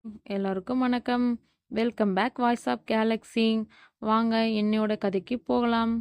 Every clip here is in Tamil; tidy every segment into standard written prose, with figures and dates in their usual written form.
எல்லோருக்கும் வணக்கம். Welcome back voice of galaxy. வாங்க என்னோட கதைக்கு போகலாம்.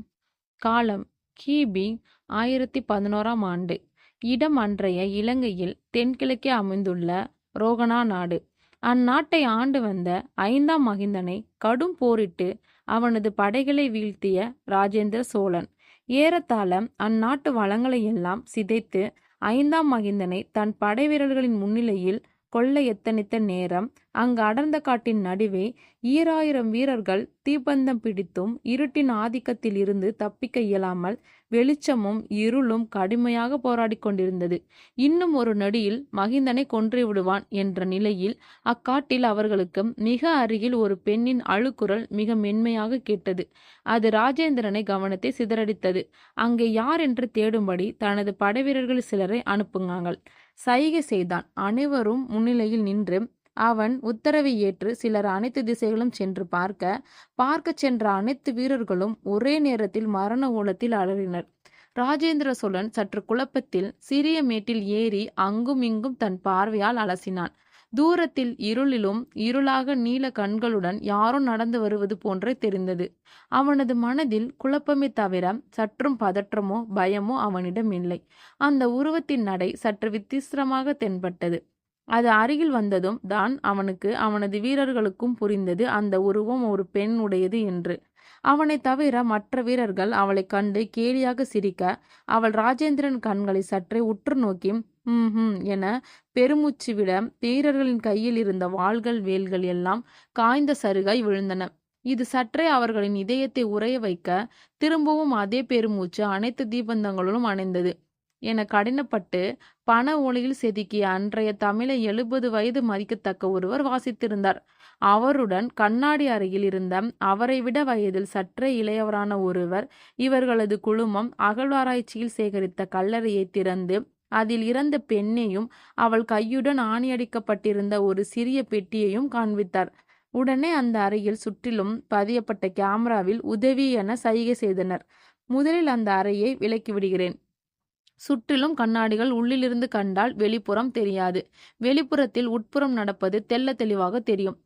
காலம் கிபி 1011ஆம் ஆண்டு. இடம் அன்றைய இலங்கையில் தென்கிழக்கே அமைந்துள்ள ரோகணா நாடு. அந்நாட்டை ஆண்டு வந்த 5ஆம் மகிந்தனை கடும் போரிட்டு அவனது படைகளை வீழ்த்திய ராஜேந்திர சோழன் ஏறத்தாழ அந்நாட்டு வளங்களை எல்லாம் சிதைத்து 5ஆம் மகிந்தனை தன் படை வீரர்களின் முன்னிலையில் கொல்ல எத்தனித்த நேரம் அங்கு அடர்ந்த காட்டின் நடுவே 2000 வீரர்கள் தீப்பந்தம் பிடித்தும் இருட்டின் ஆதிக்கத்தில் இருந்து தப்பிக்க இயலாமல் வெளிச்சமும் இருளும் கடுமையாக போராடி கொண்டிருந்தது. இன்னும் ஒரு நொடியில் மகிந்தனை கொன்று விடுவான் என்ற நிலையில் அக்காட்டில் அவர்களுக்கு மிக அருகில் ஒரு பெண்ணின் அழுக்குரல் மிக மென்மையாக கேட்டது. அது ராஜேந்திரனை கவனத்தை சிதறடித்தது. அங்கே யார் என்று தேடும்படி தனது படைவீரர்கள் சிலரை அனுப்புங்காங்கள். சைகை செய்தான். அனைவரும் முன்னிலையில் நின்று அவன் உத்தரவை ஏற்று சிலர் அனைத்து திசைகளும் சென்று பார்க்க சென்ற அனைத்து வீரர்களும் ஒரே நேரத்தில் மரண ஓலத்தில் அலறினர். ராஜேந்திர சோழன் சற்று குழப்பத்தில் சிறிய மேட்டில் ஏறி அங்கும் இங்கும் தன் பார்வையால் அலசினான். தூரத்தில் இருளிலும் இருளாக நீல கண்களுடன் யாரோ நடந்து வருவது போன்றே தெரிந்தது. அவனது மனதில் குழப்பமே தவிர சற்றும் பதற்றமோ பயமோ அவனிடம் இல்லை. அந்த உருவத்தின் நடை சற்று விசித்திரமாக தென்பட்டது. அது அருகில் வந்ததும் தான் அவனுக்கு அவனது வீரர்களுக்கும் புரிந்தது அந்த உருவம் ஒரு பெண் உடையது என்று. அவனை தவிர மற்ற வீரர்கள் அவளை கண்டு கேலியாக சிரிக்க அவள் ராஜேந்திரன் கண்களை சற்றே உற்று நோக்கி என பெருமூச்சு விட வீரர்களின் கையில் இருந்த வாள்கள் வேல்கள் எல்லாம் காய்ந்த சருகாய் விழுந்தன. இது சற்றே அவர்களின் இதயத்தை உறைய வைக்க திரும்பவும் அதே பெருமூச்சு அனைத்து தீபந்தங்களும் அணைந்தது என கடினப்பட்டு பண ஒளியில் செதுக்கிய அன்றைய தமிழை 70 வயது மதிக்கத்தக்க ஒருவர் வாசித்திருந்தார். அவருடன் கண்ணாடி அறையில் இருந்த அவரை விட வயதில் சற்றே இளையவரான ஒருவர் இவர்களது குழுமம் அகழ்வாராய்ச்சியில் சேகரித்த கல்லறையை திறந்து அதில் இறந்த பெண்ணையும் அவள் கையுடன் ஆணியடிக்கப்பட்டிருந்த ஒரு சிறிய பெட்டியையும் காண்பித்தார். உடனே அந்த அறையில் சுற்றிலும் பதியப்பட்ட கேமராவில் உதவி என சைகை செய்தனர். முதலில் அந்த அறையை விலக்கி விடுகிறேன். சுற்றிலும் கண்ணாடிகள், உள்ளிலிருந்து கண்டால் வெளிப்புறம் தெரியாது. வெளிப்புறத்தில் உட்புறம் நடப்பது தெள்ள தெளிவாக தெரியும்.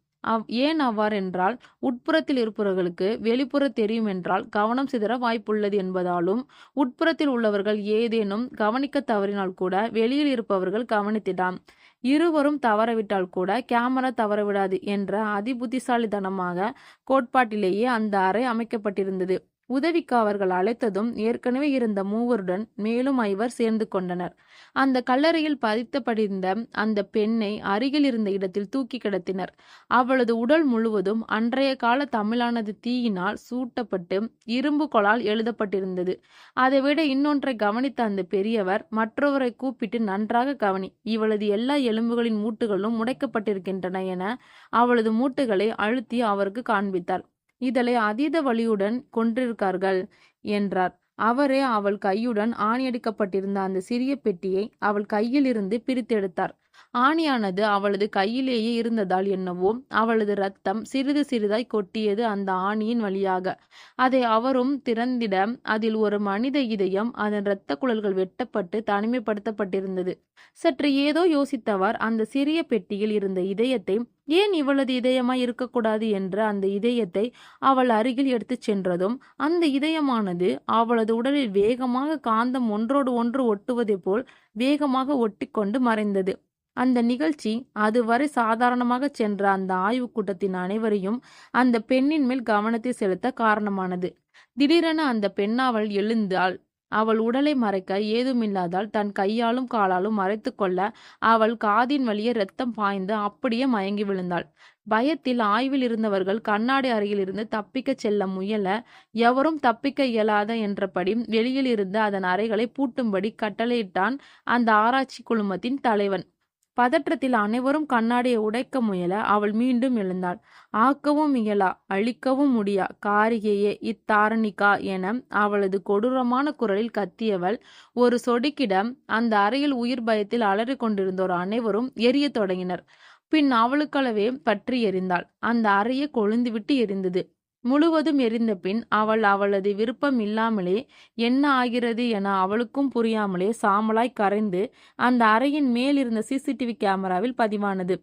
ஏன் அவ்வாறென்றால் உட்புறத்தில் இருப்பவர்களுக்கு வெளிப்புற தெரியும் என்றால் கவனம் சிதற வாய்ப்புள்ளது என்பதாலும் உட்புறத்தில் உள்ளவர்கள் ஏதேனும் கவனிக்க தவறினால் கூட வெளியில் இருப்பவர்கள் கவனித்திடாம். இருவரும் தவறவிட்டால் கூட கேமரா தவறவிடாது என்ற அதிபுத்திசாலித்தனமாக கோட்பாட்டிலேயே அந்த அறை அமைக்கப்பட்டிருந்தது. உதவிக்கு அவர்கள் அழைத்ததும் ஏற்கனவே இருந்த மூவருடன் மேலும் 5 சேர்ந்து கொண்டனர். அந்த கல்லறையில் பதித்தப்படிருந்த அந்த பெண்ணை அருகில் இருந்த இடத்தில் தூக்கி கிடத்தினர். அவளது உடல் முழுவதும் அன்றைய கால தமிழானது தீயினால் சூட்டப்பட்டு இரும்பு கொளால் எழுதப்பட்டிருந்தது. அதைவிட இன்னொன்றை கவனித்த அந்த பெரியவர் மற்றவரை கூப்பிட்டு, நன்றாக கவனி, இவளது எல்லா எலும்புகளின் மூட்டுகளும் முடைக்கப்பட்டிருக்கின்றன என அவளது மூட்டுகளை அழுத்தி அவருக்கு காண்பித்தார். இதழை அதீத வலியுடன் கொண்டிருக்கார்கள் என்றார். அவரே அவள் கையுடன் ஆணியடிக்கப்பட்டிருந்த அந்த சிறிய பெட்டியை அவள் கையில் இருந்து பிரித்தெடுத்தார். ஆணியானது அவளது கையிலேயே இருந்ததால் என்னவோ அவளது இரத்தம் சிறிது சிறிதாய் கொட்டியது அந்த ஆணியின் வழியாக. அதை அவரும் திறந்திட அதில் ஒரு மனித இதயம், அதன் இரத்த குழல்கள் வெட்டப்பட்டு தனிமைப்படுத்தப்பட்டிருந்தது. சற்று ஏதோ யோசித்தவர் அந்த சிறிய பெட்டியில் இருந்த இதயத்தை, ஏன் இவளது இதயமாய் இருக்கக்கூடாது என்று அந்த இதயத்தை அவள் அருகில் எடுத்துச் சென்றதும் அந்த இதயமானது அவளது உடலில் வேகமாக காந்தம் ஒன்றோடு ஒன்று ஒட்டுவதை போல் வேகமாக ஒட்டிக்கொண்டு மறைந்தது. அந்த நிகழ்ச்சி அதுவரை சாதாரணமாக சென்ற அந்த ஆய்வு கூட்டத்தின் அனைவரையும் அந்த பெண்ணின் மேல் கவனத்தை செலுத்த காரணமானது. திடீரென அந்த பெண்ணாவள் எழுந்தாள். அவள் உடலை மறைக்க ஏதுமில்லாதால் தன் கையாலும் காலாலும் மறைத்து கொள்ள அவள் காதின் வழியே இரத்தம் பாய்ந்து அப்படியே மயங்கி விழுந்தாள். பயத்தில் ஆய்வில் இருந்தவர்கள் கண்ணாடி அறையில் இருந்து தப்பிக்க செல்ல முயல எவரும் தப்பிக்க இயலாத என்றபடி வெளியில் இருந்து அதன் அறைகளை பூட்டும்படி கட்டளையிட்டான் அந்த ஆராய்ச்சி குழுமத்தின் தலைவன். பதற்றத்தில் அனைவரும் கண்ணாடியை உடைக்க முயல அவள் மீண்டும் எழுந்தாள். ஆக்கவும் இயலா, அழிக்கவும் முடியா காரிகையே இத்தாரணிகா என அவளது கொடூரமான குரலில் கத்தியவள் ஒரு சொடுக்கிடம் அந்த அறையில் உயிர் பயத்தில் அலறி கொண்டிருந்தோர் அனைவரும் எரிய தொடங்கினர். பின் அவளுக்களவே பற்றி எரிந்தாள். அந்த அறையை கொழுந்துவிட்டு எரிந்தது. முழுவதும் எரிந்த பின் அவள் அவளது விருப்பம் இல்லாமலே என்ன ஆகிறது என அவளுக்கும் புரியாமலே சாம்பலாய் கரைந்து அந்த அறையின் மேல் இருந்த சிசிடிவி கேமராவில் பதிவானது.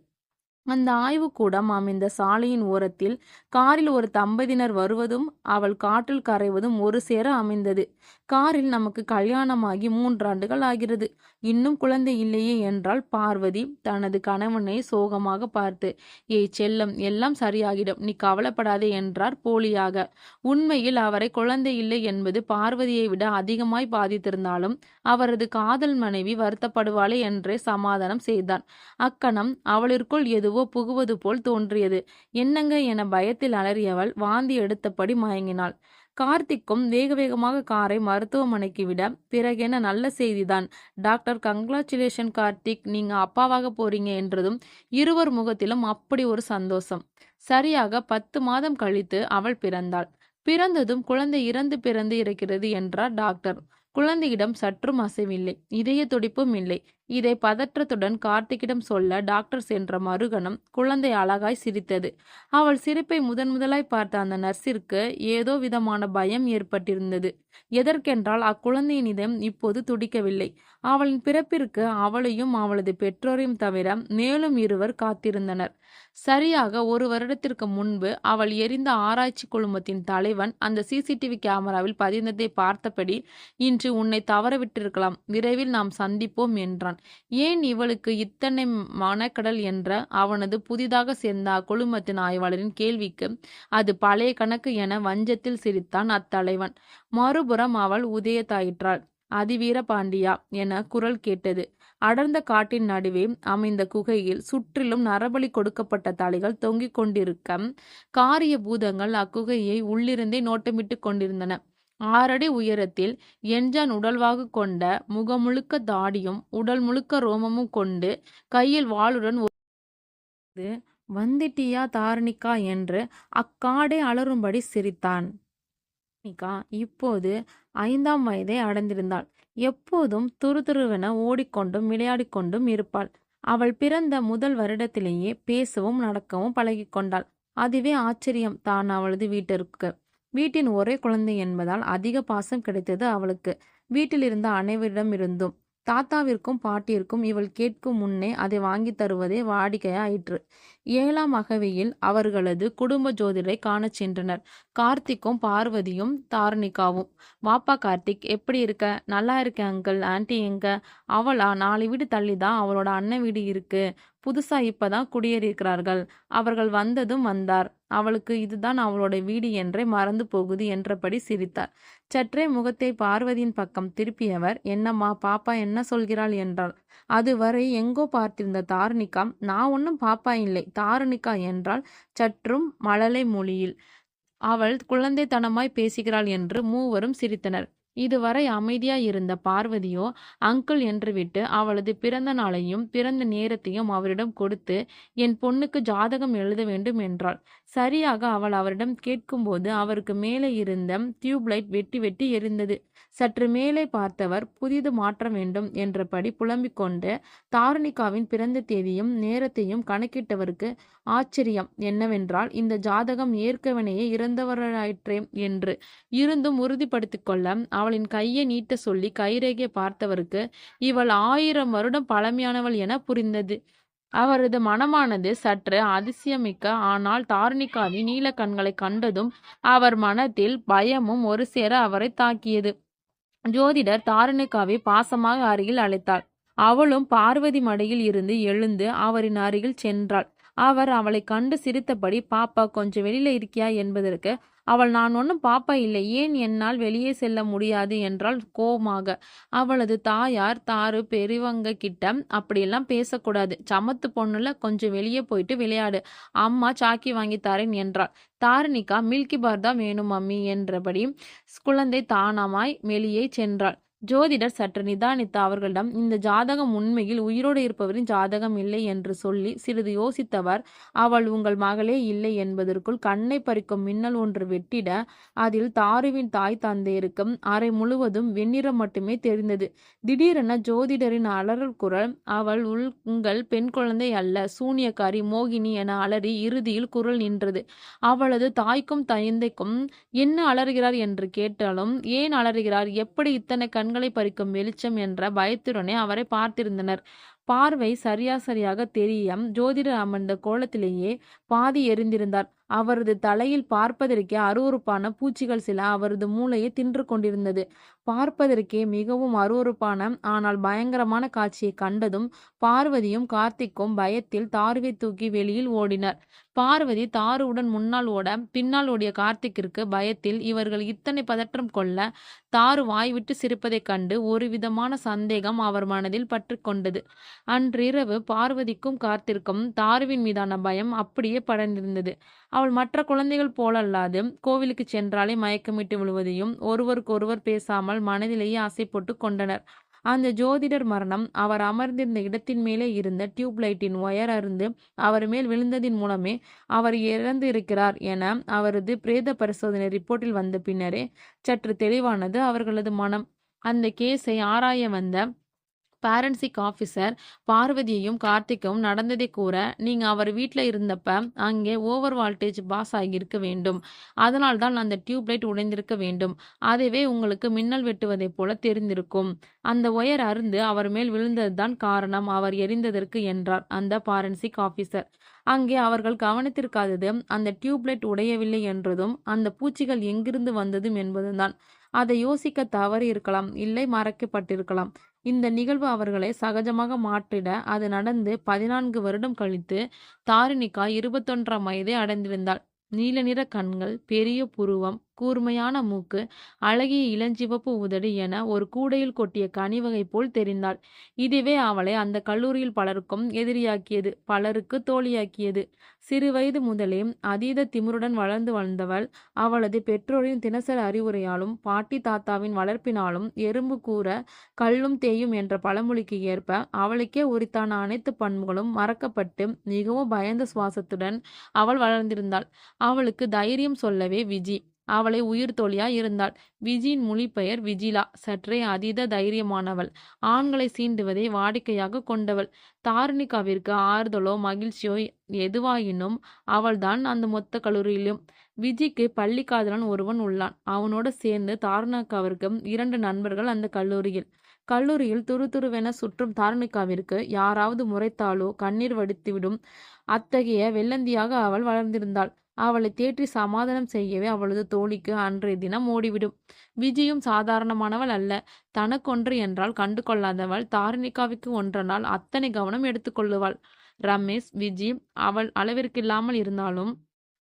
அந்த ஆய்வுக்கூடம் அமைந்த சாலையின் ஓரத்தில் காரில் ஒரு தம்பதியினர் வருவதும் அவள் காற்றில் கரைவதும் ஒரு சேர அமைந்தது. காரில் நமக்கு கல்யாணமாகி 3 ஆண்டுகள் ஆகிறது, இன்னும் குழந்தை இல்லையே என்றாள் பார்வதி தனது கணவனை சோகமாக பார்த்து. ஏய் செல்லம், எல்லாம் சரியாகிடும், நீ கவலைப்படாதே என்றார் போலியாக. உண்மையில் அவரை குழந்தை இல்லை என்பது பார்வதியை விட அதிகமாய் பாதித்திருந்தாலும் அவரது காதல் மனைவி வருத்தப்படுவாளே என்றே சமாதானம் செய்தான். அக்கணம் அவளிற்குள் எதுவோ புகுவது போல் தோன்றியது. என்னங்க என பயத்தில் அலறியவள் வாந்தி எடுத்தபடி மயங்கினாள். கார்த்திக்கும் வேக வேகமாக காரை மருத்துவமனைக்கு விட, பிறகென நல்ல செய்திதான் டாக்டர், கங்க்ராச்சுலேஷன் கார்த்திக், நீங்க அப்பாவாக போறீங்க என்றதும் இருவர் முகத்திலும் அப்படி ஒரு சந்தோஷம். சரியாக 10 மாதம் கழித்து அவள் பிறந்தாள். பிறந்ததும் குழந்தை இறந்து பிறந்து இருக்கிறது என்றார் டாக்டர். குழந்தையிடம் சற்றும் அசைவில்லை, இதய துடிப்பும் இல்லை. இதை பதற்றத்துடன் கார்த்திக்கிடம் சொல்ல டாக்டர் சென்ற மறுகணம் குழந்தை அழகாய் சிரித்தது. அவள் சிரிப்பை முதலாய் பார்த்த அந்த நர்ஸிற்கு ஏதோ விதமான பயம் ஏற்பட்டிருந்தது. எதற்கென்றால் அக்குழந்தையின் இதயம் இப்போது துடிக்கவில்லை. அவளின் பிறப்பிற்கு அவளையும் அவளது பெற்றோரையும் தவிர மேலும் இருவர் காத்திருந்தனர். சரியாக 1 வருடத்திற்கு முன்பு அவள் எரிந்த ஆராய்ச்சி குழுமத்தின் தலைவன் அந்த சிசிடிவி கேமராவில் பதிந்ததை பார்த்தபடி, இன்று உன்னை தவறவிட்டிருக்கலாம், விரைவில் நாம் சந்திப்போம் என்றான். ஏன் இவளுக்கு இத்தனை மனக்கடல் என்ற அவனது புதிதாக சேர்ந்த அக்குழுமத்தின் ஆய்வாளரின் கேள்விக்கு அது பழைய கணக்கு என வஞ்சத்தில் சிரித்தான் அத்தலைவன். மறுபுறம் அவள் உதயதாயிற்றாள். அதிவீர பாண்டியா என குரல் கேட்டது. அடர்ந்த காட்டின் நடுவே அமைந்த குகையில் சுற்றிலும் நரபலி கொடுக்கப்பட்ட தலைகள் தொங்கிக் கொண்டிருக்க காரிய பூதங்கள் அக்குகையை உள்ளிருந்தே நோட்டமிட்டு கொண்டிருந்தன. 6 அடி உயரத்தில் என்ஜான் உடல்வாகு கொண்ட, முகமுழுக்க தாடியும் உடல் முழுக்க ரோமமும் கொண்டு, கையில் வாளுடன் வந்துட்டியா தாரணிகா என்று அக்காடே அலறும்படி சிரித்தான். தாரணிகா இப்போது 5ஆம் வயதை அடைந்திருந்தாள். எப்போதும் துருதுருவென ஓடிக்கொண்டும் விளையாடிக்கொண்டும் இருப்பாள். அவள் பிறந்த முதல் வருடத்திலேயே பேசவும் நடக்கவும் பழகிக்கொண்டாள். அதுவே ஆச்சரியம் தான் அவளது வீட்டிற்கு. வீட்டின் ஒரே குழந்தை என்பதால் அதிக பாசம் கிடைத்தது அவளுக்கு. வீட்டில் இருந்த அனைவரிடமிருந்தும். தாத்தாவிற்கும் பாட்டிற்கும் இவள் கேட்கும் முன்னே அதை வாங்கி தருவதே வாடிக்கையாயிற்று. 7ஆம் அகவையில் அவர்களது குடும்ப ஜோதிடரை காணச் சென்றனர் கார்த்திக்கும் பார்வதியும் தாரணிகாவும். வாப்பா கார்த்திக், எப்படி இருக்க? நல்லா இருக்கேன் அங்கிள். ஆன்ட்டி எங்க? அவளா 4 வீடு தள்ளிதான் அவளோட அண்ணன் வீடு இருக்கு, புதுசா இப்பதான் குடியேறியிருக்கிறார்கள். அவர்கள் வந்ததும் வந்தார். அவளுக்கு இதுதான் அவளோட வீடு என்றே மறந்து போகுது என்றபடி சிரித்தார். சற்றே முகத்தை பார்வதியின் பக்கம் திருப்பியவர், என்னம்மா பாப்பா என்ன சொல்கிறாள் என்றாள். அதுவரை எங்கோ பார்த்திருந்த தாரணிகா, நான் ஒன்றும் பாப்பா இல்லை தாரணிகா என்றாள் சற்றும் மழலை மொழியில். அவள் குழந்தைத்தனமாய் பேசுகிறாள் என்று மூவரும் சிரித்தனர். இதுவரை அமைதியாயிருந்த பார்வதியோ அங்கிள் என்று விட்டு அவளது பிறந்த நாளையும் பிறந்த நேரத்தையும் அவரிடம் கொடுத்து, என் பொண்ணுக்கு ஜாதகம் எழுத வேண்டும் என்றாள். சரியாக அவள் அவரிடம் கேட்கும்போது அவருக்கு மேலே இருந்த டியூப்லைட் வெட்டி வெட்டி எரிந்தது. சற்று மேலே பார்த்தவர் புதிது மாற்ற வேண்டும் என்றபடி புலம்பிக் கொண்டு தாரணிகாவின் பிறந்த தேதியும் நேரத்தையும் கணக்கிட்டவருக்கு ஆச்சரியம் என்னவென்றால், இந்த ஜாதகம் ஏற்கனவே இறந்தவராயிற்றே என்று. இருந்தும் உறுதிப்படுத்திக் கொள்ள அவளின் கையை நீட்ட சொல்லி கைரேகை பார்த்தவருக்கு இவள் 1000 வருடம் பழமையானவள் என புரிந்தது. அவரது மனமானது சற்று அதிசயமிக்க. ஆனால் தாரணிகாவின் நீல கண்களை கண்டதும் அவர் மனத்தில் பயமும் ஒரு சேர அவரை தாக்கியது. ஜோதிடர் தாரணிகாவை பாசமாக அருகில் அழைத்தாள். அவளும் பார்வதி மடியில் இருந்து எழுந்து அவரின் அருகில் சென்றாள். அவர் அவளை கண்டு சிரித்தபடி, பாப்பா கொஞ்சம் வெளியில இருக்கியா என்பதற்கு அவள், நான் ஒன்றும் பாப்பா இல்லை, ஏன் என்னால் வெளியே செல்ல முடியாது என்றாள் கோபமாக. அவளது தாயார், தாரு பெரியவங்க கிட்ட அப்படியெல்லாம் பேசக்கூடாது, சமத்து பொண்ணுல, கொஞ்சம் வெளியே போயிட்டு விளையாடு, அம்மா சாக்கி வாங்கி தரேன் என்றாள். தாரணிகா, மில்கி பார் தான் வேணும் மம்மி என்றபடி குழந்தை தானமாய் வெளியே சென்றாள். ஜோதிடர் சற்று நிதானித்து அவர்களிடம், இந்த ஜாதகம் உண்மையில் உயிரோடு இருப்பவரின் ஜாதகம் இல்லை என்று சொல்லி சிறிது யோசித்தவர், அவள் உங்கள் மகளே இல்லை என்பதற்குள் கண்ணை பறிக்கும் மின்னல் ஒன்று வெட்டிட, அதில் தாருவின் தாய் தந்தையருக்கும் அறை முழுவதும் வெண்ணிறம் மட்டுமே தெரிந்தது. திடீரென ஜோதிடரின் அலறல் குரல், அவள் உங்கள் பெண் குழந்தை அல்ல, சூனியக்காரி மோகினி என அலறி இறுதியில் குரல் நின்றது. அவளது தாய்க்கும் தந்தைக்கும் என்ன அலறுகிறார் என்று கேட்டாலும், ஏன் அலறுகிறார், எப்படி இத்தனை கண்களை பறிக்கும் வெளிச்சம் என்ற பயத்துடனே அவரை பார்த்திருந்தனர். பார்வை சரியாக தெரிய ஜோதிடர் அமர்ந்த கோலத்திலேயே பாதி எரிந்திருந்தார். அவரது தலையில் பார்ப்பதற்கே அருவருப்பான பூச்சிகள் சில அவரது மூளையை தின்று கொண்டிருந்தது. பார்ப்பதற்கே மிகவும் அருவருப்பான ஆனால் பயங்கரமான காட்சியை கண்டதும் பார்வதியும் கார்த்திக்கும் பயத்தில் தாருவை தூக்கி வெளியில் ஓடினர். பார்வதி தாருவுடன் முன்னால் ஓட பின்னால் ஓடிய கார்த்திக்கிற்கு பயத்தில் இவர்கள் இத்தனை பதற்றம் கொள்ள தாரு வாய்விட்டு சிரிப்பதைக் கண்டு ஒரு விதமான சந்தேகம் அவர் மனதில் பற்றி கொண்டது. அன்றிரவு பார்வதிக்கும் கார்த்திற்கும் தாருவின் மீதான பயம் அப்படியே படர்ந்திருந்தது. அவள் மற்ற குழந்தைகள் போலல்லாது கோவிலுக்கு சென்றாலே மயக்கமிட்டு விழுவதையும் ஒருவருக்கொருவர் பேசாமல் மனதிலேயே ஆசை போட்டு கொண்டனர். அந்த ஜோதிடர் மரணம் அவர் அமர்ந்திருந்த இடத்தின் மேலே இருந்த டியூப் லைட்டின் ஒயர் அருந்து அவர் மேல் விழுந்ததின் மூலமே அவர் இறந்து இருக்கிறார் என அவரது பிரேத பரிசோதனை ரிப்போர்ட்டில் வந்த பின்னரே சற்று தெளிவானது அவர்களது மனம். அந்த கேஸை ஆராய வந்த பாரன்சிக் ஆஃபீஸர் பார்வதியையும் கார்த்திக்கும் நடந்ததை கூற, நீங்க அவர் வீட்டில் இருந்தப்ப அங்கே ஓவர் வால்டேஜ் பாஸ் ஆகியிருக்க வேண்டும். அதனால் தான் அந்த டியூப் லைட் உடைந்திருக்க வேண்டும். அதுவே உங்களுக்கு மின்னல் வெட்டுவதைப் போல தெரிந்திருக்கும். அந்த ஒயர் அருந்து அவர் மேல் விழுந்ததுதான் காரணம் அவர் எரிந்ததற்கு என்றார் அந்த பாரன்சிக் ஆஃபீஸர். அங்கே அவர்கள் கவனித்திருக்காதது அந்த டியூப் லைட் உடையவில்லை என்றதும் அந்த பூச்சிகள் எங்கிருந்து வந்ததும் என்பதுதான். அதை யோசிக்க தவறி இருக்கலாம், இல்லை மறைக்கப்பட்டிருக்கலாம். இந்த நிகழ்வு அவர்களை சகஜமாக மாற்றிட அது நடந்து 14 வருடம் கழித்து தாரிணிகா 21ஆம் வயதை அடைந்திருந்தாள். நீல நிற கண்கள், பெரிய புருவம், கூர்மையான மூக்கு, அழகிய இளஞ்சிவப்பு உதடு என ஒரு கூடையில் கொட்டிய கனிவகை போல் தெரிந்தாள். இதுவே அவளை அந்த கல்லூரியில் பலருக்கும் எதிரியாக்கியது, பலருக்கு தோழியாக்கியது. சிறு வயது முதலே அதீத திமிருடன் வளர்ந்து வந்தவள் அவளது பெற்றோரின் தினசரி அறிவுரையாலும் பாட்டி தாத்தாவின் வளர்ப்பினாலும் எறும்பு கூற கல்லும் தேயும் என்ற பழமொழிக்கு ஏற்ப அவளுக்கே உரித்தான அனைத்து பண்புகளும் மறக்கப்பட்டு மிகவும் பயந்த சுவாசத்துடன் அவள் வளர்ந்திருந்தாள். அவளுக்கு தைரியம் சொல்லவே விஜி அவளை உயிர் தோழியா இருந்தாள். விஜியின் மொழிபெயர் விஜிலா. சற்றே அதீத தைரியமானவள். ஆண்களை சீண்டுவதை வாடிக்கையாக கொண்டவள். தாரிணிகாவிற்கு ஆறுதலோ மகிழ்ச்சியோ எதுவாயினும் அவள்தான் அந்த மொத்த கல்லூரியிலும். விஜிக்கு பள்ளி காதலன் ஒருவன் உள்ளான். அவனோடு சேர்ந்து தாரிணிகாவிற்கு 2 நண்பர்கள் அந்த கல்லூரியில். கல்லூரியில் துருதுருவென சுற்றும் தாரிணிகாவிற்கு யாராவது முறைத்தாலோ கண்ணீர் வடித்துவிடும் அத்தகைய வெள்ளந்தியாக அவள் வளர்ந்திருந்தாள். அவளை தேற்றி சமாதானம் செய்யவே அவளது தோழிக்கு அன்றைய தினம் ஓடிவிடும். விஜயும் சாதாரணமானவள் அல்ல. தனக்கொன்று என்றால் கண்டு கொள்ளாதவள். தாரிணிகாவுக்கு ஒன்றனால் அத்தனை கவனம் எடுத்துக்கொள்ளுவாள். ரமேஷ், விஜி அவள் அளவிற்கில்லாமல் இருந்தாலும்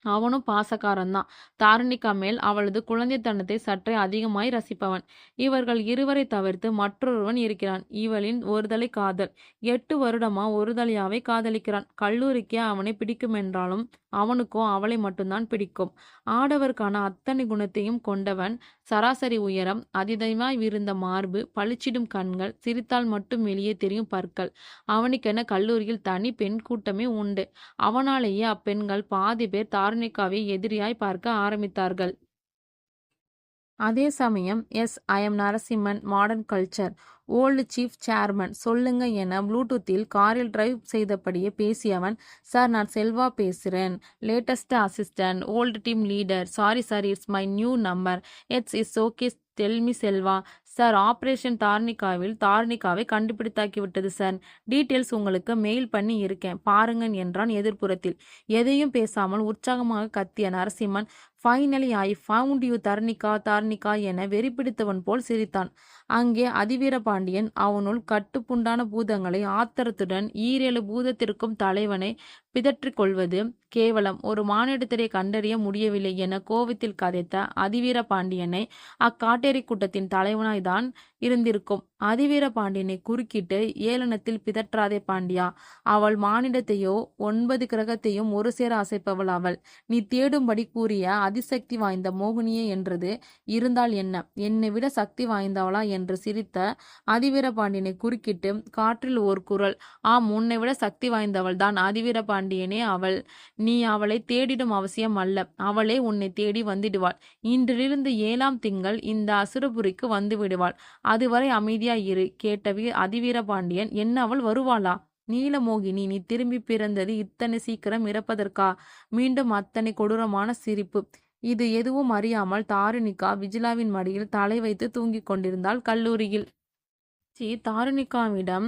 அவனும் பாசக்காரன்தான். தாரிணிகா மேல் அவளது குழந்தைத்தனத்தை சற்றே அதிகமாய் ரசிப்பவன். இவர்கள் இருவரை தவிர்த்து மற்றொருவன் இருக்கிறான். இவளின் ஒருதலை காதல். 8 வருடமா ஒருதலையாவை காதலிக்கிறான். கல்லூரிக்கே அவனை பிடிக்குமென்றாலும் அவனுக்கோ அவளை மட்டும்தான் பிடிக்கும். ஆடவருக்கான அத்தனை குணத்தையும் கொண்டவன். சராசரி உயரம், அதிதமாய் விரிந்த மார்பு, பளிச்சிடும் கண்கள், சிரித்தால் மட்டும் வெளியே தெரியும் பற்கள். அவனுக்கென கல்லூரியில் தனி பெண் கூட்டமே உண்டு. அவனாலேயே அப்பெண்கள் பாதி பேர் தாரிணிகாவை எதிரியாய் பார்க்க ஆரம்பித்தார்கள். அதே சமயம் I am Narasimhan, modern culture, old chief chairman சொல்லுங்க என ப்ளூடூத்தில் காரில் டிரைவ் செய்தபடியே பேசியவன், சார் நான் செல்வா பேசுகிறேன், latest assistant, old team leader. Sorry sir, it's my new number. It's okay, tell me Selva. Sir, operation தாரிணிகாவை கண்டுபிடித்தாக்கி விட்டது சார். டீட்டெயில்ஸ் உங்களுக்கு மெயில் பண்ணி இருக்கேன், பாருங்க என்றான் எதிர்ப்புறத்தில். எதையும் பேசாமல் உற்சாகமாக கத்திய Narasimhan, finally I found you Tharinika என வெறிப்பிடித்தவன் போல் சிரித்தான். அங்கே அதிவீர பாண்டியன் அவனுள் கட்டுப்புண்டான பூதங்களை ஆத்திரத்துடன் 7 பூதத்திற்கும் தலைவனை பிதற்றிக் கொள்வது கேவலம். ஒரு மானிடத்திலே கண்டறிய முடியவில்லை என கோபத்தில் கதைத்த அதிவீர பாண்டியனை அக்காட்டேரி கூட்டத்தின் தலைவனாய் தான் இருந்திருக்கும். அதிவீர பாண்டியனை குறுக்கிட்டு ஏளனத்தில் பிதற்றாதே பாண்டியா. அவள் மானிடத்தையோ 9 கிரகத்தையும் ஒரு சேர அசைப்பவள் அவள். நீ தேடும்படி கூறிய அதிசக்தி வாய்ந்த மோகினியே என்றது இருந்தால் என்ன, என்னை விட சக்தி வாய்ந்தவளா என்று சிரித்த அதிவீர பாண்டியனை குறுக்கிட்டு காற்றில் ஓர் குரல், ஆம், உன்னை விட சக்தி வாய்ந்தவள் தான் அதிவீர பாண்டியனே அவள். நீ அவளை தேடிடும் அவசியம் அல்ல, அவளே உன்னை தேடி வந்துடுவாள். இன்றிலிருந்து 7ஆம் திங்கள் இந்த அசுரபுரிக்கு வந்து விடுவாள். அதுவரை அமைதியா இரு. கேட்ட அதிவீர பாண்டியன், என்ன அவள் வருவாளா? நீலமோகினி, நீ திரும்பி பிறந்தது இத்தனை சீக்கிரம் இறப்பதற்கா? மீண்டும் அத்தனை கொடூரமான சிரிப்பு. இது எதுவும் அறியாமல் தாரிணிகா விஜிலாவின் மடியில் தலை வைத்து தூங்கிக் கொண்டிருந்தாள் கல்லூரியில். தாருணிகாவிடம்,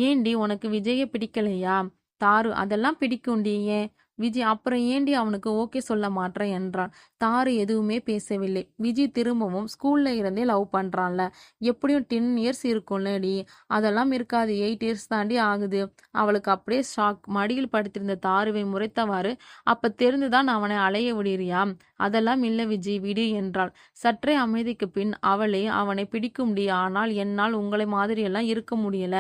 ஏண்டி உனக்கு விஜய பிடிக்கலையா? தாரு, அதெல்லாம் பிடிக்கும்டி. ஏன்? விஜி, அப்புறம் ஏண்டி அவனுக்கு ஓகே சொல்ல மாட்ற என்றான். தாரு எதுவுமே பேசவில்லை. விஜி திரும்பவும், ஸ்கூல்ல இருந்தே லவ் பண்றான்ல, எப்படியும் 10 இயர்ஸ் இருக்கும்லடி. அதெல்லாம் இருக்காது, 8 இயர்ஸ் தாண்டி ஆகுது. அவளுக்கு அப்படியே ஷாக். மடியில் படுத்திருந்த தாருவை முறைத்தவாறு, அப்ப தெரிந்துதான் அவனை அலைய விடுறியா? அதெல்லாம் இல்ல விஜி, விடு என்றாள். சற்றே அமைதிக்கு பின், அவனை பிடிக்கும்டி. ஆனால் என்னால் உங்களை மாதிரியெல்லாம் இருக்க முடியல.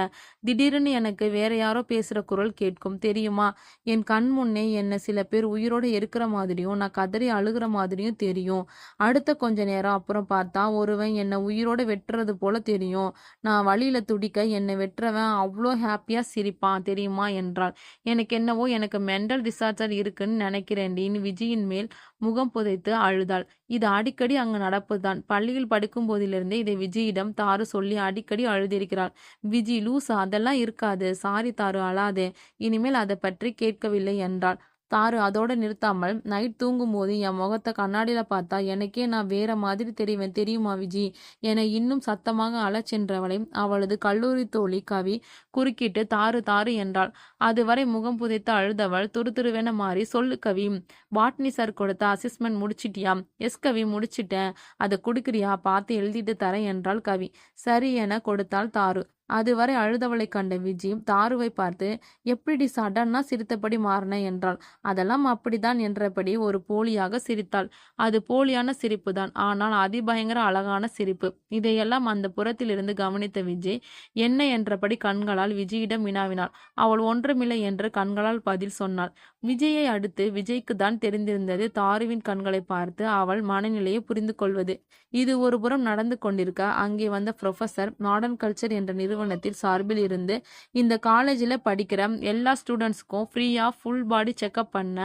திடீர்னு எனக்கு வேற யாரோ பேசுற குரல் கேட்கும் தெரியுமா? என் கண் முன்னே என்ன சில பேர் உயிரோட இருக்கிற மாதிரியும் நான் கதறி அழுகிற மாதிரியும் தெரியும். அடுத்த கொஞ்ச நேரம் அப்புறம் பார்த்தா ஒருவன் என்னை உயிரோட வெட்டுறது போல தெரியும். நான் வழியில துடிக்க என்னை வெட்டுறவன் அவ்வளோ ஹாப்பியா சிரிப்பான் தெரியுமா என்றாள். எனக்கு மென்டல் டிசார்டர் இருக்குன்னு நினைக்கிறேன்டின்னு விஜயின் மேல் முகம் புதைத்து அழுதாள். இது அடிக்கடி அங்கு நடப்பதுதான். பள்ளியில் படிக்கும் போதிலிருந்தே இதை விஜயிடம் தாரு சொல்லி அடிக்கடி அழுதிருக்கிறாள். விஜி, லூசா, அதெல்லாம் இருக்காது. சாரி தாரு, அழாதே. இனிமேல் அதை பற்றி கேட்கவில்லை என்றாள். தாரு அதோட நிறுத்தாமல், நைட் தூங்கும்போது என் முகத்தை கண்ணாடியில பார்த்தா எனக்கே நான் வேற மாதிரி தெரிவேன் தெரியுமா விஜி? என இன்னும் சத்தமாக அழச் சென்றவளை அவளது கல்லூரி தோழி கவி குறுக்கிட்டு தாரு தாரு என்றாள். அதுவரை முகம் புதைத்து அழுதவள் துருதுருவென மாறி, சொல்லு கவி, பாட்னி சார் கொடுத்த அசஸ்மெண்ட் முடிச்சிட்டியா? எஸ் கவி, முடிச்சிட்டேன். அதை கொடுக்குறியா? பார்த்து எழுதிட்டு தரேன் என்றாள் கவி. சரி என கொடுத்தாள் தாரு. அதுவரை அழுதவளை கண்ட விஜி தாருவை பார்த்து, எப்படி சடன்னா சிரித்தபடி மாறின என்றாள். அதெல்லாம் அப்படிதான் என்றபடி ஒரு போலியாக சிரித்தாள். அது போலியான சிரிப்பு தான், ஆனால் அதிபயங்கர அழகான சிரிப்பு. இதையெல்லாம் அந்த புறத்திலிருந்து கவனித்த விஜய் என்ன என்றபடி கண்களால் விஜயிடம் வினாவினாள். அவள் ஒன்றுமில்லை என்று கண்களால் பதில் சொன்னாள். விஜயை அடுத்து விஜய்க்கு தான் தெரிந்திருந்தது தாருவின் கண்களை பார்த்து அவள் மனநிலையை புரிந்து கொள்வது. இது ஒரு புறம் நடந்து கொண்டிருக்க, அங்கே வந்த ப்ரொஃபசர் மாடர்ன் கல்ச்சர் என்ற நிறுவனத்தில் சார்பில் இருந்து, இந்த காலேஜில் படிக்கிற எல்லா ஸ்டூடெண்ட்ஸ்க்கும் ஃப்ரீயா ஃபுல் பாடி செக்அப் பண்ண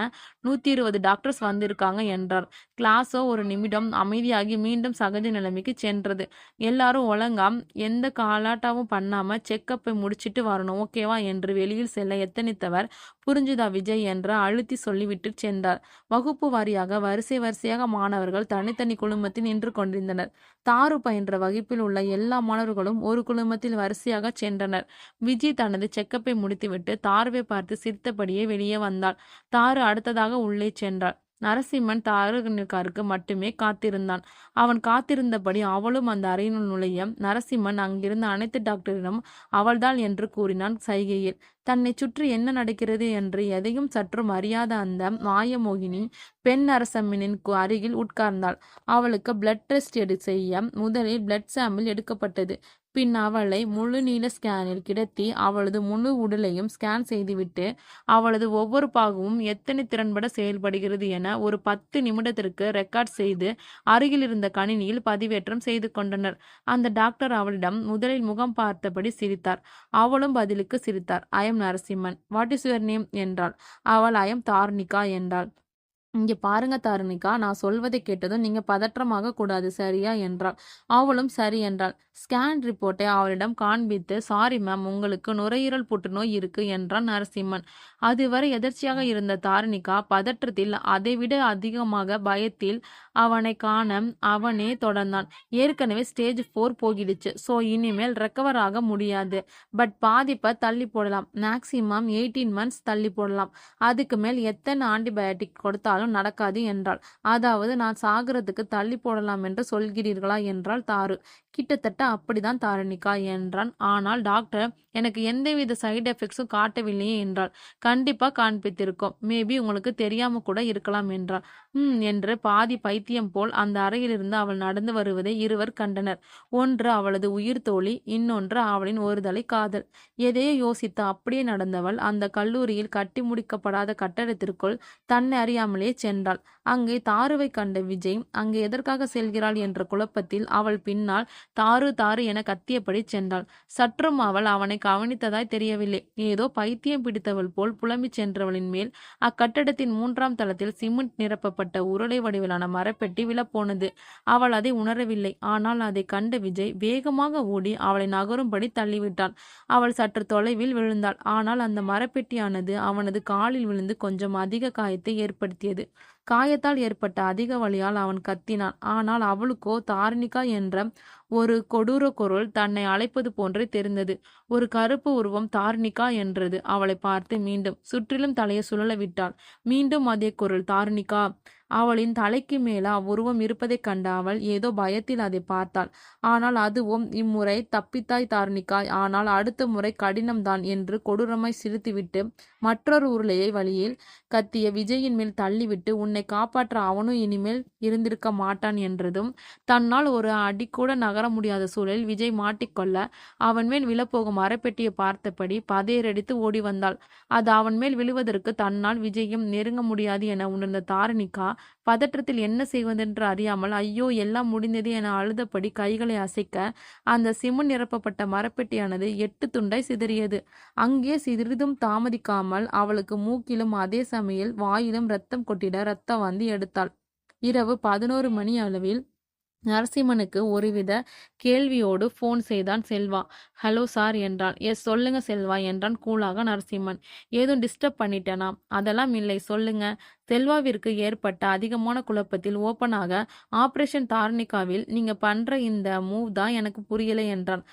120 டாக்டர்ஸ் வந்திருக்காங்க என்றார். கிளாஸோ ஒரு நிமிடம் அமைதியாகி மீண்டும் சகஜ நிலைமைக்கு சென்றது. எல்லாரும் ஒழுங்கா எந்த கலாட்டாவும் பண்ணாம செக்கப்பை முடிச்சிட்டு வரணும், ஓகேவா என்று வெளியில் செல்ல எத்தனித்தவர், புரிஞ்சுதா விஜய் என்று அழுத்தி சொல்லிவிட்டு சென்றார். வகுப்பு வாரியாக வரிசையாக மாணவர்கள் தனித்தனி குழுமத்தில் நின்று கொண்டிருந்தனர். தாரு பயின்ற வகுப்பில் உள்ள எல்லா மாணவர்களும் ஒரு குழுமத்தில் வரிசையாக சென்றனர். விஜி தனது செக்கப்பை முடித்துவிட்டு தாருவை பார்த்து சிரித்தபடியே வெளியே வந்தாள். தாரு அடுத்ததாக உள்ளே சென்றாள். நரசிம்மன் தாருகாருக்கு மட்டுமே காத்திருந்தான். அவன் காத்திருந்தபடி அவளும் அந்த அறையினுள் நுழைய, நரசிம்மன் அங்கிருந்த அனைத்து டாக்டரிடம் அவள்தான் என்று கூறினான் சைகையில். தன்னை சுற்றி என்ன நடக்கிறது என்று எதையும் சற்றும் அறியாத அந்த மாயமோகினி பெண் நரசிம்மனின் அருகில் உட்கார்ந்தாள். அவளுக்கு பிளட் டெஸ்ட் செய்ய முதலில் பிளட் சாம்பிள் எடுக்கப்பட்டது. பின் அவளை முழு நீள ஸ்கேனில் கிடத்தி அவளது முழு உடலையும் ஸ்கேன் செய்துவிட்டு அவளது ஒவ்வொரு பாகமும் எத்தனை திறன்பட செயல்படுகிறது என ஒரு 10 நிமிடத்திற்கு ரெக்கார்ட் செய்து அருகில் இருந்த கணினியில் பதிவேற்றம் செய்து கொண்டனர். அந்த டாக்டர் அவளிடம் முதலில் முகம் பார்த்தபடி சிரித்தார். அவளும் பதிலுக்கு சிரித்தார். I am Narasimhan. What is your name என்றாள். அவள் ஐ எம் தார்னிகா என்றாள். இங்கே பாருங்க தாருணிகா, நான் சொல்வதை கேட்டதும் நீங்க பதற்றமாக கூடாது, சரியா என்றாள். அவளும் சரி என்றாள். ஸ்கேன் ரிப்போர்ட்டை அவளிடம் காண்பித்து, சாரி மேம், உங்களுக்கு நுரையீரல் புற்றுநோய் இருக்கு என்றான் நரசிம்மன். அதுவரை எதர்ச்சியாக இருந்த தாருணிகா பதற்றத்தில், அதைவிட அதிகமாக பயத்தில் அவனை காண அவனே தொடர்ந்தான். ஏற்கனவே ஸ்டேஜ் 4 போகிடுச்சு. ஸோ இனிமேல் ரெக்கவர் ஆக முடியாது. பட் பாதிப்பை தள்ளி போடலாம். மேக்சிமம் 18 months தள்ளி போடலாம். அதுக்கு மேல் எத்தனை ஆன்டிபயோட்டிக் கொடுத்தாலும் நடக்காது என்றாள். அதாவது நான் சாகிறதுக்கு தள்ளி போடலாம் என்று சொல்கிறீர்களா என்றாள் தாரு. கிட்டத்தட்ட அப்படிதான் தாருணிகா என்றான். ஆனால் டாக்டர், எனக்கு எந்தவித சைடு எஃபெக்ட்ஸும் காட்டவில்லையே என்றாள். கண்டிப்பா காண்பித்திருக்கோம். மேபி உங்களுக்கு தெரியாம கூட இருக்கலாம் என்றாள். என்று பாதி பைத்தியம் போல் அந்த அறையிலிருந்து அவள் நடந்து வருவதை இருவர் கண்டனர். ஒன்று அவளது உயிர் தோழி, இன்னொன்று அவளின் ஒருதலை காதல். எதையோ யோசித்து அப்படியே நடந்தவள் அந்த கல்லூரியில் கட்டி முடிக்கப்படாத கட்டடத்திற்குள் தன்னை அறியாமலே சென்றாள். அங்கே தாருவை கண்ட விஜய் அங்கே எதற்காக செல்கிறாள் என்ற குழப்பத்தில் அவள் பின்னால் தாரு தாரு என கத்தியபடி சென்றாள். சற்றும் அவள் அவனை கவனித்ததாய் தெரியவில்லை. ஏதோ பைத்தியம் பிடித்தவள் போல் புலம்பிச் சென்றவளின் மேல் அக்கட்டடத்தின் 3ஆம் தளத்தில் சிமெண்ட் நிரப்பப்பட்ட உருளை வடிவிலான மரப்பெட்டி விழப்போனது. அவள் அதை உணரவில்லை. ஆனால் அதை கண்ட விஜய் வேகமாக ஓடி அவளை நகரும்படி தள்ளிவிட்டான். அவள் சற்று தொலைவில் விழுந்தாள். ஆனால் அந்த மரப்பெட்டியானது அவனது காலில் விழுந்து கொஞ்சம் அதிக காயத்தை ஏற்படுத்தியது. காயத்தால் ஏற்பட்ட அதிக வலியால் அவன் கத்தினான். ஆனால் அவளுக்கோ தாரிணிகா என்ற ஒரு கொடூர குரல் தன்னை அழைப்பது போன்றே தெரிந்தது. ஒரு கருப்பு உருவம் தாரிணிகா என்றது. அவளை பார்த்து மீண்டும் சுற்றிலும் தலையை சுழல விட்டாள். மீண்டும் அதே குரல், தாரிணிகா. அவளின் தலைக்கு மேல அவ்வுருவம் இருப்பதைக் கண்ட அவள் ஏதோ பயத்தில் அதை பார்த்தாள். ஆனால் அதுவும் இம்முறை தப்பித்தாய் தாரிணிகாய், ஆனால் அடுத்த முறை கடினம்தான் என்று கொடூரமாய் சிரித்துவிட்டு மற்றொரு உருளையை வழியில் கத்திய விஜயின் மேல் தள்ளிவிட்டு, உன்னை காப்பாற்ற அவனும் இனிமேல் இருந்திருக்க மாட்டான் என்றதும் தன்னால் ஒரு அடிக்கூட நகர முடியாத சூழலில் விஜய் மாட்டிக்கொள்ள அவன் மேல் விழப்போகும் மரப்பெட்டியை பார்த்தபடி பதையரடித்து ஓடி வந்தாள். அது அவன் மேல் விழுவதற்கு தன்னால் விஜயும் நெருங்க முடியாது என உணர்ந்த தாரிணிகா பதற்றத்தில் என்ன செய்வதென்று அறியாமல் ஐயோ எல்லாம் முடிந்தது என அழுதபடி கைகளை அசைக்க அந்த சிமெண்ட் நிரப்பப்பட்ட மரப்பெட்டியானது 8 துண்டாய் சிதறியது. அங்கே சிறிதும் தாமதிக்காமல் அவளுக்கு மூக்கிலும் அதே சமயம் வாயிலும் ரத்தம் கொட்டிட ரத்த வாந்தி எடுத்தாள். இரவு 11 மணி அளவில் நரசிம்மனுக்கு ஒருவித கேள்வியோடு போன் செய்தான் செல்வா. ஹலோ சார் என்றான். எஸ் சொல்லுங்க செல்வா என்றான் கூலாக நரசிம்மன். ஏதும் டிஸ்டர்ப் பண்ணிட்டேனா? அதெல்லாம் இல்லை, சொல்லுங்க. செல்வாவிற்கு ஏற்பட்ட அதிகமான குழப்பத்தில் ஓப்பனாக, ஆபரேஷன் தாரிணிகாவில் நீங்க பண்ற இந்த மூவ் தான் எனக்கு புரியலை என்றான்.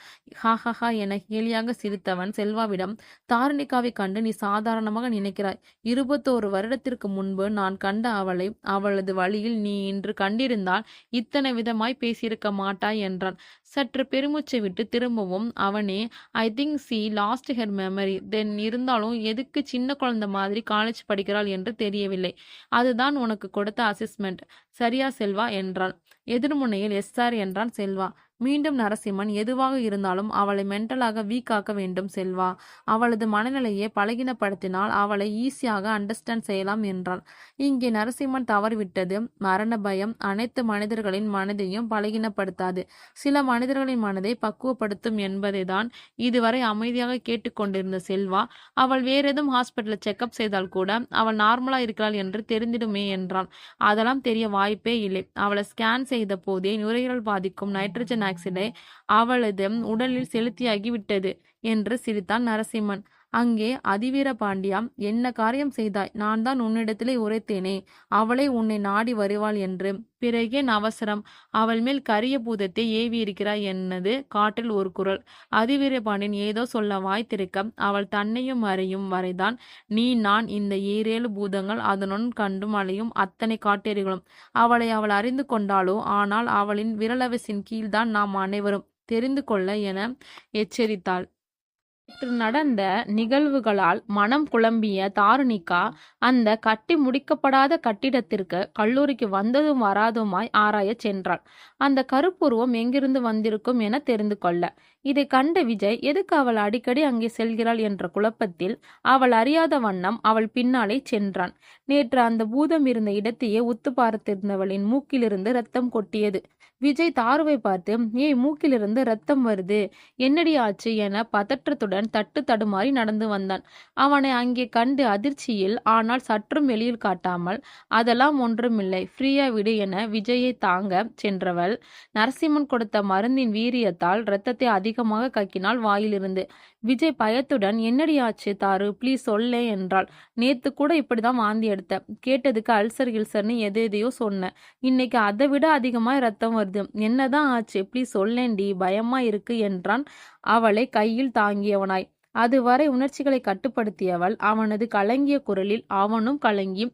ஹாஹாஹா என கேலியாக சிரித்தவன் செல்வாவிடம், தாரிணிகாவை கண்டு நீ சாதாரணமாக நினைக்கிறாய். 21 வருடத்திற்கு முன்பு நான் கண்ட அவளை அவளது வழியில் நீ இன்று கண்டிருந்தால் இத்தனை விதமாய் பேசியிருக்க மாட்டாய் என்றான். சற்று பெருமூச்சை விட்டு திரும்பவும் அவனே, I think she lost her memory then. இருந்தாலும் எதுக்கு சின்ன குழந்தை மாதிரி காலேஜ் படிக்கிறாள் என்று தெரியவில்லை. அதுதான் உனக்கு கொடுத்த அசஸ்மெண்ட் சரியா செல்வா என்றாள். எதிர்முனையில் எஸ் சார் என்றான் செல்வா. மீண்டும் நரசிம்மன், எதுவாக இருந்தாலும் அவளை மென்டலாக வீக்காக்க வேண்டும் செல்வா. அவளது மனநிலையை பலகீனப்படுத்தினால் அவளை ஈஸியாக அண்டர்ஸ்டாண்ட் செய்யலாம் என்றான். இங்கே நரசிம்மன் தவறிவிட்டது. மரண பயம் அனைத்து மனிதர்களின் மனதையும் பலகீனப்படுத்தாது, சில மனிதர்களின் மனதை பக்குவப்படுத்தும் என்பதை தான் இதுவரை அமைதியாக கேட்டுக்கொண்டிருந்த செல்வா, அவள் வேறேதும் ஹாஸ்பிட்டலில் செக்அப் செய்தால் கூட அவள் நார்மலா இருக்கிறாள் என்று தெரிந்திடுமே என்றான். அதெல்லாம் தெரிய வாய்ப்பே இல்லை. அவளை ஸ்கேன் செய்த போதே நுரையீரல் பாதிக்கும் நைட்ரஜன் ஆக்சைடை அவளது உடலில் செலுத்தியாகி விட்டது என்று சிரித்தான் நரசிம்மன். அங்கே அதிவீர பாண்டியா, என்ன காரியம் செய்தாய்? நான் தான் உன்னிடத்திலே உரைத்தேனே அவளை உன்னை நாடி வருவாள் என்று. பிறகேன் அவசரம்? அவள் மேல் கரிய பூதத்தை ஏவி இருக்கிறாய் என்னது காட்டில் ஒரு குரல். அதிவீர பாண்டியன் ஏதோ சொல்ல வாய் திறக்க அவள் தன்னையும் அறியும் வரைதான் நீ நான் இந்த 7 பூதங்கள் அதனுடன் கண்டும் அலையும் அத்தனை காட்டேரிகளும் அவளை அவள் அறிந்து கொண்டாளோ, ஆனால் அவளின் விரலவசின் கீழ்தான் நாம் அனைவரும் தெரிந்து கொள்ள என எச்சரித்தாள். நேற்று நடந்த நிகழ்வுகளால் மனம் குழம்பிய தாரிணிகா அந்த கட்டி முடிக்கப்படாத கட்டிடத்திற்கு கல்லூரிக்கு வந்ததும் வராதுமாய் ஆராயச் சென்றாள். அந்த கருப்புருவம் எங்கிருந்து வந்திருக்கும் என தெரிந்து கொள்ள. இதை கண்ட விஜய் எதுக்கு அவள் அடிக்கடி அங்கே செல்கிறாள் என்ற குழப்பத்தில் அவள் அறியாத வண்ணம் அவள் பின்னாலே சென்றான். நேற்று அந்த பூதம் இருந்த இடத்தையே உத்து பார்த்திருந்தவளின் மூக்கிலிருந்து ரத்தம் கொட்டியது. விஜய் தாருவை பார்த்து, ஏய் மூக்கிலிருந்து ரத்தம் வருது, என்னடி ஆச்சு என பதற்றத்துடன் தட்டு தடுமாறி நடந்து வந்தான். அவனை அங்கே கண்டு அதிர்ச்சியில், ஆனால் சற்றும் வெளியில் காட்டாமல், அதெல்லாம் ஒன்றுமில்லை, ஃப்ரீயா விடு என விஜயை தாங்க சென்றவள் நரசிம்மன் கொடுத்த மருந்தின் வீரியத்தால் இரத்தத்தை அதிகமாக கக்கினாள் வாயிலிருந்து. விஜய் பயத்துடன், என்னடி ஆச்சு தாரு, ப்ளீஸ் சொல்லே என்றாள். நேத்து கூட இப்படிதான் வாந்தி எடுத்த, கேட்டதுக்கு அல்சர் கில்சர்னு எதையோ சொன்ன, இன்னைக்கு அதை விட அதிகமாக ரத்தம் வருது, என்னதான் ஆச்சு ப்ளீஸ் சொல்லேண்டி, பயமா இருக்கு என்றான் அவளை கையில் தாங்கியவனாய். அதுவரை உணர்ச்சிகளை கட்டுப்படுத்தியவள் அவனது கலங்கிய குரலில் அவனும் கலங்கி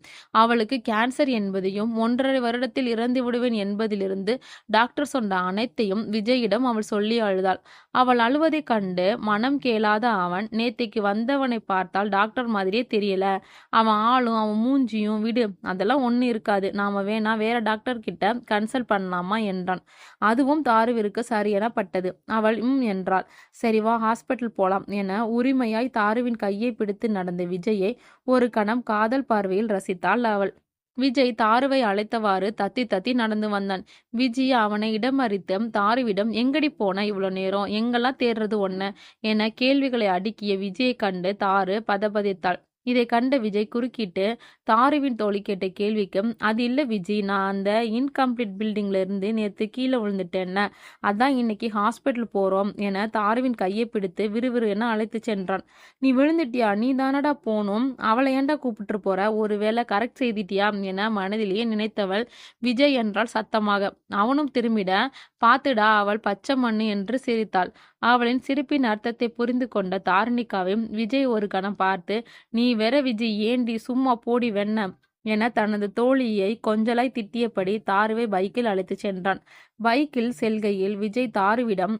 அவளுக்கு கேன்சர் என்பதையும் 1.5 வருடத்தில் இறந்து விடுவேன் என்பதிலிருந்து டாக்டர் சொன்ன அனைத்தையும் விஜயிடம் அவள் சொல்லி அழுதாள். அவள் அழுவதை கண்டு மனம் கேளாத அவன், நேத்தைக்கு வந்தவனை பார்த்தால் டாக்டர் மாதிரியே தெரியல, அவன் ஆளும் அவன் மூஞ்சியும், விடு அதெல்லாம் ஒன்றும் இருக்காது, நாம வேணா வேற டாக்டர் கிட்ட கன்சல்ட் பண்ணலாமா என்றான். அதுவும் தாருவிற்கு சரியெனப்பட்டது. அவள் என்றாள். சரி வா ஹாஸ்பிட்டல் போலாம் என உரிமையாய் தாருவின் கையை பிடித்து நடந்த விஜயை ஒரு கணம் காதல் பார்வையில் ரசித்தாள் அவள். விஜய் தாருவை அழைத்தவாறு தத்தி தத்தி நடந்து வந்தான். விஜய் அவனை இடமறித்து தாருவிடம், எங்கடி போன இவ்வளோ நேரம், எங்கெல்லாம் தேடுறது ஒன்ன என கேள்விகளை அடுக்கிய விஜயை கண்டு தாரு பதபதித்தாள். இதை கண்ட விஜய் குறுக்கிட்டு தாருவின் தோழி கேட்ட கேள்விக்கு, அது இல்ல விஜி, நான் அந்த இன்கம்ப்ளீட் பில்டிங்ல இருந்து நேத்து கீழே விழுந்துட்டேன்ன, அதான் இன்னைக்கு ஹாஸ்பிட்டல் போறோம் என தாருவின் கையை பிடித்து விறுவிறு என அழைத்து சென்றான். நீ விழுந்துட்டியா? நீ தானடா போனும், அவளை ஏன்டா கூப்பிட்டு போற? ஒருவேளை கரெக்ட் செய்திட்டியா என மனதிலேயே நினைத்தவள் விஜய் என்றாள் சத்தமாக. அவனும் திரும்பிட, பாத்துடா அவள் பச்சை மண்ணு என்று சிரித்தாள். அவளின் சிரிப்பின் அர்த்தத்தை புரிந்து கொண்ட தாரிணிகாவையும் விஜய் ஒரு கணம் பார்த்து, நீ வேற விஜய், ஏண்டி சும்மா போடி வெண்ண என தனது தோழியை கொஞ்சலாய் திட்டியபடி தாருவை பைக்கில் அழைத்து சென்றான். பைக்கில் செல்கையில் விஜய் தாருவிடம்,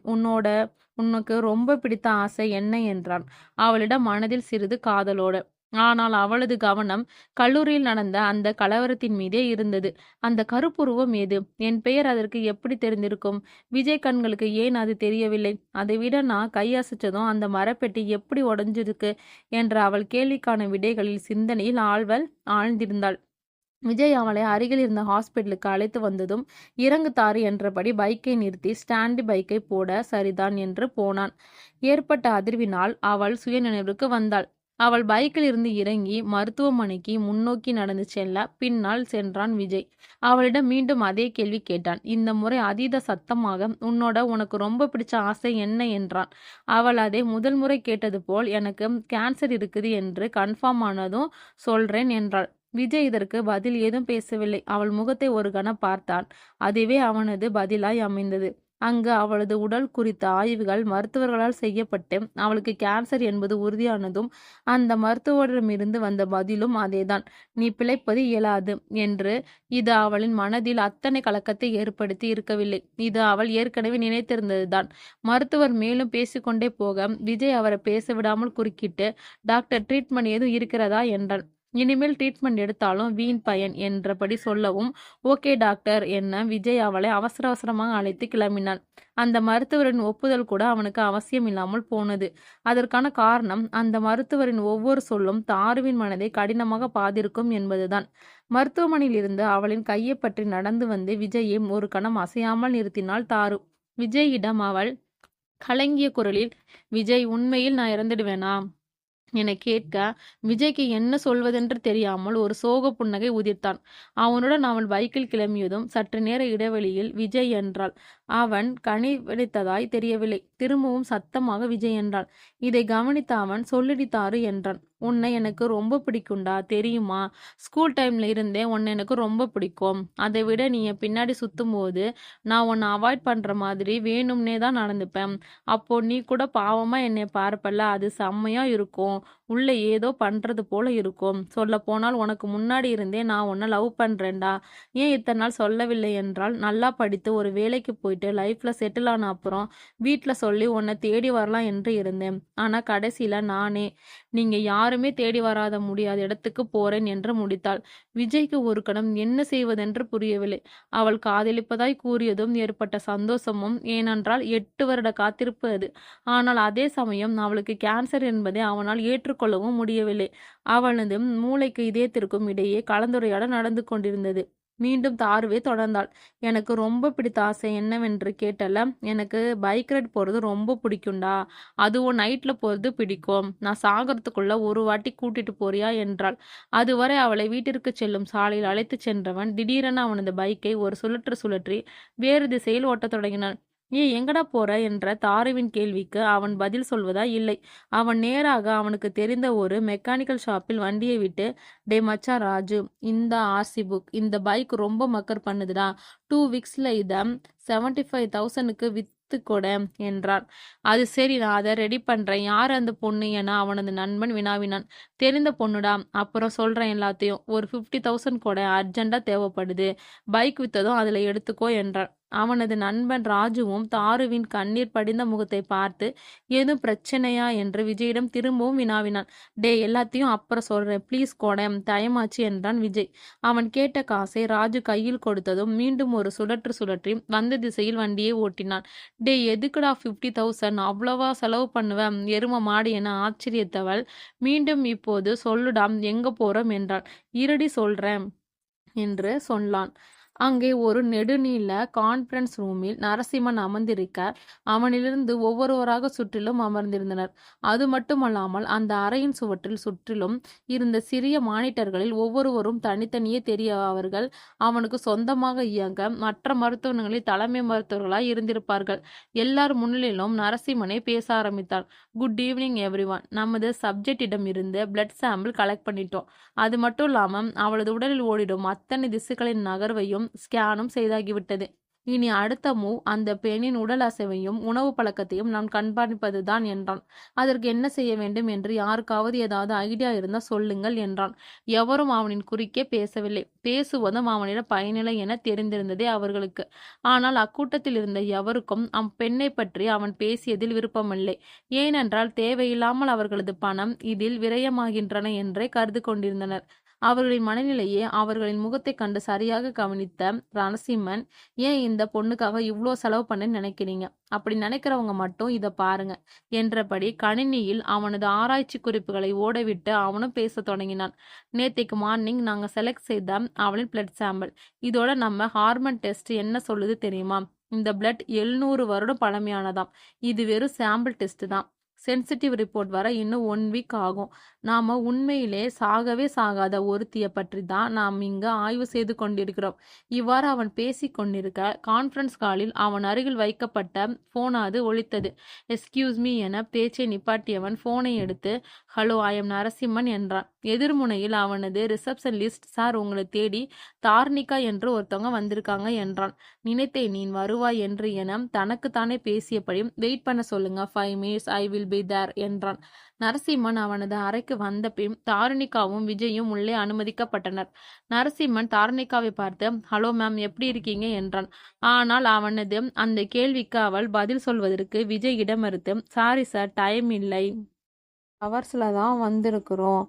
உனக்கு ரொம்ப பிடித்த ஆசை என்ன என்றான். அவளிடம் மனதில் சிறிது காதலோடு. ஆனால் அவளது கவனம் கல்லூரியில் நடந்த அந்த கலவரத்தின் மீதே இருந்தது. அந்த கருப்புருவம் ஏது? என் பெயர் அதற்கு எப்படி தெரிந்திருக்கும்? விஜய் கண்களுக்கு ஏன் அது தெரியவில்லை? அதைவிட நான் கையசைச்சதும் அந்த மரப்பெட்டி எப்படி உடைஞ்சிருக்கு என்ற அவள் கேள்விக்கான விடைகளில் சிந்தனையில் ஆழ்ந்திருந்தாள். விஜய் அவளை அருகில் இருந்த ஹாஸ்பிட்டலுக்கு அழைத்து வந்ததும், இறங்கு தாரு என்றபடி பைக்கை நிறுத்தி ஸ்டாண்டு பைக்கை போட சரிதான் என்று போனான். ஏற்பட்ட அதிர்வினால் அவள் சுயநினைவுக்கு வந்தாள். அவள் பைக்கில் இருந்து இறங்கி மருத்துவமனைக்கு முன்னோக்கி நடந்து செல்ல பின்னால் சென்றான் விஜய். அவளிடம் மீண்டும் அதே கேள்வி கேட்டான். இந்த முறை அதீத சத்தமாக, உனக்கு ரொம்ப பிடிச்ச ஆசை என்ன என்றான். அவள் அதை முதல் முறை கேட்டது போல், எனக்கு கேன்சர் இருக்குது என்று கன்ஃபார்ம் ஆனதும் சொல்றேன் என்றாள். விஜய் இதற்கு பதில் ஏதும் பேசவில்லை. அவள் முகத்தை ஒரு கணம் பார்த்தான். அதுவே அவனது பதிலாய் அமைந்தது. அங்கு அவளது உடல் குறித்த ஆய்வுகள் மருத்துவர்களால் செய்யப்பட்டு அவளுக்கு கேன்சர் என்பது உறுதியானதும் அந்த மருத்துவரிடமிருந்து வந்த பதிலும் அதேதான், நீ பிழைப்பது இயலாது என்று. இது அவளின் மனதில் அத்தனை கலக்கத்தை ஏற்படுத்தி இருக்கவில்லை. இது அவள் ஏற்கனவே நினைத்திருந்ததுதான். மருத்துவர் மேலும் பேசிக்கொண்டே போக விஜய் அவரை பேச விடாமல் குறுக்கிட்டு, டாக்டர், ட்ரீட்மெண்ட் எதுவும் இருக்கிறதா என்றான். இனிமேல் ட்ரீட்மெண்ட் எடுத்தாலும் வீண் பயன் என்றபடி சொல்லவும், ஓகே டாக்டர் என்ன விஜய் அவளை அவசர அவசரமாக அழைத்து கிளம்பினான். அந்த மருத்துவரின் ஒப்புதல் கூட அவனுக்கு அவசியம் இல்லாமல் போனது. அதற்கான காரணம், அந்த மருத்துவரின் ஒவ்வொரு சொல்லும் தாருவின் மனதை கடினமாக பாதிருக்கும் என்பதுதான். மருத்துவமனையில் இருந்து அவளின் கையை பற்றி நடந்து வந்து விஜயை ஒரு கணம் அசையாமல் நிறுத்தினாள் தாரு. விஜயிடம் அவள் கலங்கிய குரலில், விஜய், உண்மையில் நான் இறந்துடுவேனா என கேட்க, விஜய்க்கு என்ன சொல்வதென்று தெரியாமல் ஒரு சோக புன்னகை உதிர்த்தான். அவனுடன் அவள் பைக்கில் கிளம்பியதும் சற்று நேர இடைவெளியில் விஜய் என்றாள். அவன் கனிவெடித்ததாய் தெரியவில்லை. திரும்பவும் சத்தமாக விஜய் என்றாள். இதை கவனித்த அவன், சொல்லிடி தாரு என்றான். உன்னை எனக்கு ரொம்ப பிடிக்கும்டா, தெரியுமா? ஸ்கூல் டைம்ல இருந்தே உன்னை எனக்கு ரொம்ப பிடிக்கும். அதை விட நீ என் பின்னாடி சுத்தும் போது நான் உன்னை அவாய்ட் பண்ற மாதிரி வேணும்னே தான் நடந்துப்பேன். அப்போ நீ கூட பாவமா என்னை பார்ப்பல, அது செம்மையா இருக்கும். உள்ள ஏதோ பண்றது போல இருக்கும். சொல்ல போனால் உனக்கு முன்னாடி இருந்தே நான் உன்னை லவ் பண்றேன்டா. ஏன் இத்தனை நாள் சொல்லவில்லை என்றால், நல்லா படித்து ஒரு வேலைக்கு போயிட்டு லைஃப்ல செட்டில் ஆன அப்புறம் வீட்டுல சொல்லி உன்னை தேடி வரலாம் என்று இருந்தேன். ஆனா கடைசியில நானே நீங்க யாருமே தேடி வராத முடியாத இடத்துக்கு போறேன் என்று முடித்தாள். விஜய்க்கு ஒரு கணம் என்ன செய்வதென்று புரியவில்லை. அவள் காதலிப்பதாய் கூறியதும் ஏற்பட்ட சந்தோஷமும், ஏனென்றால் 8 வருட காத்திருப்பு அது. ஆனால் அதே சமயம் அவளுக்கு கேன்சர் என்பதை அவனால் ஏற்றுக்கொள்ளவும் முடியவில்லை. அவனது மூளைக்கு இதயத்திற்கும் இடையே கலந்துரையாடல் நடந்து கொண்டிருந்தது. மீண்டும் தாருவே தொடர்ந்தாள். எனக்கு ரொம்ப பிடித்த ஆசை என்னவென்று கேட்டல, எனக்கு பைக் ரைட் போறது ரொம்ப பிடிக்கும்டா. அதுவும் நைட்ல போறது பிடிக்கும். நான் சாகறதுக்குள்ள ஒரு வாட்டி கூட்டிட்டு போறியா என்றாள். அதுவரை அவளை வீட்டிற்கு செல்லும் சாலையில் அழைத்து சென்றவன் திடீரென அவனது பைக்கை ஒரு சுழற்றி வேறு திசையில் ஓட்டத் தொடங்கினான். எங்கடா போற என்ற தாருவின் கேள்விக்கு அவன் பதில் சொல்வதா இல்லை. அவன் நேராக அவனுக்கு தெரிந்த ஒரு மெக்கானிக்கல் ஷாப்பில் வண்டியை விட்டு, டே மச்சான் ராஜு, இந்த ஆர்சி புக், இந்த பைக் ரொம்ப மக்கர் பண்ணுதுடா. 2 வீக்ஸ்ல இத 75,000க்கு வித்துக்கொட என்றான். அது சரி, நான் அதை ரெடி பண்றேன். யார் அந்த பொண்ணு என அவனது நண்பன் வினாவினான். தெரிந்த பொண்ணுடா, அப்புறம் சொல்றேன் எல்லாத்தையும். ஒரு 50,000 கூட அர்ஜென்டா தேவைப்படுது. பைக் வித்ததும் அதுல எடுத்துக்கோ என்றான். அவனது நண்பன் ராஜுவும் தாருவின் கண்ணீர் படிந்த முகத்தை பார்த்து, ஏதும் பிரச்சனையா என்று விஜயிடம் திரும்பவும் வினாவினான். டே, எல்லாத்தையும் அப்புறம் சொல்றேன், ப்ளீஸ் கோட, தயமாச்சு என்றான் விஜய். அவன் கேட்ட காசை ராஜு கையில் கொடுத்ததும் மீண்டும் ஒரு சுழற்றி வந்த திசையில் வண்டியை ஓட்டினான். டே, எதுக்குடா 50,000? அவ்வளவா செலவு பண்ணுவேன் எரும மாடு என ஆச்சரியத்தவள் மீண்டும், இப்போது சொல்லுடாம், எங்க போறோம் என்றாள். இருடி சொல்றேன் என்று சொன்னான். அங்கே ஒரு நெடுநீள கான்பரன்ஸ் ரூமில் நரசிம்மன் அமர்ந்திருக்க அவனிலிருந்து ஒவ்வொருவராக சுற்றிலும் அமர்ந்திருந்தனர். அது மட்டுமல்லாமல் அந்த அறையின் சுவற்றில் சுற்றிலும் இருந்த சிறிய மானிட்டர்களில் ஒவ்வொருவரும் தனித்தனியே தெரிய அவர்கள் அவனுக்கு சொந்தமாக இயங்க மற்ற மருத்துவமனைகளில் தலைமை மருத்துவர்களாய் இருந்திருப்பார்கள். எல்லார் முன்னிலையிலும் நரசிம்மனே பேச ஆரம்பித்தான். Good evening everyone. நமது சப்ஜெக்டிடம் இருந்து பிளட் சாம்பிள் கலெக்ட் பண்ணிட்டோம். அது மட்டும் இல்லாம அவளது உடலில் ஓடிடும் அத்தனை திசுக்களின் நகர்வையும் ஸ்கேனும் செய்தாகிவிட்டது. இனி அடுத்த மூவ் அந்த பெண்ணின் உடல் அசைவையும் உணவு பழக்கத்தையும் நாம் கண்காணிப்பதுதான் என்றான். அதற்கு என்ன செய்ய வேண்டும் என்று யாருக்காவது ஏதாவது ஐடியா இருந்தால் சொல்லுங்கள் என்றான். எவரும் அவனின் குறுக்கே பேசவில்லை. பேசுவதும் அவனிடம் பயனில்லை என தெரிந்திருந்ததே அவர்களுக்கு. ஆனால் அக்கூட்டத்தில் இருந்த எவருக்கும் பெண்ணை பற்றி அவன் பேசியதில் விருப்பமில்லை. ஏனென்றால் தேவையில்லாமல் அவர்களது பணம் இதில் விரயமாகின்றன என்றே கருது கொண்டிருந்தனர். அவர்களின் மனநிலையே அவர்களின் முகத்தை கண்டு சரியாக கவனித்த நரசிம்மன், ஏன் இந்த பொண்ணுக்காக இவ்வளோ செலவு பண்ணேன்னு நினைக்கிறீங்க? அப்படி நினைக்கிறவங்க மட்டும் இதை பாருங்க என்றபடி கணினியில் அவனது ஆராய்ச்சி குறிப்புகளை ஓடவிட்டு அவனும் பேச தொடங்கினான். நேத்தைக்கு மார்னிங் நாங்கள் செலக்ட் செய்த அவளின் பிளட் சாம்பிள். இதோட நம்ம ஹார்மோன் டெஸ்ட் என்ன சொல்லுது தெரியுமா? இந்த பிளட் 700 வருடம் பழமையானதாம். இது வெறும் சாம்பிள் டெஸ்ட் தான். சென்சிட்டிவ் ரிப்போர்ட் வர இன்னும் 1 வீக் ஆகும். நாம உண்மையிலே சாகவே சாகாத ஒருத்திய பற்றி தான் நாம் இங்கு ஆய்வு செய்து கொண்டிருக்கிறோம். இவ்வாறு அவன் பேசிக் கொண்டிருக்க கான்ஃபரன்ஸ் காலில் அவன் அருகில் வைக்கப்பட்ட போனாது ஒலித்தது. எஸ்கியூஸ் மீ என பேச்சை நிப்பாட்டியவன் போனை எடுத்து ஹலோ, ஐ எம் நரசிம்மன் என்றான். எதிர்முனையில் அவனது ரிசப்ஷனிஸ்ட், சார் உங்களை தேடி தார்னிகா என்று ஒருத்தவங்க வந்திருக்காங்க என்றான். நினைத்தேன் நீ வருவாய் என்று என தனக்குத்தானே பேசியபடி வெயிட் பண்ண சொல்லுங்க, 5 minutes I will be there என்றான். நரசிம்மன் அவனது அறைக்கு வந்த பின் தாருணிகாவும் விஜயும் உள்ளே அனுமதிக்கப்பட்டனர். நரசிம்மன் தாருணிகாவை பார்த்து ஹலோ மேம், எப்படி இருக்கீங்க என்றான். ஆனால் அவனது அந்த கேள்விக்கு அவள் பதில் சொல்வதற்கு விஜய் இடம் மறுத்து, சாரி சார், டைம் இல்லை, ஹவர்ஸில் தான் வந்திருக்கிறோம்.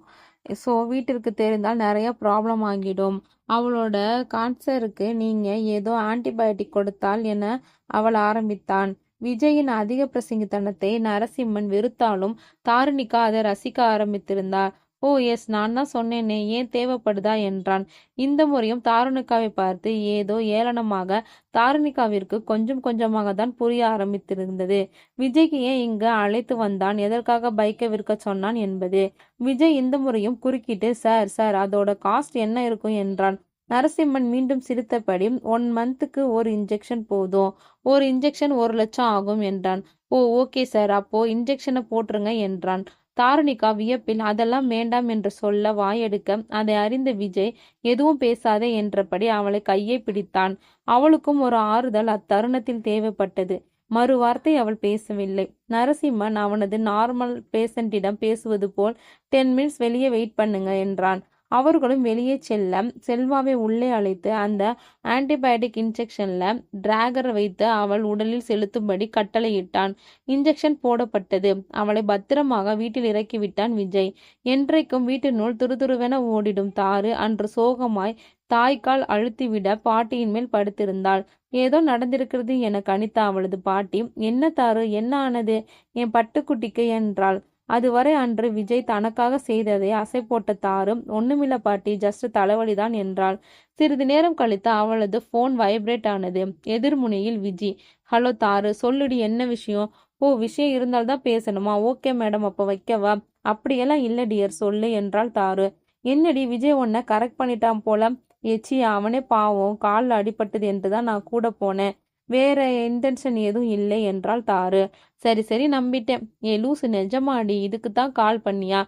ஸோ வீட்டிற்கு தெரிந்தால் நிறைய ப்ராப்ளம் ஆகிடும். அவளோட கான்சருக்கு நீங்கள் ஏதோ ஆன்டிபயோட்டிக் கொடுத்தால் என அவள் ஆரம்பித்தான். விஜயின் அதிக பிரசங்கித்தனத்தை நரசிம்மன் வெறுத்தாலும் தாருணிகா அதை ரசிக்க ஆரம்பித்திருந்தார். ஓ எஸ், நான் தான் சொன்னேனே, ஏன் தேவைப்படுதா என்றான். இந்த முறையும் தாருணிகாவை பார்த்து ஏதோ ஏளனமாக. தாருணிகாவிற்கு கொஞ்சம் கொஞ்சமாக தான் புரிய ஆரம்பித்திருந்தது விஜய்க்கு ஏன் இங்கு அழைத்து வந்தான், எதற்காக பைக்கை விற்க சொன்னான் என்பது. விஜய் இந்த முறையும் குறுக்கிட்டு சார் சார் அதோட காஸ்ட் என்ன இருக்கும் என்றான். நரசிம்மன் மீண்டும் சிரித்தபடி 1 மந்த்துக்கு ஒரு இன்ஜெக்ஷன் போதும், ஒரு இன்ஜெக்ஷன் 1 லட்சம் ஆகும் என்றான். ஓ ஓகே சார், அப்போ இன்ஜெக்ஷனை போட்டுருங்க என்றான். தாருணிகா வியப்பில் அதெல்லாம் வேண்டாம் என்று சொல்ல வாயெடுக்க அதை அறிந்த விஜய் எதுவும் பேசாதே என்றபடி அவளை கையை பிடித்தான். அவளுக்கும் ஒரு ஆறுதல் அத்தருணத்தில் தேவைப்பட்டது. மறு வார்த்தை அவள் பேசவில்லை. நரசிம்மன் அவனது நார்மல் பேஷண்டிடம் பேசுவது போல் 10 minutes வெளியே வெயிட் பண்ணுங்க என்றான். அவர்களும் வெளியே செல்ல செல்வாவை உள்ளே அழைத்து அந்த ஆன்டிபயோட்டிக் இன்ஜெக்ஷன்ல டிராகர் வைத்து அவள் உடலில் செலுத்தும்படி கட்டளையிட்டான். இன்ஜெக்ஷன் போடப்பட்டது. அவளை பத்திரமாக வீட்டில் இறக்கிவிட்டான் விஜய். என்றைக்கும் வீட்டினுள் துருதுருவென ஓடிடும் தாரு அன்று சோகமாய் தாய்க்கால் அழுத்திவிட பாட்டியின் மேல் படுத்திருந்தாள். ஏதோ நடந்திருக்கிறது என கணித்த அவளது பாட்டி, என்ன தாரு, என்ன ஆனது என் பட்டுக்குட்டிக்கு என்றாள். அதுவரை அன்று விஜய் தனக்காக செய்ததை அசை போட்ட தாரு, ஒண்ணுமில்ல பாட்டி, ஜஸ்ட் தலைவலிதான் என்றாள். சிறிது நேரம் கழித்து அவளது போன் வைப்ரேட் ஆனது. எதிர்முனையில் விஜி. ஹலோ தாரு, சொல்லுடி, என்ன விஷயம்? ஓ, விஷயம் இருந்தால்தான் பேசணுமா? ஓகே மேடம், அப்ப வைக்கவா? அப்படியெல்லாம் இல்ல டியர், சொல்லு என்றாள் தாரு. என்னடி, விஜய் உன்னை கரெக்ட் பண்ணிட்டான் போல. ஏச்சி, அவனே பாவம், காலில் அடிபட்டது என்றுதான் நான் கூட போனேன், வேற இன்டென்ஷன் எதுவும் இல்லை என்றாள் தாரு. சரி சரி, நம்பிட்டேன். ஏ லூசு, நிஜமாடி இதுக்குத்தான் கால் பண்ணியா?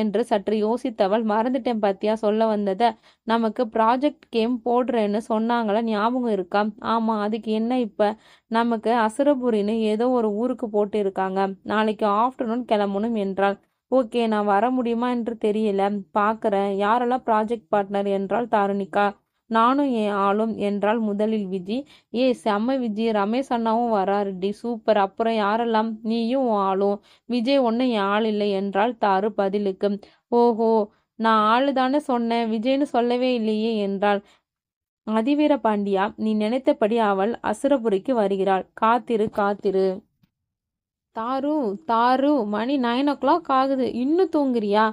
என்று சற்று யோசித்தவள், மறந்துட்டேன் பாத்தியா சொல்ல வந்தத. நமக்கு ப்ராஜெக்ட் கேம் போடுறேன்னு சொன்னாங்களா, ஞாபகம் இருக்கா? ஆமா, அதுக்கு என்ன இப்ப? நமக்கு அசுரபுரின்னு ஏதோ ஒரு ஊருக்கு போட்டு இருக்காங்க, நாளைக்கு ஆஃப்டர்நூன் கிளம்பணும் என்றாள். ஓகே, நான் வர முடியுமா என்று தெரியல, பாக்குறேன். யாரெல்லாம் ப்ராஜெக்ட் பார்ட்னர் என்றாள் தாருணிகா. நானும் என் ஆளும் என்றால் முதலில் விஜி. ஏ செம்ம விஜி, ரமேஷ் அண்ணாவும் வராருடி, சூப்பர். அப்புறம் யாரெல்லாம்? நீயும் உன் ஆளும். விஜய் ஒன்னும் என் ஆள் இல்லை என்றாள் தாரு பதிலுக்கு. ஓஹோ, நான் ஆளு தானே சொன்னேன், விஜய்னு சொல்லவே இல்லையே என்றாள். அதிவீர பாண்டியா, நீ நினைத்தபடி அவள் அசுரபுரிக்கு வருகிறாள், காத்திரு காத்திரு. தாரு தாரு மணி 9 o'clock ஆகுது, இன்னும் தூங்குறியா?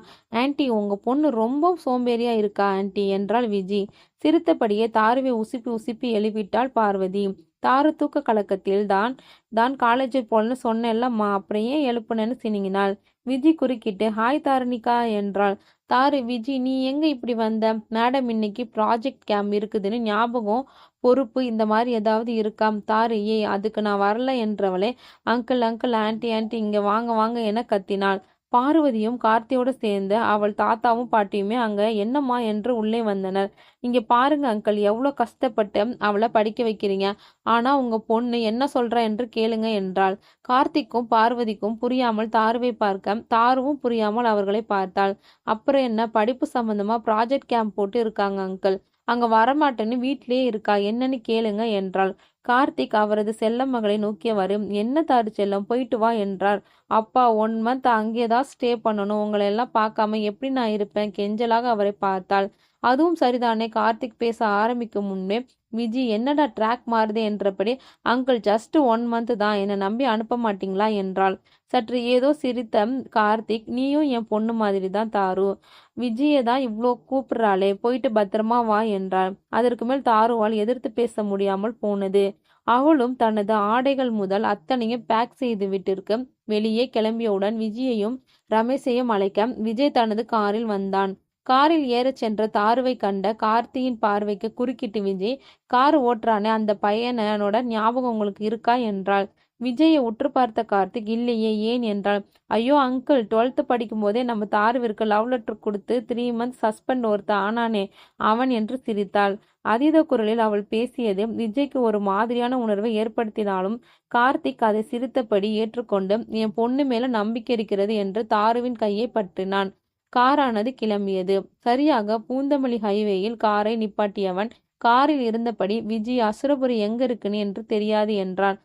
ஆன்ட்டி, உங்க பொண்ணு ரொம்ப சோம்பேறியா இருக்கா ஆன்ட்டி என்றாள் விஜி. சிரித்தபடியே தாருவை உசுப்பி உசுப்பி எழுப்பிட்டாள் பார்வதி. தாரு தூக்க கலக்கத்தில் தான் தான் காலேஜுக்கு போலன்னு சொன்னேல்லம்மா, அப்புறம் ஏன் எழுப்புனேன்னு சினிங்கினாள். விஜி குறுக்கிட்டு, ஹாய் தாரணிகா என்றாள். தாரு, விஜி நீ எங்க இப்படி வந்த? மேடம் இன்னைக்கு ப்ராஜெக்ட் கேம்ப் இருக்குதுன்னு ஞாபகம், பொறுப்பு இந்த மாதிரி ஏதாவது இருக்கா? தாரு, ஏய் அதுக்கு நான் வரல என்றவளே, அங்கிள் அங்கிள், ஆன்ட்டி ஆன்ட்டி, இங்க வாங்க வாங்க என கத்தினாள். பார்வதியும் கார்த்தியோடு சேர்ந்து அவள் தாத்தாவும் பாட்டியுமே அங்க என்னம்மா என்று உள்ளே வந்தனர். இங்க பாருங்க அங்கிள், எவ்வளோ கஷ்டப்பட்டு அவளை படிக்க வைக்கிறீங்க, ஆனா உங்க பொண்ணு என்ன சொல்றா என்று கேளுங்க என்றாள். கார்த்திக்கும் பார்வதிக்கும் புரியாமல் தாருவை பார்க்க, தாருவும் புரியாமல் அவர்களை பார்த்தாள். அப்புறம் என்ன, படிப்பு சம்பந்தமா ப்ராஜெக்ட் கேம்ப் போட்டு இருக்காங்க அங்கிள், அங்க வரமாட்டேன்னு வீட்டிலேயே இருக்கா, என்னன்னு கேளுங்க என்றாள். கார்த்திக் அவரது செல்ல மகளை நோக்கியவாறு, என்ன தாரு செல்லம், போயிட்டு வா என்றார். அப்பா, 1 month அங்கேதான் ஸ்டே பண்ணணும், உங்களை எல்லாம் பார்க்காம எப்படி நான் இருப்பேன் கெஞ்சலாக அவரை பார்த்தாள். அதுவும் சரிதானே. கார்த்திக் பேச ஆரம்பிக்கும் முன்பே விஜி, என்னடா ட்ராக் மாறுதே என்றபடி, அங்கிள் ஜஸ்ட் 1 month தான், என்னை நம்பி அனுப்ப மாட்டீங்களா என்றாள். சற்று ஏதோ சிரித்த கார்த்திக், நீயும் என் பொண்ணு மாதிரி தான் தாரு, விஜயை தான் இவ்வளோ கூப்பிடுறாளே, போயிட்டு பத்திரமா வா என்றாள். அதற்கு மேல் தாருவால் எதிர்த்து பேச முடியாமல் போனது. அவளும் தனது ஆடைகள் முதல் அத்தனையும் பேக் செய்து விட்டிருக்கு வெளியே கிளம்பியவுடன் விஜயையும் ரமேஷையும் அழைக்க விஜய் தனது காரில் வந்தான். காரில் ஏறச் சென்ற தாருவை கண்ட கார்த்தியின் பார்வைக்கு குறுக்கிட்டு, விஜய், கார் ஓட்டுறானே அந்த பையனோட ஞாபகம் உங்களுக்கு இருக்கா என்றாள். விஜயை உற்று பார்த்த கார்த்திக், இல்லையே, ஏன் என்றாள். ஐயோ அங்கிள், 12th படிக்கும் போதே நம்ம தாருவிற்கு லவ் லெட்டர் கொடுத்து 3 months சஸ்பெண்ட் ஒருத்த ஆனானே, அவன் என்று சிரித்தாள். அதீத குரலில் அவள் பேசியது விஜய்க்கு ஒரு மாதிரியான உணர்வை ஏற்படுத்தினாலும் கார்த்திக் அதை சிரித்தபடி ஏற்றுக்கொண்டு, என் பொண்ணு மேல நம்பிக்கை இருக்கிறது என்று தாருவின் கையை பற்றினான். காரானது கிளம்பியது. சரியாக பூந்தமல்லி ஹைவேயில் காரை நிப்பாட்டியவன் காரில் இருந்தபடி, விஜி, அசுரபுரி எங்க இருக்குன்னு என்று தெரியாது என்றான்.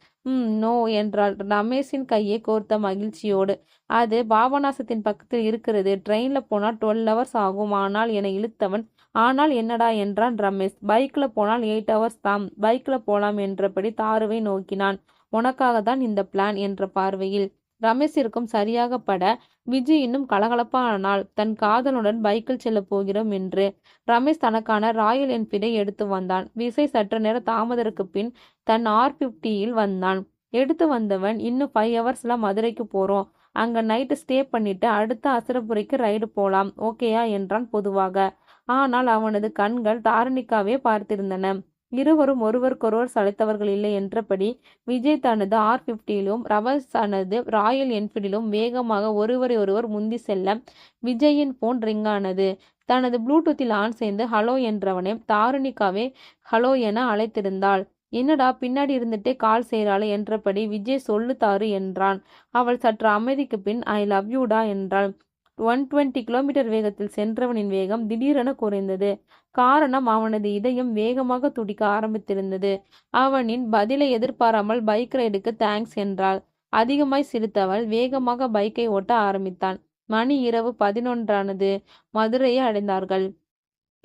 நோ என்றாள் ரமேஷின் கையை கோர்த்த மகிழ்ச்சியோடு. அது பாபநாசத்தின் பக்கத்தில் இருக்கிறது, ட்ரெயின்ல போனா 12 hours ஆகும். ஆனால் என இழுத்தவன், ஆனால் என்னடா என்றான் ரமேஷ். பைக்ல போனால் 8 hours தான், பைக்ல போலாம் என்றபடி தாருவை நோக்கினான். உனக்காக தான் இந்த பிளான் என்ற பார்வையில். ரமேஷிற்கும் சரியாக பட, விஜி இன்னும் கலகலப்பானால் தன் காதலுடன் பைக்கில் செல்ல போகிறோம் என்று. ரமேஷ் தனக்கான ராயல் என்ஃபீல்டை எடுத்து வந்தான். விஜய் சற்று நேர தாமதற்கு பின் தன் R50யில் வந்தான். எடுத்து வந்தவன், இன்னும் 5 hours மதுரைக்கு போறோம், அங்க நைட்டு ஸ்டே பண்ணிட்டு அடுத்த அசுரபுரிக்கு ரைடு போலாம், ஓகேயா என்றான் பொதுவாக. ஆனால் அவனது கண்கள் தாரணிகாவே பார்த்திருந்தன. இருவரும் ஒருவருக்கொருவர் சளைத்தவர்கள் இல்லை என்றபடி விஜய் தனது R50யிலும் ரமேஷ் தனது ராயல் என்ஃபீல்டிலும் வேகமாக ஒருவரை ஒருவர் முந்தி செல்ல விஜயின் போன் ரிங் ஆனது. தனது ப்ளூடூத்தில் ஆன் செய்து ஹலோ என்றவனே தாரணிகாவே ஹலோ என அழைத்திருந்தாள். என்னடா பின்னாடி இருந்துட்டே கால் செய்கிறாளே என்றபடி, விஜய் சொல்லு தாரு என்றான். அவள் சற்று அமைதிக்கு பின், ஐ லவ் யூடா என்றாள். 120 கிலோமீட்டர் வேகத்தில் சென்றவனின் வேகம் திடீரென குறைந்தது. காரணம், அவனது இதயம் வேகமாக துடிக்க ஆரம்பித்திருந்தது. அவனின் பதிலை எதிர்பாராமல் பைக் ரைடுக்கு தேங்க்ஸ் என்றாள். அதிகமாய் சிரித்தவள் வேகமாக பைக்கை ஓட்ட ஆரம்பித்தான். மணி இரவு 11 மதுரையை அடைந்தார்கள்.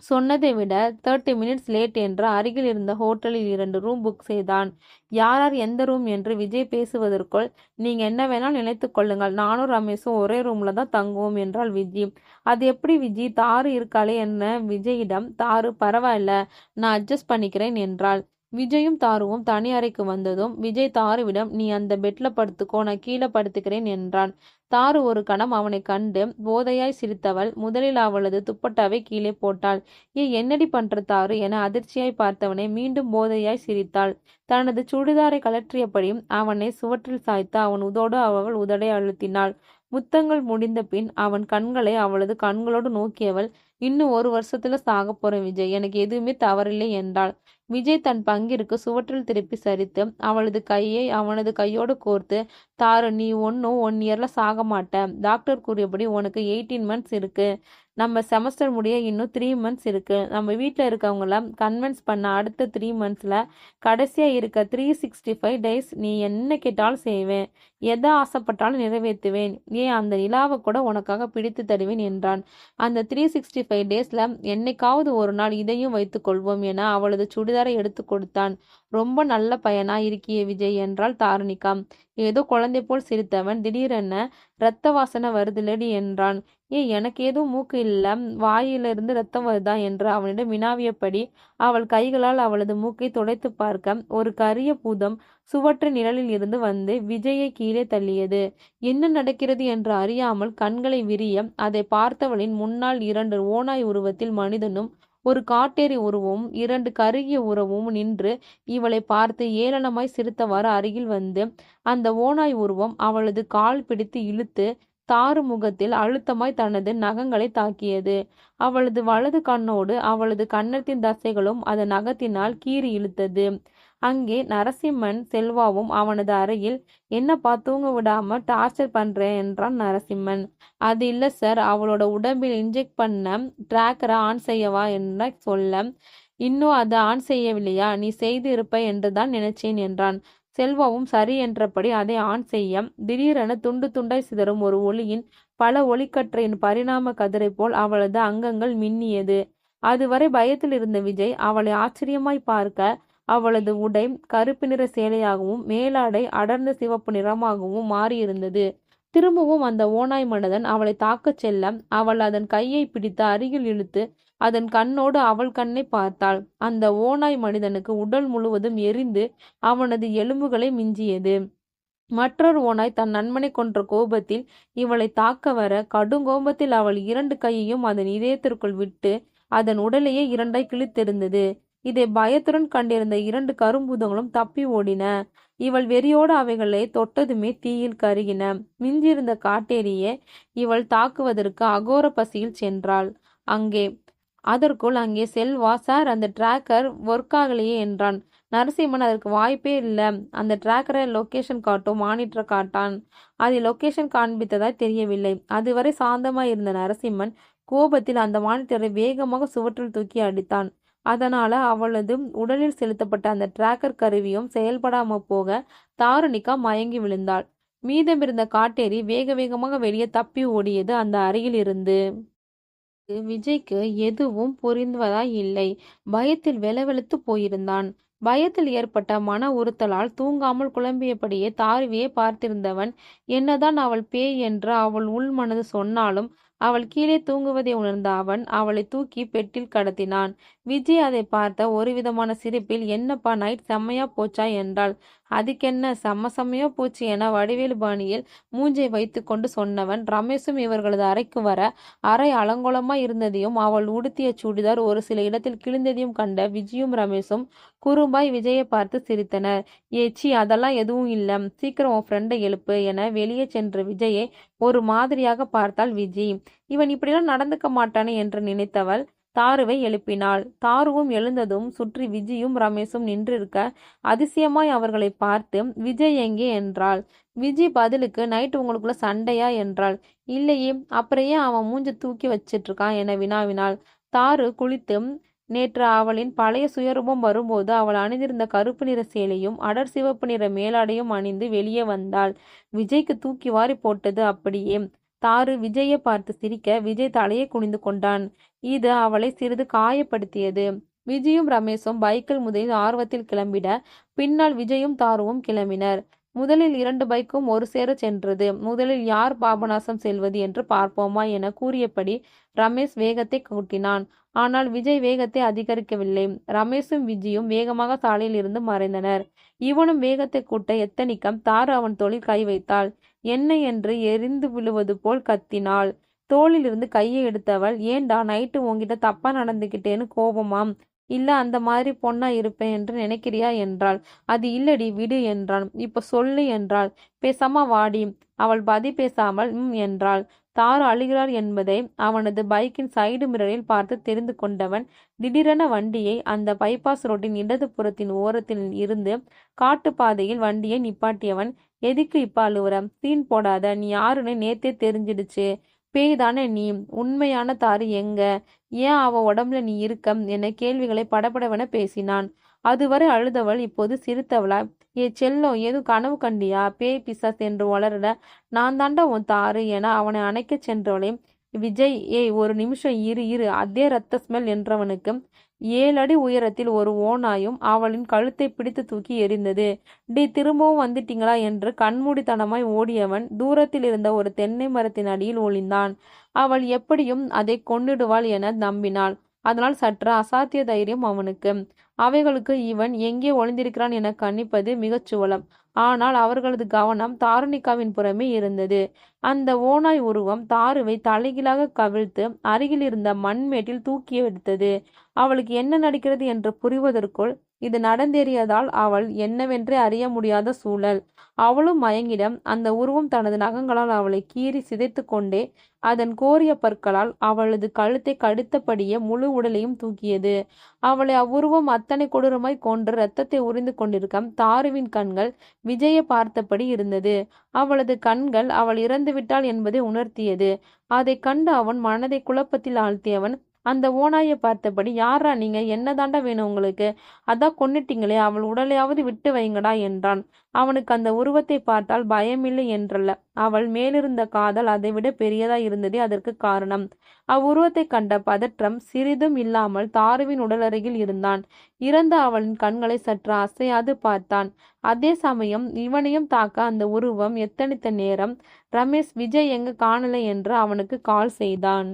சொன்னதை விட 30 minutes லேட் என்று அருகில் இருந்த ஹோட்டலில் 2 ரூம் புக் செய்தான். யார் யார் எந்த ரூம் என்று விஜய் பேசுவதற்குள், நீங்க என்ன வேணாலும் நினைத்து கொள்ளுங்கள், நானும் ரமேஷும் ஒரே ரூம்ல தான் தங்குவோம் என்றாள் விஜி. அது எப்படி விஜி, தாரு இருக்காளே என்ன விஜயிடம். தாரு, பரவாயில்ல, நான் அட்ஜஸ்ட் பண்ணிக்கிறேன் என்றாள். விஜயும் தாருவும் தனி அறைக்கு வந்ததும் விஜய் தாருவிடம், நீ அந்த பெட்ல படுத்துக்கோ, நான் கீழே படுத்துக்கிறேன் என்றான். தாரு ஒரு கணம் அவனை கண்டு போதையாய் சிரித்தவள் முதலில் அவளது துப்பட்டாவை கீழே போட்டாள். என்னடி பண்ற தாரு என அதிர்ச்சியாய் பார்த்தவனை மீண்டும் போதையாய் சிரித்தாள். தனது சுடிதாரை கழற்றியபடியும் அவனை சுவற்றில் சாய்த்து அவன் உதோடு அவள் உதடை அழுத்தினாள். முத்தங்கள் முடிந்த பின் அவன் கண்களை அவளது கண்களோடு நோக்கியவள், இன்னும் 1 வருஷத்துல சாக போறேன் விஜய், எனக்கு எதுவுமே தவறில்லை என்றாள். விஜய் தன் பங்கிற்கு சுவற்றில் திருப்பி சரித்து அவளது கையை அவனது கையோடு கோர்த்து, தாரு, நீ ஒன்றும் 1 yearல சாக மாட்ட, டாக்டர் கூறியபடி உனக்கு 18 months இருக்கு, நம்ம செமஸ்டர் முடிய இன்னும் 3 months இருக்கு, நம்ம வீட்டில் இருக்கவங்கள கன்வின்ஸ் பண்ண அடுத்த 3 monthsல கடைசியா இருக்க 365 days நீ என்ன கேட்டாலும் செய்வேன், எதை ஆசைப்பட்டாலும் நிறைவேற்றுவேன், ஏன் அந்த நிலாவை கூட உனக்காக பிடித்து தருவேன் என்றான். அந்த 365 daysல என்னைக்காவது ஒரு நாள் இதையும் வைத்துக் கொள்வோம் என அவளது சுடிதாரை எடுத்து கொடுத்தான். ரொம்ப நல்ல பையனா இருக்கியே விஜய் என்றாள் தாருணிகா. ஏதோ குழந்தை போல் சிரித்தவன் திடீரென இரத்த வாசனை வருதுலடி என்றான். எனக்கு எதுவும் மூக்கு இல்ல, வாயிலிருந்து ரத்தம் வருதா என்று அவனிடம் வினாவியபடி அவள் கைகளால் அவளது மூக்கை துடைத்து பார்க்க ஒரு கரிய பூதம் சுவற்று நிழலில் இருந்து வந்து விஜயை கீழே தள்ளியது. என்ன நடக்கிறது என்று அறியாமல் கண்களை விரிய அதை பார்த்தவளின் முன்னால் 2 ஓநாய் உருவத்தில் மனிதனும் ஒரு காட்டேரி உருவமும் 2 கருகிய உருவமும் நின்று இவளை பார்த்து ஏளனமாய் சிரித்தவாறு அருகில் வந்து அந்த ஓநாய் உருவம் அவளது கால் பிடித்து இழுத்து தாரு முகத்தில் அழுத்தமாய் தனது நகங்களை தாக்கியது. அவளது வலது கண்ணோடு அவளது கன்னத்தின் தசைகளும் அதன் நகத்தினால் கீறி இழுத்தது. அங்கே நரசிம்மன் செல்வாவும் அவனது அறையில். என்னப்பா தூங்க விடாம டார்ச்சர் பண்றேன் என்றான் நரசிம்மன். அது இல்ல சார், அவளோட உடம்பில் இன்ஜெக்ட் பண்ண டிராக்கரை ஆன் செய்யவா என்ற சொல்ல. இன்னும் அதை ஆன் செய்யவில்லையா? நீ செய்து இருப்ப என்றுதான் நினைச்சேன் என்றான். செல்வாவும் சரி என்றபடி அதை ஆன் செய்ய திடீரென துண்டு துண்டாய் சிதறும் ஒரு ஒளியின் பல ஒளிக்கற்றையின் பரிணாம கதிரை போல் அவளது அங்கங்கள் மின்னியது. அதுவரை பயத்தில் இருந்த விஜய் அவளை ஆச்சரியமாய் பார்க்க அவளது உடை கருப்பு நிற சேலையாகவும் மேலாடை அடர்ந்த சிவப்பு நிறமாகவும் மாறியிருந்தது. திரும்பவும் அந்த ஓநாய் மனிதன் அவளை தாக்கச் செல்ல அவள் அதன் கையை பிடித்து அருகில் இழுத்து அதன் கண்ணோடு அவள் கண்ணை பார்த்தாள். அந்த ஓநாய் மனிதனுக்கு உடல் முழுவதும் எரிந்து அவனது எலும்புகளை மிஞ்சியது. மற்றொரு ஓநாய் தன் நண்பனை கொன்ற கோபத்தில் இவளை தாக்க வர கடுங்கோபத்தில் அவள் 2 கையையும் அதன் இதயத்திற்குள் விட்டு அதன் உடலையே 2ஆய் கிழித்தெறிந்தது. இதை பயத்துடன் கண்டிருந்த 2 கரும்பூதங்களும் தப்பி ஓடின. இவள் வெறியோடு அவைகளை தொட்டதுமே தீயில் கருகின. மிஞ்சியிருந்த காட்டேரியே இவள் தாக்குவதற்கு அகோர பசியில் சென்றாள். அதற்குள் அங்கே செல்வா, சார் அந்த டிராக்கர் ஒர்க் ஆகலையே என்றான். நரசிம்மன், அதற்கு வாய்ப்பே இல்லை. அந்த டிராக்கரை லொக்கேஷன் காட்டும் மானிட்டரை காட்டான். அதில் லொக்கேஷன் காண்பித்ததாய் தெரியவில்லை. அதுவரை சாந்தமாய் இருந்த நரசிம்மன் கோபத்தில் அந்த மானிட்டரை வேகமாக சுவற்றில் தூக்கி அடித்தான். அதனால அவளது உடலில் செலுத்தப்பட்ட அந்த டிராக்கர் கருவியும் செயல்படாம போக தாருணிகா மயங்கி விழுந்தாள். மீதமிருந்த காட்டேரி வேக வேகமாக வெளியே தப்பி ஓடியது அந்த அறையில் இருந்து. விஜய்க்கு எதுவும் புரிந்துவதாய் இல்லை. பயத்தில் வெலவெலத்து போயிருந்தான். பயத்தில் ஏற்பட்ட மன உறுத்தலால் தூங்காமல் குழம்பியபடியே தாருவியை பார்த்திருந்தவன் என்னதான் அவள் பேய் என்று அவள் உள் மனது சொன்னாலும் அவள் கீழே தூங்குவதை உணர்ந்த அவன் அவளை தூக்கி பெட்டில் கடத்தினான். விஜய் அதை பார்த்த ஒரு விதமான சிரிப்பில், என்னப்பா நைட் செம்மையா போச்சா என்றாள். அதுக்கென்ன, செம்மையா போச்சு என வடிவேலு பாணியில் மூஞ்சை வைத்து கொண்டு சொன்னவன் ரமேஷும் இவர்களது அறைக்கு வர அறை அலங்கோலமாய் இருந்ததையும் அவள் உடுத்திய சுடிதார் ஒரு சில இடத்தில் கிழிந்ததையும் கண்ட விஜயும் ரமேஷும் குறும்பாய் விஜயை பார்த்து சிரித்தனர். ஏச்சி, அதெல்லாம் எதுவும் இல்லை, சீக்கிரம் உன் ஃப்ரெண்டை எழுப்பு என வெளியே சென்ற விஜயை ஒரு மாதிரியாக பார்த்தாள் விஜி. இவன் இப்படிலாம் நடந்துக்க மாட்டானே என்று நினைத்தவள் தாருவை எழுப்பினாள். தாருவும் எழுந்ததும் சுற்றி விஜயும் ரமேஷும் நின்றிருக்க அதிசயமாய் அவர்களை பார்த்து, விஜய் எங்கே என்றாள். விஜி பதிலுக்கு, நைட்டு உங்களுக்குள்ள சண்டையா என்றாள். இல்லையே, அப்புறம் ஏன் அவன் மூஞ்ச தூக்கி வச்சிட்டு இருக்கான் என வினாவினாள். தாரு குளித்து நேற்று அவளின் பழைய சுயரூபம் வரும்போது அவள் அணிந்திருந்த கருப்பு நிற சேலையும் அடர் சிவப்பு நிற மேலாடையும் அணிந்து வெளியே வந்தாள். விஜய்க்கு தூக்கி வாரி போட்டது அப்படியே. தாரு விஜயை பார்த்து சிரிக்க விஜய் தலையை குனிந்து கொண்டான். இது அவளை சிறிது காயப்படுத்தியது. விஜயும் ரமேஷும் பைக்கில் முதலில் ஆர்வத்தில் கிளம்பிட பின்னால் விஜயும் தாருவும் கிளம்பினர். முதலில் 2 பைக்கும் ஒரு சேர சென்றது. முதலில் யார் பாபநாசம் செல்வது என்று பார்ப்போமா என கூறியபடி ரமேஷ் வேகத்தை கூட்டினான். ஆனால் விஜய் வேகத்தை அதிகரிக்கவில்லை. ரமேஷும் விஜயும் வேகமாக சாலையில் இருந்து மறைந்தனர். இவனும் வேகத்தை கூட்ட எத்தனிக்க தாரு அவன் தோளில் கை வைத்தாள். என்ன என்று எரிந்து விழுவது போல் கத்தினாள். தோளில் இருந்து கையை எடுத்தவள், ஏண்டா நைட்டு உன்கிட்ட தப்பா நடந்துக்கிட்டேன்னு கோபமாம்? இல்ல அந்த மாதிரி பொண்ணா இருப்பேன் என்று நினைக்கிறியா என்றாள். அது இல்லடி, விடு என்றான். இப்ப சொல்லு என்றாள். பேசாம வாடி. அவள் பதில் பேசாமல் என்றாள். தாரு அழுகிறார் என்பதை அவனது பைக்கின் சைடு மிரரில் பார்த்து தெரிந்து கொண்டவன் திடீரென வண்டியை அந்த பைபாஸ் ரோட்டின் இடது புறத்தின் ஓரத்தில் இருந்து காட்டுப்பாதையில் வண்டியை நிப்பாட்டியவன், எதுக்கு இப்ப அழுவுற? சீன் போடாத, நீ யாருன்னு நேத்தே தெரிஞ்சிடுச்சு. பேய் தானே நீ? உண்மையான தாரு எங்க? ஏன் அவ உடம்புல நீ இருக்க என கேள்விகளை படபடவென பேசினான். அதுவரை அழுதவள் இப்போது சிரித்தவளா, ஏ செல்லம், ஏதும் கனவு கண்டியா? பேய் பிசாஸ் என்று வளரட, நான் தாண்டா உன் தாரு என அவனை அணைக்க சென்றவளை விஜய், ஏய் ஒரு நிமிஷம் இரு, அதே ரத்த ஸ்மெல் என்றவனுக்கு 7 அடி உயரத்தில் ஒரு ஓநாயும் அவளின் கழுத்தை பிடித்து தூக்கி எறிந்தது. டி திரும்பவும் வந்துட்டீங்களா என்று கண்மூடித்தனமாய் ஓடியவன் தூரத்தில் இருந்த ஒரு தென்னை மரத்தின் அடியில் ஒளிந்தான். அவள் எப்படியும் அதை கொன்னிடுவாள் என நம்பினாள். அதனால் சற்று அசாத்திய தைரியம் அவனுக்கு. அவைகளுக்கு இவன் எங்கே ஒளிந்திருக்கிறான் என கணிப்பது மிகச் சுலபம். ஆனால் அவர்களது கவனம் தாருணிகாவின் புறமே இருந்தது. அந்த ஓநாய் உருவம் தாருவை தலைகீழாக கவிழ்த்து அருகில் இருந்த மண்மேட்டில் தூக்கி எடுத்தது. அவளுக்கு என்ன நடக்கிறது என்று புரிவதற்குள் இது நடந்தேறியதால் அவள் என்னவென்றே அறிய முடியாத சூழல். அவளும் மயங்கிடம் அந்த உருவம் தனது நகங்களால் அவளை கீறி சிதைத்து கொண்டே அதன் கோரிய பற்களால் அவளது கழுத்தை கடித்தபடியே முழு உடலையும் தூக்கியது. அவளை அவ்வுருவம் அத்தனை கொடூரமாய் கொன்று இரத்தத்தை உறிந்து கொண்டிருக்க தாருவின் கண்கள் விஜயை பார்த்தபடி இருந்தது. அவளது கண்கள் அவள் இறந்துவிட்டாள் என்பதை உணர்த்தியது. அதை கண்டு அவன் மனதை குழப்பத்தில் ஆழ்த்தியவன் அந்த ஓநாயை பார்த்தபடி, யாரா நீங்க, என்னதாண்டா வேணும் உங்களுக்கு, அதான் கொன்னுட்டீங்களே, அவள் உடலையாவது விட்டு வைங்கடா என்றான். அவனுக்கு அந்த உருவத்தை பார்த்தால் பயமில்லை என்றல்ல, அவள் மேலிருந்த காதல் அதைவிட பெரியதாய் இருந்ததே அதற்கு காரணம். அவ்வுருவத்தை கண்ட பதற்றம் சிறிதும் இல்லாமல் தாருவின் உடலருகில் இருந்தான். இறந்த அவளின் கண்களை சற்று அசையாது பார்த்தான். அதே சமயம் இவனையும் தாக்க அந்த உருவம் எத்தனித்த நேரம். ரமேஷ், விஜய் எங்க காணலை என்று அவனுக்கு கால் செய்தான்.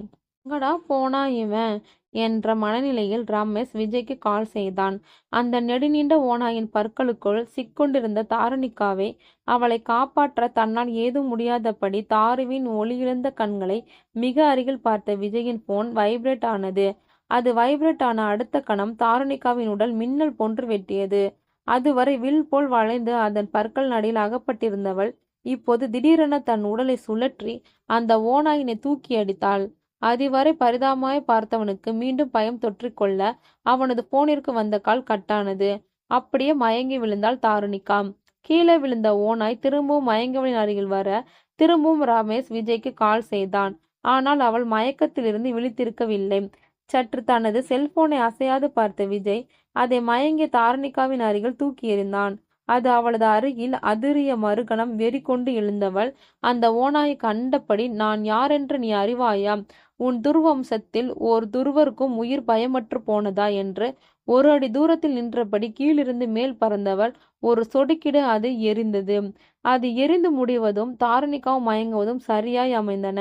எங்கடா போனா இவன் என்ற மனநிலையில் ரமேஷ் விஜய்க்கு கால் செய்தான். அந்த நெடுநீண்ட ஓநாயின் பற்களுக்குள் சிக்கொண்டிருந்த தாருணிகாவை அவளை காப்பாற்ற தன்னால் ஏதும் முடியாதபடி தாருவின் ஒளியிழந்த கண்களை மிக அருகில் பார்த்த விஜயின் போன் வைப்ரேட் ஆனது. அது வைப்ரேட் ஆன அடுத்த கணம் தாருணிகாவின் உடல் மின்னல் போன்று வெட்டியது. அதுவரை வில் போல் வளைந்து அதன் பற்கள் நடையில் அகப்பட்டிருந்தவள் இப்போது திடீரென தன் உடலை சுழற்றி அந்த ஓநாயினை தூக்கி அடித்தாள். அதுவரை பரிதாபமாய் பார்த்தவனுக்கு மீண்டும் பயம் தொற்றிக்கொள்ள அவனது போனிற்கு வந்த கால் கட்டானது. அப்படியே மயங்கி விழுந்தாள் தாருணிகா. கீழே விழுந்த ஓநாய் திரும்பவும் மயங்கவளின் அருகில் வர திரும்பவும் ரமேஷ் விஜய்க்கு கால் செய்தான். ஆனால் அவள் மயக்கத்திலிருந்து விழித்திருக்கவில்லை. சற்று தனது செல்போனை அசையாது பார்த்த விஜய் அதை மயங்கிய தாருணிகாவின் அருகில் தூக்கி எறிந்தான். அது அவளது அருகில் அதிரிய மறுகணம் வெறி கொண்டு எழுந்தவள் அந்த ஓநாயை கண்டபடி, நான் யாரென்று நீ அறிவாயா? உன் துர்வம்சத்தில் ஓர் துருவருக்கும் உயிர் பயமற்று போனதா என்று 1 அடி தூரத்தில் நின்றபடி கீழிருந்து மேல் பறந்தவள் ஒரு சொடுக்கிட அது எரிந்தது. அது எரிந்து முடிவதும் தாருணிகாவும் மயங்குவதும் சரியாய் அமைந்தன.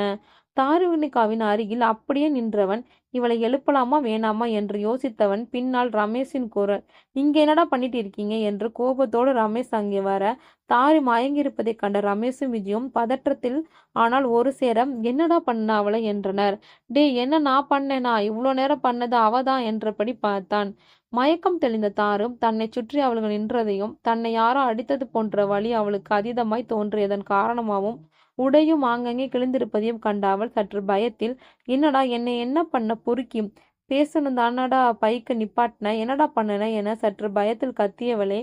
தாருணிகாவின் அருகில் அப்படியே நின்றவன் இவளை எழுப்பலாமா வேணாமா என்று யோசித்தவன் பின்னால் ரமேஷின் குரல், இங்க என்னடா பண்ணிட்டு இருக்கீங்க என்று கோபத்தோடு ரமேஷ் அங்கே வர தாரி மயங்கியிருப்பதைக் கண்ட ரமேஷும் விஜயும் பதற்றத்தில் ஆனால் ஒரு சேர, என்னடா பண்ண அவளை என்றனர். டே, என்ன நான் பண்ணேனா? இவ்வளோ நேரம் பண்ணது அவதான் என்றபடி பார்த்தான். மயக்கம் தெளிந்த தாரும் தன்னை சுற்றி அவள்கள் நின்றதையும் தன்னை யாரோ அடித்தது போன்ற வலி அவளுக்கு அதீதமாய் தோன்றியதன் காரணமாகவும் உடையும் ஆங்கங்கே கிழிந்திருப்பதையும் கண்ட அவள் சற்று பயத்தில், என்னடா என்னை என்ன பண்ண பொறுக்கி, பேசணும் தானடா பைக்கு நிப்பாட்டின, என்னடா பண்ணன என சற்று பயத்தில் கத்தியவளே,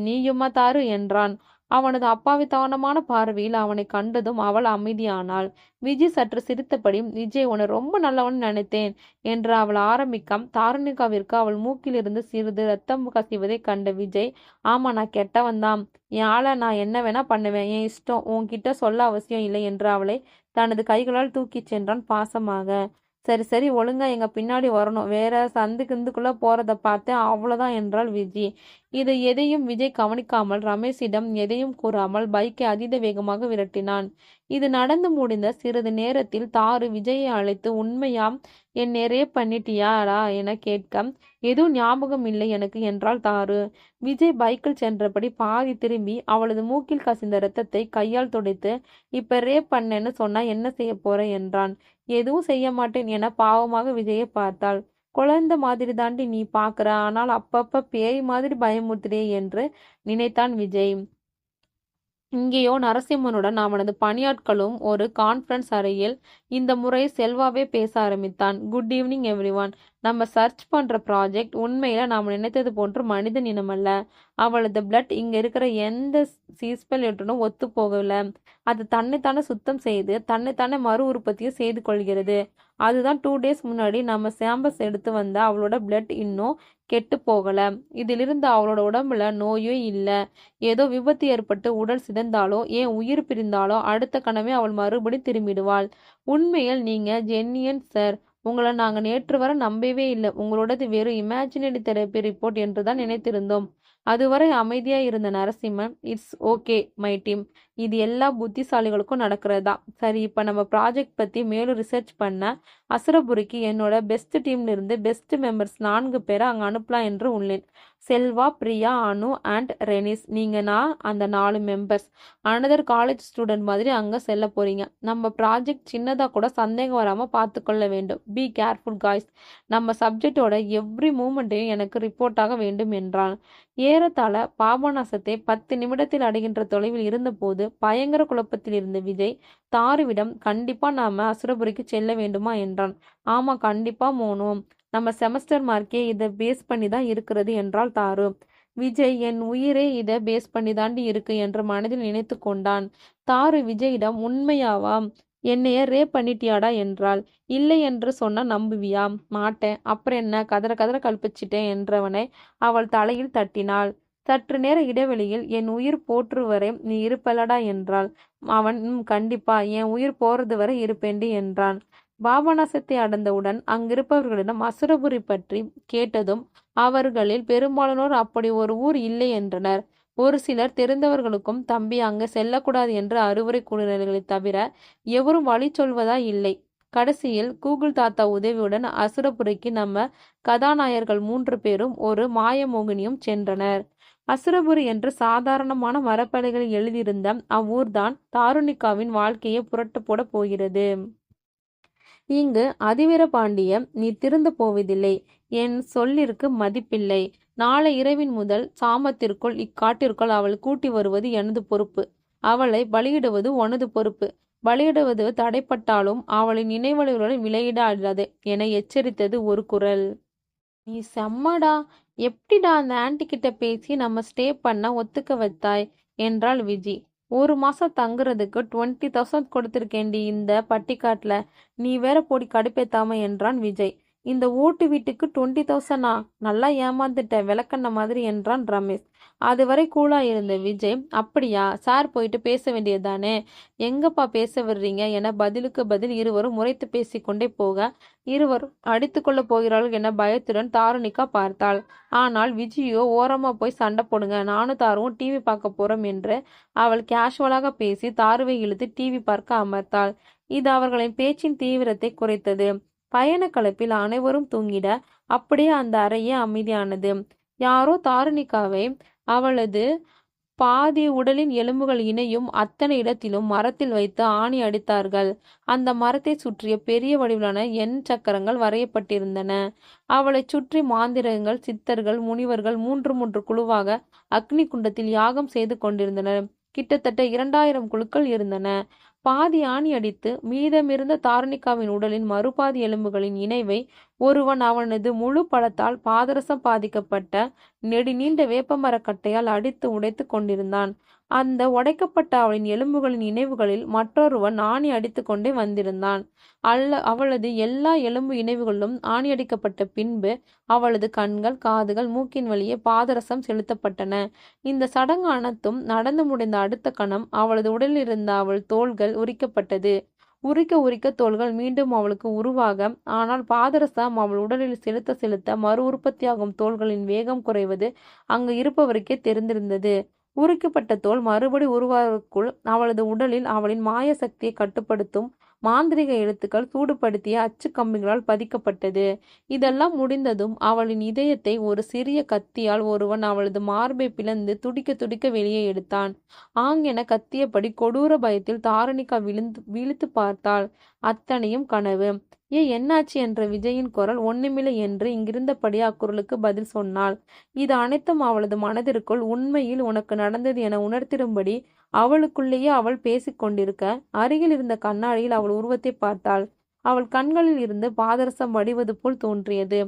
நீயுமா தாரு என்றான். அவனது அப்பாவித்தனமான பார்வையில் அவனை கண்டதும் அவள் அமைதியானாள். விஜய் சற்று சிரித்தபடி, விஜய், உன்னை ரொம்ப நல்லவன் நினைத்தேன் என்று அவள் ஆரம்பிக்க தாருணிகாவிற்கு அவள் மூக்கிலிருந்து சிறிது ரத்தம் கசிவதை கண்ட விஜய், ஆமா, நான் கெட்டவன்தான், என் ஆளை நான் என்ன வேணா பண்ணுவேன், என் இஷ்டம், உன்கிட்ட சொல்ல அவசியம் இல்லை என்று அவளை தனது கைகளால் தூக்கிச் சென்றான் பாசமாக. சரி சரி, ஒழுங்கா எங்க பின்னாடி வரணும், வேற சந்து கிந்துக்குள்ள போறத பார்த்தேன், அவ்வளவுதான் என்றாள் விஜய். இது எதையும் விஜய் கவனிக்காமல் ரமேஷிடம் எதையும் கூறாமல் பைக்கை அதீத வேகமாக விரட்டினான். இது நடந்து முடிந்த சிறிது நேரத்தில் தாரு விஜயை அழைத்து, உண்மையாம் என்னை ரேப் பண்ணிட்டியாடா என கேட்க, எதுவும் ஞாபகம் இல்லை எனக்கு என்றாள் தாரு. விஜய் பைக்கில் சென்றபடி பாதி திரும்பி அவளது மூக்கில் கசிந்த இரத்தத்தை கையால் துடைத்து, இப்ப ரேப் பண்ணேன்னு சொன்னா என்ன செய்ய போற என்றான். எதுவும் செய்ய மாட்டேன் என பாவமாக விஜயை பார்த்தாள். குழந்தை மாதிரி தாண்டி நீ பாக்குற, ஆனால் அப்பப்ப பேய் மாதிரி பயமுறுத்துறே என்று நினைத்தான் விஜய். இங்கேயோ நரசிம்மனுடன் அவனது பணியாட்களும் ஒரு கான்ஃபரன்ஸ் அறையில். இந்த முறை செல்வாவே பேச ஆரம்பித்தான். Good evening everyone. நம்ம சர்ச் பண்ற ப்ராஜெக்ட் உண்மையில நாம் நினைத்தது போன்று மனித இனமல்ல. அவளது பிளட் இங்க இருக்கிற எந்த சீஸ்பெல்லுடனும் ஒத்து போகல. அது தன்னைத்தானே சுத்தம் செய்து தன்னைத்தானே மறு உற்பத்தியும் செய்து கொள்கிறது. அதுதான் 2 days முன்னாடி நம்ம சாம்பஸ் எடுத்து வந்த அவளோட பிளட் இன்னும் கெட்டு போகல. இதிலிருந்து அவளோட உடம்புல நோயே இல்ல. ஏதோ விபத்து ஏற்பட்டு உடல் சிதைந்தாலோ ஏன் உயிர் பிரிந்தாலோ அடுத்த கணமே அவள் மறுபடி திரும்பிடுவாள். உண்மையில் நீங்க ஜென்னியன் சார். உங்களை நாங்க நேற்று வரை நம்பவே இல்லை. உங்களோடது வெறும் இமேஜினரி தெரப்பி ரிப்போர்ட் என்று தான் நினைத்திருந்தோம். அதுவரை அமைதியா இருந்த Narasimhan, it's okay my team. இது எல்லா புத்திசாலிகளுக்கும் நடக்கிறதா. சரி, இப்ப நம்ம ப்ராஜெக்ட் பத்தி மேலும் ரிசர்ச் பண்ண அசுரபுரிக்கு என்னோட பெஸ்ட் டீம்ல இருந்து பெஸ்ட் மெம்பர்ஸ் 4 பேரை அங்க அனுப்பலாம் என்று உள்ளேன். செல்வா, பிரியா, அனு அண்ட் ரெனிஸ். நான் அந்த 4 மெம்பர்ஸ் அனதர் காலேஜ் ஸ்டூடெண்ட் மாதிரி அங்க செல்ல போறீங்க. நம்ம ப்ராஜெக்ட் சின்னதா கூட சந்தேகம் வராம பார்த்துக்கொள்ள வேண்டும். Be careful guys. நம்ம சப்ஜெக்டோட எவ்ரி மூமெண்ட்டையும் எனக்கு ரிப்போர்ட் ஆக வேண்டும் என்றான். ஏறத்தாழ பாபநாசத்தை 10 நிமிடத்தில் அடைகின்ற தொலைவில் இருந்தபோது பயங்கர குழப்பத்தில் இருந்த விஜய் தாருவிடம், கண்டிப்பா நாம அசுரபுரிக்கு செல்ல வேண்டுமா என்றான். ஆமா, கண்டிப்பா மோனோம். நம்ம செமஸ்டர் மார்க்கே இதை பேஸ் பண்ணி தான் இருக்கிறது என்றாள் தாரு. விஜய், என் உயிரே இதை பேஸ் பண்ணி தாண்டி இருக்கு என்று மனதில் நினைத்து கொண்டான். தாரு விஜயிடம், உண்மையாவா? என்னைய ரேப் பண்ணிட்டியாடா என்றாள். இல்லை என்று சொன்னா நம்புவியா? மாட்டேன். அப்புறம் என்ன? கதற கதற கல்பிச்சிட்டேன் என்றவனை அவள் தலையில் தட்டினாள். சற்று நேர இடைவெளியில், என் உயிர் போற்று வரை நீ இருப்பலடா என்றாள். அவன், கண்டிப்பா என் உயிர் போறது வரை இருப்பேண்டி என்றான். பாபநாசத்தை அடைந்தவுடன் அங்கிருப்பவர்களிடம் அசுரபுரி பற்றி கேட்டதும் அவர்களில் பெரும்பாலானோர் அப்படி ஒரு ஊர் இல்லை என்றனர். ஒரு சிலர் தெரிந்தவர்களுக்கும் தம்பி அங்க செல்லக்கூடாது என்று அறிவுரை கூறினர்களை தவிர எவரும் வழி சொல்வதா இல்லை. கடைசியில் கூகுள் தாத்தா உதவியுடன் அசுரபுரிக்கு நம்ம கதாநாயகர்கள் 3 பேரும் ஒரு மாயமோகினியும் சென்றனர். அசுரபுரி என்று சாதாரணமான மரப்பலகைகளில் எழுதியிருந்த அவ்வூர்தான் தாருணிகாவின் வாழ்க்கையை புரட்டு போட போகிறது. இங்கு அதிவீர பாண்டிய, நீ திருந்த போவதில்லை. என் சொல்லிற்கு மதிப்பில்லை. நாளை இரவின் முதல் சாமத்திற்குள் இக்காட்டிற்குள் அவள் கூட்டி வருவது எனது பொறுப்பு. அவளை பலியிடுவது உனது பொறுப்பு. பலியிடுவது தடைப்பட்டாலும் அவளின் நினைவலைகளுடன் விளையிடாது என எச்சரித்தது ஒரு குரல். நீ செம்மடா. எப்படிடா அந்த ஆன்டி கிட்ட பேசி நம்ம ஸ்டே பண்ண ஒத்துக்க வைத்தாய் என்றாள் விஜி. 1 மாசம் தங்குறதுக்கு 20,000 கொடுத்துருக்கேன்டி இந்த பட்டிக்காட்டுல. நீ வேற போடி கடுப்பேத்தாம என்றான் விஜய். இந்த ஓட்டு வீட்டுக்கு 20,000? நல்லா ஏமாந்துட்ட விளக்கண்ண மாதிரி என்றான் ரமேஷ். அதுவரை கூலா இருந்த விஜய், அப்படியா சார், போயிட்டு பேச வேண்டியதுதானே. எங்கப்பா பேச வர்றீங்க என பதிலுக்கு பதில் இருவரும் முறைத்து பேசிக்கொண்டே போக இருவரும் அடித்து கொள்ள போகிறார்கள் என பயத்துடன் தாருணிகா பார்த்தாள். ஆனால் விஜயோ, ஓரமா போய் சண்டை போடுங்க, நானும் தாருவும் டிவி பார்க்க போறோம் என்று அவள் கேஷுவலாக பேசி தாருவை இழுத்து டிவி பார்க்க அமர்த்தாள். இது அவர்களின் பேச்சின் தீவிரத்தை குறைத்தது. பயண கலப்பில் அனைவரும் தூங்கிட அப்படியே அந்த அறையே அமைதியானது. யாரோ தாருணிகாவை அவளது பாதி உடலின் எலும்புகள் இணையும் அத்தனை இடத்திலும் மரத்தில் வைத்து ஆணி அடித்தார்கள். அந்த மரத்தை சுற்றிய பெரிய வடிவிலான எண் சக்கரங்கள் வரையப்பட்டிருந்தன. அவளை சுற்றி மாந்திரங்கள், சித்தர்கள், முனிவர்கள் 3 குழுவாக அக்னி குண்டத்தில் யாகம் செய்து கொண்டிருந்தனர். கிட்டத்தட்ட 2000 குழுக்கள் இருந்தன. பாதி ஆணி அடித்து மீதமிருந்த தாருணிகாவின் உடலின் மறுபாதி எலும்புகளின் இணைவை ஒருவன் அவனது முழு பலத்தால் பாதரசம் பாதிக்கப்பட்ட நெடுநீண்ட வேப்பமரக்கட்டையால் அடித்து உடைத்து கொண்டிருந்தான். அந்த உடைக்கப்பட்ட அவளின் எலும்புகளின் இணைவுகளில் மற்றொருவன் ஆணி அடித்து கொண்டே வந்திருந்தான். அவளது எல்லா எலும்பு இணைவுகளிலும் ஆணி அடிக்கப்பட்ட பின்பு அவளது கண்கள், காதுகள், மூக்கின் வழியே பாதரசம் செலுத்தப்பட்டன. இந்த சடங்கு அனைத்தும் நடந்து முடிந்த அடுத்த கணம் அவளது உடலில் இருந்த அவள் தோள்கள் உரிக்கப்பட்டது. உரிக்க உரிக்க தோள்கள் மீண்டும் அவளுக்கு உருவாக, ஆனால் பாதரசம் அவள் உடலில் செலுத்த செலுத்த மறு உற்பத்தியாகும் தோள்களின் வேகம் குறைவது அங்கு இருப்பவருக்கே தெரிந்திருந்தது. உரிக்கப்பட்ட தோல் மறுபடி உருவாவதற்குள் அவளது உடலில் அவளின் மாய சக்தியை கட்டுப்படுத்தும் மாந்திரிக எழுத்துக்கள் சூடுபடுத்திய அச்சு கம்பிகளால் பதிக்கப்பட்டது. இதெல்லாம் முடிந்ததும் அவளின் இதயத்தை ஒரு சிறிய கத்தியால் ஒருவன் அவளது மார்பை பிளந்து துடிக்க துடிக்க வெளியே எடுத்தான். ஆங்கென கத்தியபடி கொடூர பயத்தில் தாருணிகா விழித்து பார்த்தாள். அத்தனையும் கனவு. என்னாச்சு என்ற விஜயின் குரல் ஒண்ணுமில்லை என்று இங்கிருந்தபடியே அக்குரலுக்கு பதில் சொன்னாள். இது அனைத்தும் அவளது மனதிற்குள் உண்மையில் உனக்கு நடந்தது என உணர்த்திடும்படி அவளுக்குள்ளேயே அவள் பேசிக்கொண்டிருக்க அருகில் இருந்த கண்ணாடியில் அவள் உருவத்தை பார்த்தாள். அவள் கண்களில் இருந்து பாதரசம் வடிவது போல் தோன்றியது.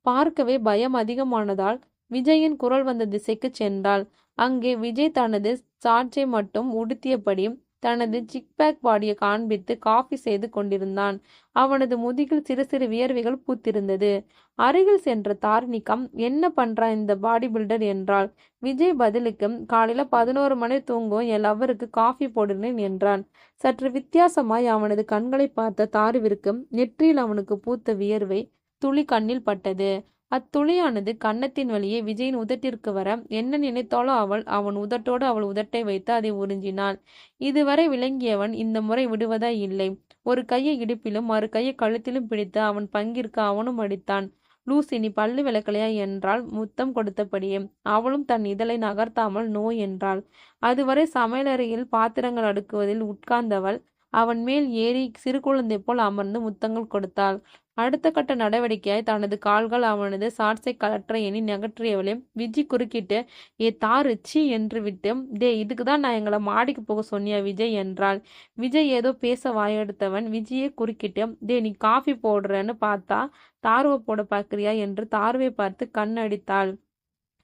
பார்க்கவே பயம் அதிகமானதால் விஜயின் குரல் வந்த திசைக்கு சென்றாள். அங்கே விஜய் தனது சாட்சை மட்டும் உடுத்தியபடி தனது சிக்பேக் பாடியை காண்பித்து காஃபி செய்து கொண்டிருந்தான். அவனது முதுகில் சிறு சிறு வியர்வைகள் பூத்திருந்தது. அருகில் சென்ற தாரிணிகம், என்ன பண்றா இந்த பாடி பில்டர் என்றாள். விஜய் பதிலுக்கு, காலையில 11 மணி தூங்கும் என் லவ்வருக்கு காஃபி போடுறேன் என்றான். சற்று வித்தியாசமாய் அவனது கண்களை பார்த்த தாருவிற்கு நெற்றியில் அவனுக்கு பூத்த வியர்வை துளி கண்ணில் பட்டது. அத்துளியானது கன்னத்தின் வழியே விஜயின் உதட்டிற்கு வர, என்ன நினைத்தாளோ அவள் அவன் உதட்டோடு அவள் உதட்டை வைத்து அதை உறிஞ்சினாள். இதுவரை விளங்கியவன் இந்த முறை விடுவதாய் இல்லை. ஒரு கையை இடுப்பிலும் மறு கையை கழுத்திலும் பிடித்து அவன் பங்கிற்கு அவனும் அடித்தான். லூசி, நீ பல்லு விளக்கலையா என்றாள் முத்தம் கொடுத்தபடியே. அவளும் தன் இதழை நகர்த்தாமல் நோ என்றாள். அதுவரை சமையலறையில் பாத்திரங்கள் அடுக்குவதில் உட்கார்ந்தவள் அவன் மேல் ஏறி சிறு குழந்தை போல் அமர்ந்து முத்தங்கள் கொடுத்தாள். அடுத்த கட்ட நடவடிக்கையாய் தனது கால்கள் அவனது ஷார்ட்ஸை கலற்ற எண்ணி நகற்றியவளே விஜி குறுக்கிட்டு, ஏ தாரு, சி என்று விட்டு, டே, இதுக்குதான் நான் எங்களை மாடிக்கு போக சொன்னியா விஜய் என்றாள். விஜய் ஏதோ பேச வாயெடுத்தவன் விஜயை குறுக்கிட்டு, டே, நீ காஃபி போடுறன்னு பார்த்தா தாருவை போட பார்க்கிறியா என்று தாருவை பார்த்து கண் அடித்தாள்.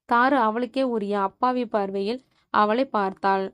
தாரு அவளுக்கே உரிய அப்பாவி பார்வையில் அவளை பார்த்தாள்.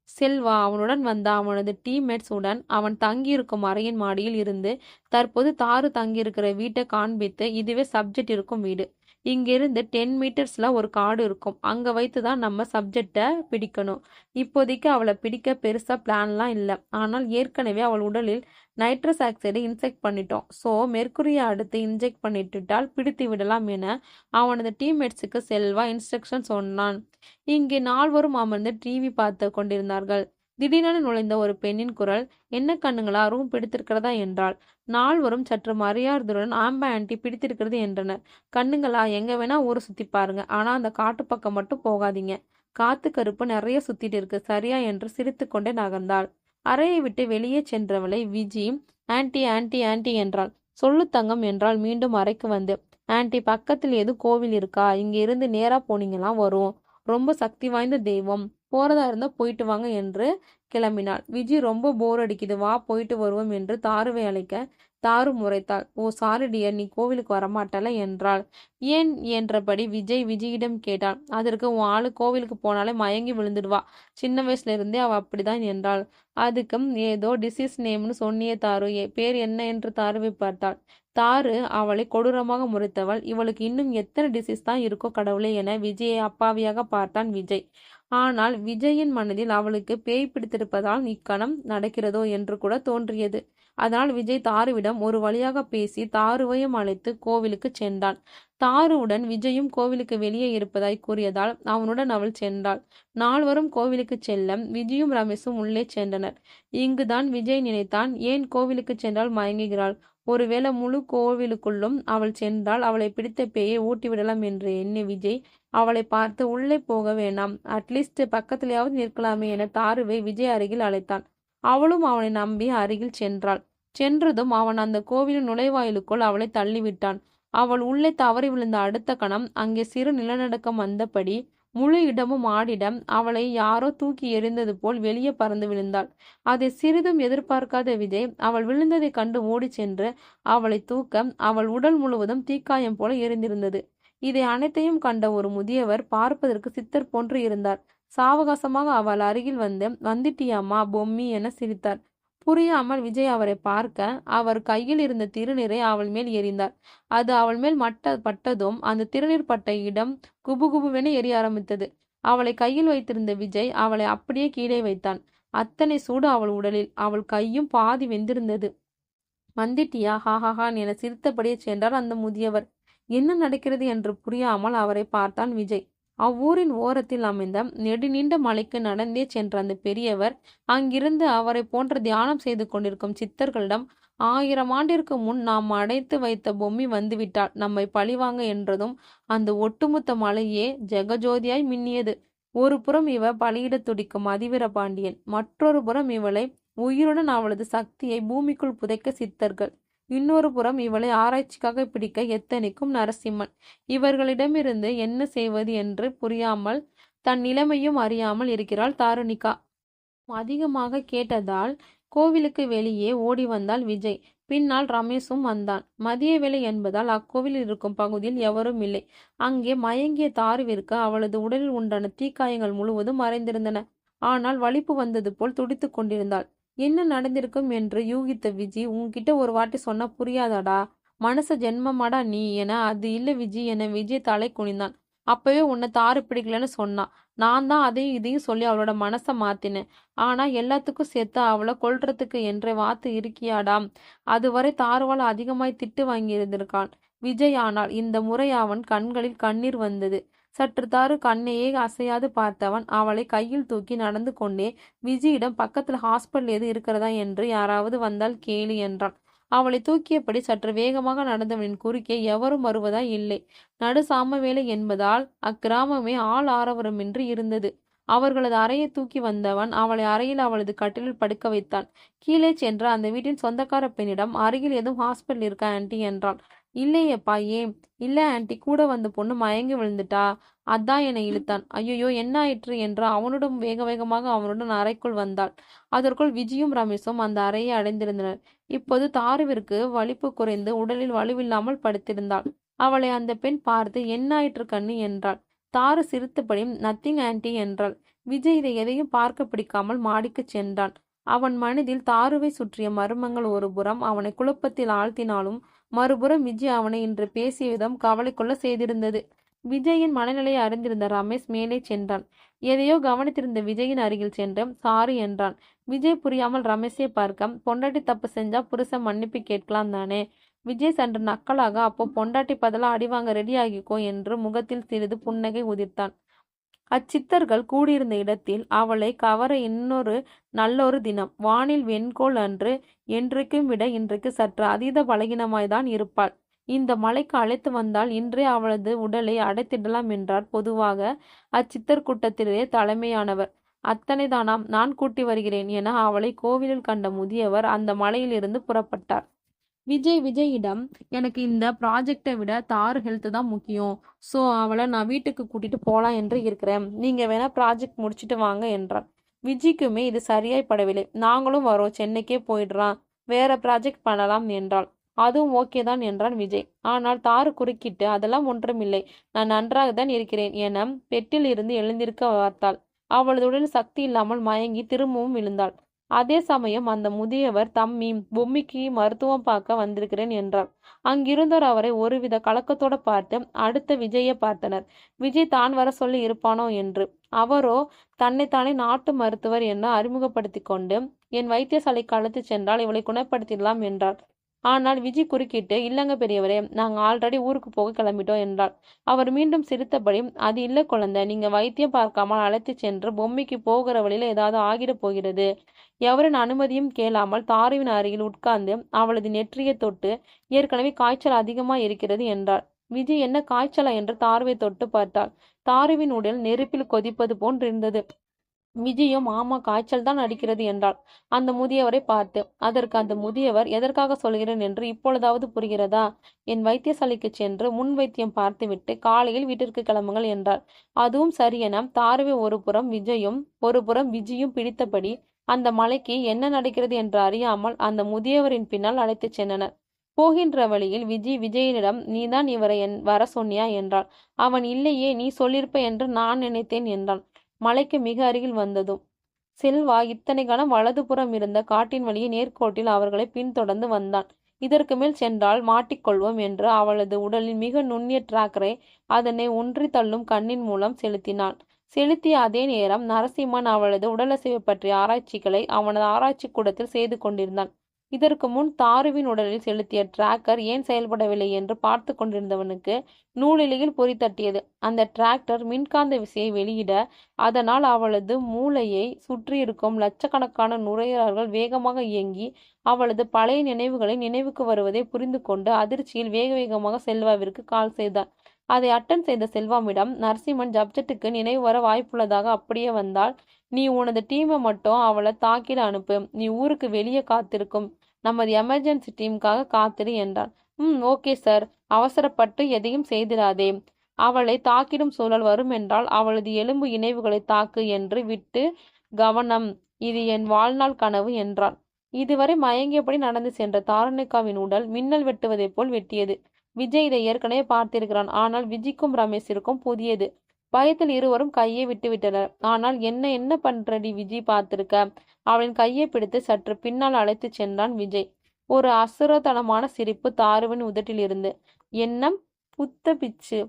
செல்வா அவனுடன் வந்த அவனது டீம்மேட்ஸ் உடன் அவன் தங்கியிருக்கும் அறையின் மாடியில் இருந்து தற்போது தாரு தங்கியிருக்கிற வீட்டை காண்பித்து, இதுவே சப்ஜெக்ட் இருக்கும் வீடு. இங்கிருந்து 10 மீட்டர்ஸ்ல ஒரு காடு இருக்கும். அங்க வைத்துதான் நம்ம சப்ஜெக்டை பிடிக்கணும். இப்போதைக்கு அவளை பிடிக்க பெருசா பிளான்லாம் இல்லை. ஆனால் ஏற்கனவே அவள் உடலில் நைட்ரஸ் ஆக்சைடை இன்ஜெக்ட் பண்ணிட்டோம். ஸோ மெர்க்குரியை அடுத்து இன்ஜெக்ட் பண்ணிட்டுட்டால் பிடித்து விடலாம் என அவனது டீம்மேட்ஸுக்கு செல்வா இன்ஸ்ட்ரக்ஷன் சொன்னான். இங்கே நால்வரும் அமர்ந்து டிவி பார்த்து கொண்டிருந்தார்கள். திடீரென நுழைந்த ஒரு பெண்ணின் குரல், என்ன கண்ணுங்களா, ரூம் பிடித்திருக்கிறதா என்றாள். நால்வரும் சற்று மரியாதையுடன் ஆம்பா ஆண்டி, பிடித்திருக்கிறது என்றனர். கண்ணுங்களா, எங்க வேணா ஊரை சுத்தி பாருங்க, ஆனா அந்த காட்டு பக்கம் மட்டும் போகாதீங்க. காத்து கருப்பு நிறைய சுத்திட்டு இருக்கு, சரியா என்று சிரித்து கொண்டே நகர்ந்தாள். அறையை விட்டு வெளியே சென்றவளை விஜி ஆன்டி ஆன்டி ஆன்டி என்றாள். சொல்லு தங்கம் என்றால் மீண்டும் அறைக்கு வந்து, ஆன்டி, பக்கத்தில் எதுவும் கோவில் இருக்கா? இங்க இருந்து நேரா போனீங்களாம் வரும். ரொம்ப சக்தி வாய்ந்த தெய்வம். போறதா இருந்தா போயிட்டு வாங்க என்று கிளம்பினாள். விஜி, ரொம்ப போர் அடிக்குது, வா போயிட்டு வருவோம் என்று தாருவை அழைக்க தாரு முறைத்தாள். ஓ சாரி டியர், நீ கோவிலுக்கு வரமாட்டால என்றாள். ஏன் என்றபடி விஜயிடம் கேட்டாள். அதற்கு, உன் ஆளு கோவிலுக்கு போனாலே மயங்கி விழுந்துடுவா, சின்ன வயசுல இருந்தே அவ அப்படிதான் என்றாள். அதுக்கும் ஏதோ டிசீஸ் நேம்னு சொன்னியே தாரு, பேர் என்ன என்று தாருவை பார்த்தாள். தாரு அவளை கொடூரமாக முறைத்தவள். இவளுக்கு இன்னும் எத்தனை டிசீஸ் தான் இருக்கோ கடவுளே என விஜயை அப்பாவியாக பார்த்தான் விஜய். ஆனால் விஜயின் மனதில் அவளுக்கு பேய் பிடித்திருப்பதால் இக்கணம் நடக்கிறதோ என்று கூட தோன்றியது. அதனால் விஜய் தாருவிடம் ஒரு வழியாக பேசி தாருவையும் அழைத்து கோவிலுக்கு சென்றான். தாருவுடன் விஜயும் கோவிலுக்கு வெளியே இருப்பதாய் கூறியதால் அவனுடன் அவள் சென்றாள். நால்வரும் கோவிலுக்கு செல்ல விஜயும் ரமேஷும் உள்ளே சென்றனர். இங்குதான் விஜய் நினைத்தான், ஏன் கோவிலுக்கு சென்றால் மயங்குகிறாள், ஒருவேளை முழு கோவிலுக்குள்ளும் அவள் சென்றால் அவளை பிடித்த பேயை ஊட்டிவிடலாம் என்று எண்ணி விஜய் அவளை பார்த்து, உள்ளே போக வேண்டாம், அட்லீஸ்ட் பக்கத்திலேயாவது நிற்கலாமே என தாருவை விஜய் அருகில் அழைத்தான். அவளும் அவனை நம்பி அருகில் சென்றாள். சென்றதும் அவன் அந்த கோவிலின் நுழைவாயிலுக்குள் அவளை தள்ளிவிட்டான். அவள் உள்ளே தவறி விழுந்த அடுத்த கணம் அங்கே சிறு நிலநடுக்கம் வந்தபடி முழு இடமும் ஆடிட அவளை யாரோ தூக்கி எறிந்தது போல் வெளியே பறந்து விழுந்தாள். அதை சிறிதும் எதிர்பார்க்காத விஜய் அவள் விழுந்ததை கண்டு ஓடி சென்று அவளை தூக்க அவள் உடல் முழுவதும் தீக்காயம் போல எரிந்திருந்தது. இதை அனைத்தையும் கண்ட ஒரு முதியவர் பார்ப்பதற்கு சித்தர் போன்று இருந்தார். சாவகாசமாக அவள் அருகில் வந்து, வந்துட்டியாமா பொம்மி என சிரித்தார். புரியாமல் விஜய் அவரை பார்க்க அவர் கையில் இருந்த திருநீரை அவள் மேல் எறிந்தார். அது அவள் மேல் பட்டதும் அந்த திருநீர் பட்ட இடம் குபுகுபுவென எரிய ஆரம்பித்தது. அவளை கையில் வைத்திருந்த விஜய் அவளை அப்படியே கீழே வைத்தான். அத்தனை சூடு அவள் உடலில். அவள் கையும் பாதி வெந்திருந்தது. வந்துட்டியா, ஹாஹாஹான் என சிரித்தபடியே சென்றார் அந்த முதியவர். என்ன நடக்கிறது என்று புரியாமல் அவரை பார்த்தான் விஜய். அவ்வூரின் ஓரத்தில் அமைந்த நெடுநீண்ட மலைக்கு நடந்தே சென்ற அந்த பெரியவர் அங்கிருந்து அவரை போன்ற தியானம் செய்து கொண்டிருக்கும் சித்தர்களிடம், 1000 ஆண்டிற்கு முன் நாம் அடைத்து வைத்த பொம்மி வந்துவிட்டால் நம்மை பழிவாங்க என்றதும் அந்த ஒட்டுமொத்த மலையே ஜெகஜோதியாய் மின்னியது. ஒரு புறம் இவ பலியிட துடிக்கும் அதிவீர பாண்டியன், மற்றொரு புறம் இவளை உயிருடன் அவளது சக்தியை பூமிக்குள் புதைக்க சித்தர்கள், இன்னொரு புறம் இவளை ஆராய்ச்சிக்காக பிடிக்க எத்தனைக்கும் நரசிம்மன். இவர்களிடமிருந்து என்ன செய்வது என்று புரியாமல் தன் நிலைமையும் அறியாமல் இருக்கிறாள் தாருணிகா. அதிகமாக கேட்டதால் கோவிலுக்கு வெளியே ஓடி வந்தாள் விஜய். பின்னால் ரமேஷும் வந்தான். மதிய வேளை என்பதால் அக்கோவிலில் இருக்கும் பகுதியில் எவரும் இல்லை. அங்கே மயங்கிய தாருவிற்கு அவளது உடலில் உண்டான தீக்காயங்கள் முழுவதும் மறைந்திருந்தன. ஆனால் வலிப்பு வந்தது போல் துடித்து கொண்டிருந்தாள். என்ன நடந்திருக்கும் என்று யூகித்த விஜி, உன்கிட்ட ஒரு வாட்டி சொன்னா புரியாதாடா? மனுஷ ஜென்மமாடா நீ என. அது இல்ல விஜி என விஜய் தலை குனிந்தான். அப்பவே உன்னை தாறு பிடிக்கலன்னு சொன்னான். நான் தான் அதையும் இதையும் சொல்லி அவளோட மனசை மாத்தினேன். ஆனா எல்லாத்துக்கும் சேர்த்து அவளை கொல்றதுக்கு என்ற வாத்து இருக்கியாடாம். அதுவரை தாறுவால் அதிகமாய் திட்டு வாங்கியிருந்திருக்கான் விஜய். ஆனால் இந்த முறை அவன் கண்களில் கண்ணீர் வந்தது. சற்று தாறு கண்ணையே அசையாது பார்த்தவன் அவளை கையில் தூக்கி நடந்து கொண்டே விஜயிடம், பக்கத்துல ஹாஸ்பிட்டல் எது இருக்கிறதா என்று யாராவது வந்தால் கேளு என்றான். அவளை தூக்கியபடி சற்று வேகமாக நடந்தவனின் குறுக்கே எவரும் வருவதா இல்லை. நடு சாமவேளை என்பதால் அக்கிராமமே ஆள் ஆரவரமின்றி இருந்தது. அவர்களது அறையை தூக்கி வந்தவன் அவளை அறையில் அவளது கட்டிலில் படுக்க வைத்தான். கீழே சென்ற அந்த வீட்டின் சொந்தக்கார பெண்ணிடம், அருகில் எதுவும் ஹாஸ்பிட்டல் இருக்கா ஆன்ட்டி என்றான். இல்லையேப்பா. ஏன்? இல்ல ஆன்ட்டி, கூட வந்த பொண்ணு மயங்கி விழுந்துட்டா, அதான் என்னை இழுத்தான். ஐயோ என்ன ஆயிற்று என்று அவனுடன் வேக வேகமாக அவனுடன் அறைக்குள் வந்தாள். அதற்குள் விஜயும் ரமேஷும் அந்த அறையை அடைந்திருந்தனர். இப்போது தாருவிற்கு வலிப்பு குறைந்து உடலில் வலுவில்லாமல் படுத்திருந்தாள். அவளை அந்த பெண் பார்த்து, என்ன ஆயிற்று கண்ணு என்றாள். தாரு சிரித்தபடி, நத்திங் ஆன்ட்டி என்றாள். விஜய் இதை எதையும் பார்க்க பிடிக்காமல் மாடிக்கு சென்றான். அவன் மனதில் தாருவை சுற்றிய மர்மங்கள் ஒரு புறம் அவனை குழப்பத்தில் ஆழ்த்தினாலும், மறுபுறம் விஜய் அவனை இன்று பேசிய விதம் கவலை கொள்ள செய்திருந்தது. விஜயின் மனநிலையை அறிந்திருந்த ரமேஷ் மேலே சென்றான். எதையோ கவனித்திருந்த விஜயின் அருகில் சென்று சாரி என்றான். விஜய் புரியாமல் ரமேஷை பார்க்க, பொண்டாட்டி தப்பு செஞ்சா புருஷன் மன்னிப்பு கேட்கலாம் தானே? விஜய் சற்று நக்கலாக, அப்போ பொண்டாட்டி பதிலா அடிவாங்க ரெடி ஆகிக்கோ என்று முகத்தில் சிறிது புன்னகை உதிர்த்தான். அச்சித்தர்கள் கூடியிருந்த இடத்தில் அவளை கவர இன்னொரு நல்லொரு தினம். வானில் வெண்கோள் அன்று என்றைக்கும் விட இன்றைக்கு சற்று அதீத பலகீனமாய்தான் இருப்பாள். இந்த மலைக்கு அழைத்து வந்தால் இன்றே அவளது உடலை அடைத்திடலாம் என்றார் பொதுவாக அச்சித்தர் கூட்டத்திலே தலைமையானவர். அத்தனைதானாம், நான் கூட்டி வருகிறேன் என அவளை கோவிலில் கண்ட முதியவர் அந்த மலையிலிருந்து புறப்பட்டார். விஜயிடம், எனக்கு இந்த ப்ராஜெக்டை விட தாரு ஹெல்த் தான் முக்கியம். ஸோ அவளை நான் வீட்டுக்கு கூட்டிட்டு போகலாம் என்று இருக்கிறேன். நீங்க வேணா ப்ராஜெக்ட் முடிச்சுட்டு வாங்க என்றார். விஜய்க்குமே இது சரியாய் படவில்லை. நாங்களும் வரோம், சென்னைக்கே போயிடுறான், வேற ப்ராஜெக்ட் பண்ணலாம் என்றாள். அதுவும் ஓகே தான் என்றான் விஜய். ஆனால் தாரு குறுக்கிட்டு, அதெல்லாம் ஒன்றுமில்லை, நான் நன்றாக தான் இருக்கிறேன் என பெட்டில் இருந்து எழுந்திருக்க பார்த்தாள். அவளது உடல் சக்தி இல்லாமல் மயங்கி திரும்பவும் விழுந்தாள். அதே சமயம் அந்த முதியவர், தம்மி, பொம்மிக்கு மருத்துவம் பார்க்க வந்திருக்கிறேன் என்றார். அங்கிருந்தோர் அவரை ஒருவித கலக்கத்தோடு பார்த்து அடுத்த விஜயை பார்த்தனர். விஜய் தான் வர சொல்லி இருப்பானோ என்று. அவரோ தன்னைத்தானே நாட்டு மருத்துவர் என அறிமுகப்படுத்தி கொண்டு, என் வைத்தியசாலைக்கு அழைத்து சென்றால் இவளை குணப்படுத்திடலாம் என்றார். ஆனால் விஜய் குறுக்கிட்டு, இல்லங்க பெரியவரே, நாங்க ஆல்ரெடி ஊருக்கு போக கிளம்பிட்டோம் என்றார். அவர் மீண்டும் சிரித்தபடி, அது இல்ல குழந்தை, நீங்க வைத்தியம் பார்க்காமல் அழைத்து சென்று பொம்மிக்கு போகிற வழியில ஏதாவது ஆகிட போகிறது. எவரின் அனுமதியும் கேளாமல் தாருவின் அருகில் உட்கார்ந்து அவளது நெற்றியை தொட்டு, ஏற்கனவே காய்ச்சல் அதிகமா இருக்கிறது என்றார். விஜய், என்ன காய்ச்சலா என்று தாருவை தொட்டு பார்த்தாள். தாருவின் உடல் நெருப்பில் கொதிப்பது போன்றிருந்தது. விஜயும், ஆமா, காய்ச்சல் தான் அடிக்கிறது என்றாள் அந்த முதியவரை பார்த்து. அதற்கு அந்த முதியவர், எதற்காக சொல்கிறேன் என்று இப்பொழுதாவது புரிகிறதா? என் வைத்தியசாலைக்கு சென்று முன் வைத்தியம் பார்த்துவிட்டு காலையில் வீட்டிற்கு கிளம்புங்கள் என்றார். அதுவும் சரியென தாருவை ஒரு புறம் விஜயும் பிடித்தபடி அந்த மலைக்கு என்ன நடக்கிறது என்று அறியாமல் அந்த முதியவரின் பின்னால் அழைத்துச் சென்றனர். போகின்ற வழியில் விஜயனிடம், நீதான் இவரை வர சொன்னியா என்றாள். அவன், இல்லையே, நீ சொல்லியிருப்ப என்று நான் நினைத்தேன் என்றான். மலைக்கு மிக அருகில் வந்ததும் செல்வா இத்தனை கணம் வலதுபுறம் இருந்த காட்டின் வழியே நேர்கோட்டில் அவர்களை பின்தொடர்ந்து வந்தான். இதற்கு மேல் சென்றால் மாட்டிக்கொள்வோம் என்று அவளது உடலில் மிக நுண்ணிய டிராக்கரை அதனை ஒன்றி தள்ளும் கண்ணின் மூலம் செலுத்தினான். செலுத்திய அதே நேரம் நரசிம்மன் அவளது உடலசைவை பற்றிய ஆராய்ச்சிகளை அவனது ஆராய்ச்சி கூடத்தில் செய்து கொண்டிருந்தான். இதற்கு முன் தாருவின் உடலில் செலுத்திய டிராக்கர் ஏன் செயல்படவில்லை என்று பார்த்து கொண்டிருந்தவனுக்கு நூலிலையில் பொறி தட்டியது. அந்த டிராக்டர் மின்காந்த விசையை வெளியிட, அதனால் அவளது மூளையை சுற்றியிருக்கும் லட்சக்கணக்கான நுரையீரல்கள் வேகமாக இயங்கி அவளது பழைய நினைவுகளை நினைவுக்கு வருவதை புரிந்து கொண்டு அதிர்ச்சியில் வேக வேகமாக செல்வாவிற்கு கால் செய்தான். அதை அட்டன் செய்த செல்வாமிடம், நரசிம்மன் ஜப்ஜெட்டுக்கு நினைவு வர வாய்ப்புள்ளதாக அப்படியே வந்தால் நீ உனது டீமை மட்டும் அவளை தாக்கிட அனுப்பு. நீ ஊருக்கு வெளியே காத்திருக்கும் நமது எமர்ஜென்சி டீமுக்காக காத்திரு என்றான். ஓகே சார், அவசரப்பட்டு எதையும் செய்திடாதே. அவளை தாக்கிடும் சூழல் வரும் என்றால் அவளது எலும்பு இணைவுகளை தாக்கு என்று விட்டு கவனம், இது என் வாழ்நாள் கனவு என்றான். இதுவரை மயங்கியபடி நடந்து சென்ற தாரணிகாவின் உடல் மின்னல் வெட்டுவதை போல் வெட்டியது. விஜய் இதை ஏற்கனவே பார்த்திருக்கிறான். ஆனால் விஜய்க்கும் ரமேஷிற்கும் புதியது. பயத்தில் இருவரும் கையை விட்டுவிட்டனர். ஆனால் என்ன என்ன பண்றடி விஜி, பார்த்திருக்க? அவளின் கையை பிடித்து சற்று பின்னால் அழைத்துச் சென்றான் விஜய். ஒரு அசுரத்தனமான சிரிப்பு தாருவின் உதட்டில் இருந்து. என்ன புத்த பிச்சு,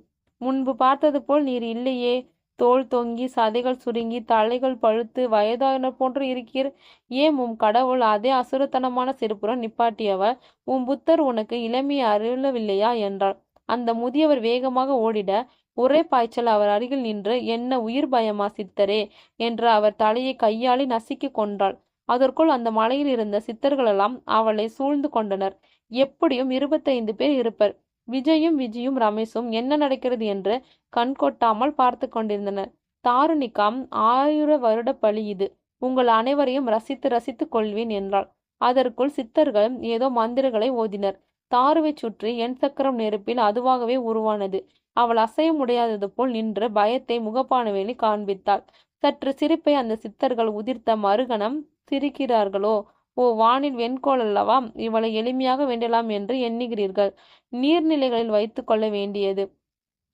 முன்பு பார்த்தது போல் நீர் இல்லையே. தோல் தொங்கி, சதைகள் சுருங்கி, தலைகள் பழுத்து, வயதாயினர் போன்று இருக்கிற. ஏன் உம் கடவுள் அதே அசுரத்தனமான சிரிப்புடன் நிப்பாட்டியவர், உம் புத்தர் உனக்கு இளமையை அருளவில்லையா என்றாள். அந்த முதியவர் வேகமாக ஓடிட, ஒரே பாய்ச்சல் அவர் அருகில் நின்று, என்ன உயிர் பயமா சித்தரே என்று அவர் தலையை கையாளி நசுக்கி கொண்டாள். அதற்குள் அந்த மலையில் இருந்த சித்தர்களெல்லாம் அவளை சூழ்ந்து கொண்டனர். எப்படியும் 25 பேர் இருப்பர். விஜயும் ரமேஷும் என்ன நடக்கிறது என்று கண்கொட்டாமல் பார்த்து கொண்டிருந்தனர். தாருணிகாம், 1000 வருட பழி இது. உங்கள் அனைவரையும் ரசித்து ரசித்து கொள்வேன் என்றாள். அதற்குள் சித்தர்கள் ஏதோ மந்திரங்களை ஓதினர். தாருவை சுற்றி எண் சக்கரம் நெருப்பில் அதுவாகவே உருவானது. அவள் அசைய முடியாதது போல் நின்று பயத்தை முகப்பானவேலி காண்பித்தாள். சற்று சிரிப்பை அந்த சித்தர்கள் உதிர்த்த மறுகணம் சிரிக்கிறார்களோ? ஓ, வானில் வெண்கோள் அல்லவா, இவளை எளிமையாக வேண்டலாம் என்று எண்ணுகிறீர்கள். நீர்நிலைகளில் வைத்து கொள்ள வேண்டியது.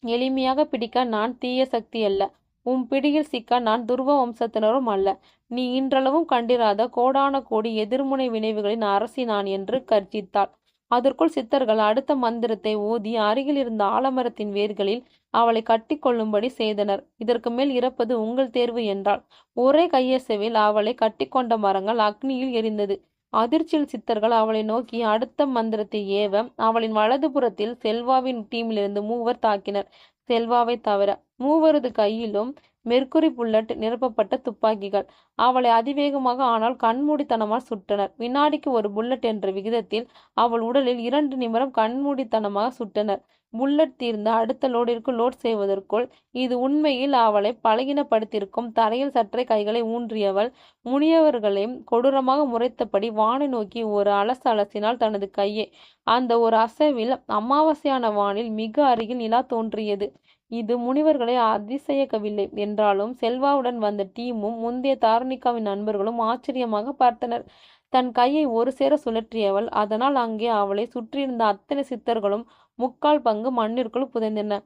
எளிமையாக பிடிக்க நான் தீய சக்தி அல்ல. உம் பிடியில் சிக்க நான் துருவ வம்சத்தினரும் அல்ல. நீ இன்றளவும் கண்டிராத கோடான கோடி எதிர்முனை வினைவுகளின் அரசி நான் என்று கர்ஜித்தாள். அதற்குள் சித்தர்கள் அடுத்த மந்திரத்தை ஓதி அருகில் இருந்த ஆலமரத்தின் வேர்களில் அவளை கட்டி கொள்ளும்படி செய்தனர். இதற்கு மேல் இறப்பது உங்கள் தேர்வு என்றாள். ஒரே கையசைவில் அவளை கட்டிக்கொண்ட மரங்கள் அக்னியில் எரிந்தது. அதிர்ச்சியில் சித்தர்கள் அவளை நோக்கி அடுத்த மந்திரத்தை ஏவ, அவளின் வலதுபுறத்தில் செல்வாவின் டீமிலிருந்து 3 தாக்கினர். செல்வாவை தவிர 3 கையிலும் மெர்க்குரி புல்லட் நிரப்பப்பட்ட துப்பாக்கிகள். அவளை அதிவேகமாக ஆனால் கண்மூடித்தனமாக சுட்டனர். வினாடிக்கு 1 புல்லட் என்ற விகிதத்தில் அவள் உடலில் 2 நிமிடம் கண்மூடித்தனமாக சுட்டனர். புல்லட் தீர்ந்த அடுத்த லோடிற்கு லோட் செய்வதற்குள் இது உண்மையில் அவளை பலகீனப்படுத்தியிருக்கும். தரையில் சற்றே கைகளை ஊன்றியவள் முனியவர்களையும் கொடூரமாக முறைத்தபடி வானை நோக்கி ஒரு அலசினால் தனது கையை. அந்த ஒரு அசைவில் அமாவாசையான வானில் மிக அருகில் நிலா தோன்றியது. இது முனிவர்களை அதிசயிக்கவில்லை என்றாலும் செல்வாவுடன் வந்த டீமும் முந்தைய தாருணிகாவின் நண்பர்களும் ஆச்சரியமாக பார்த்தனர். தன் கையை ஒரு சேர சுழற்றியவள். அதனால் அங்கே அவளை சுற்றியிருந்த அத்தனை சித்தர்களும் 3/4 பங்கு மண்ணிற்குள் புதைந்தனர்.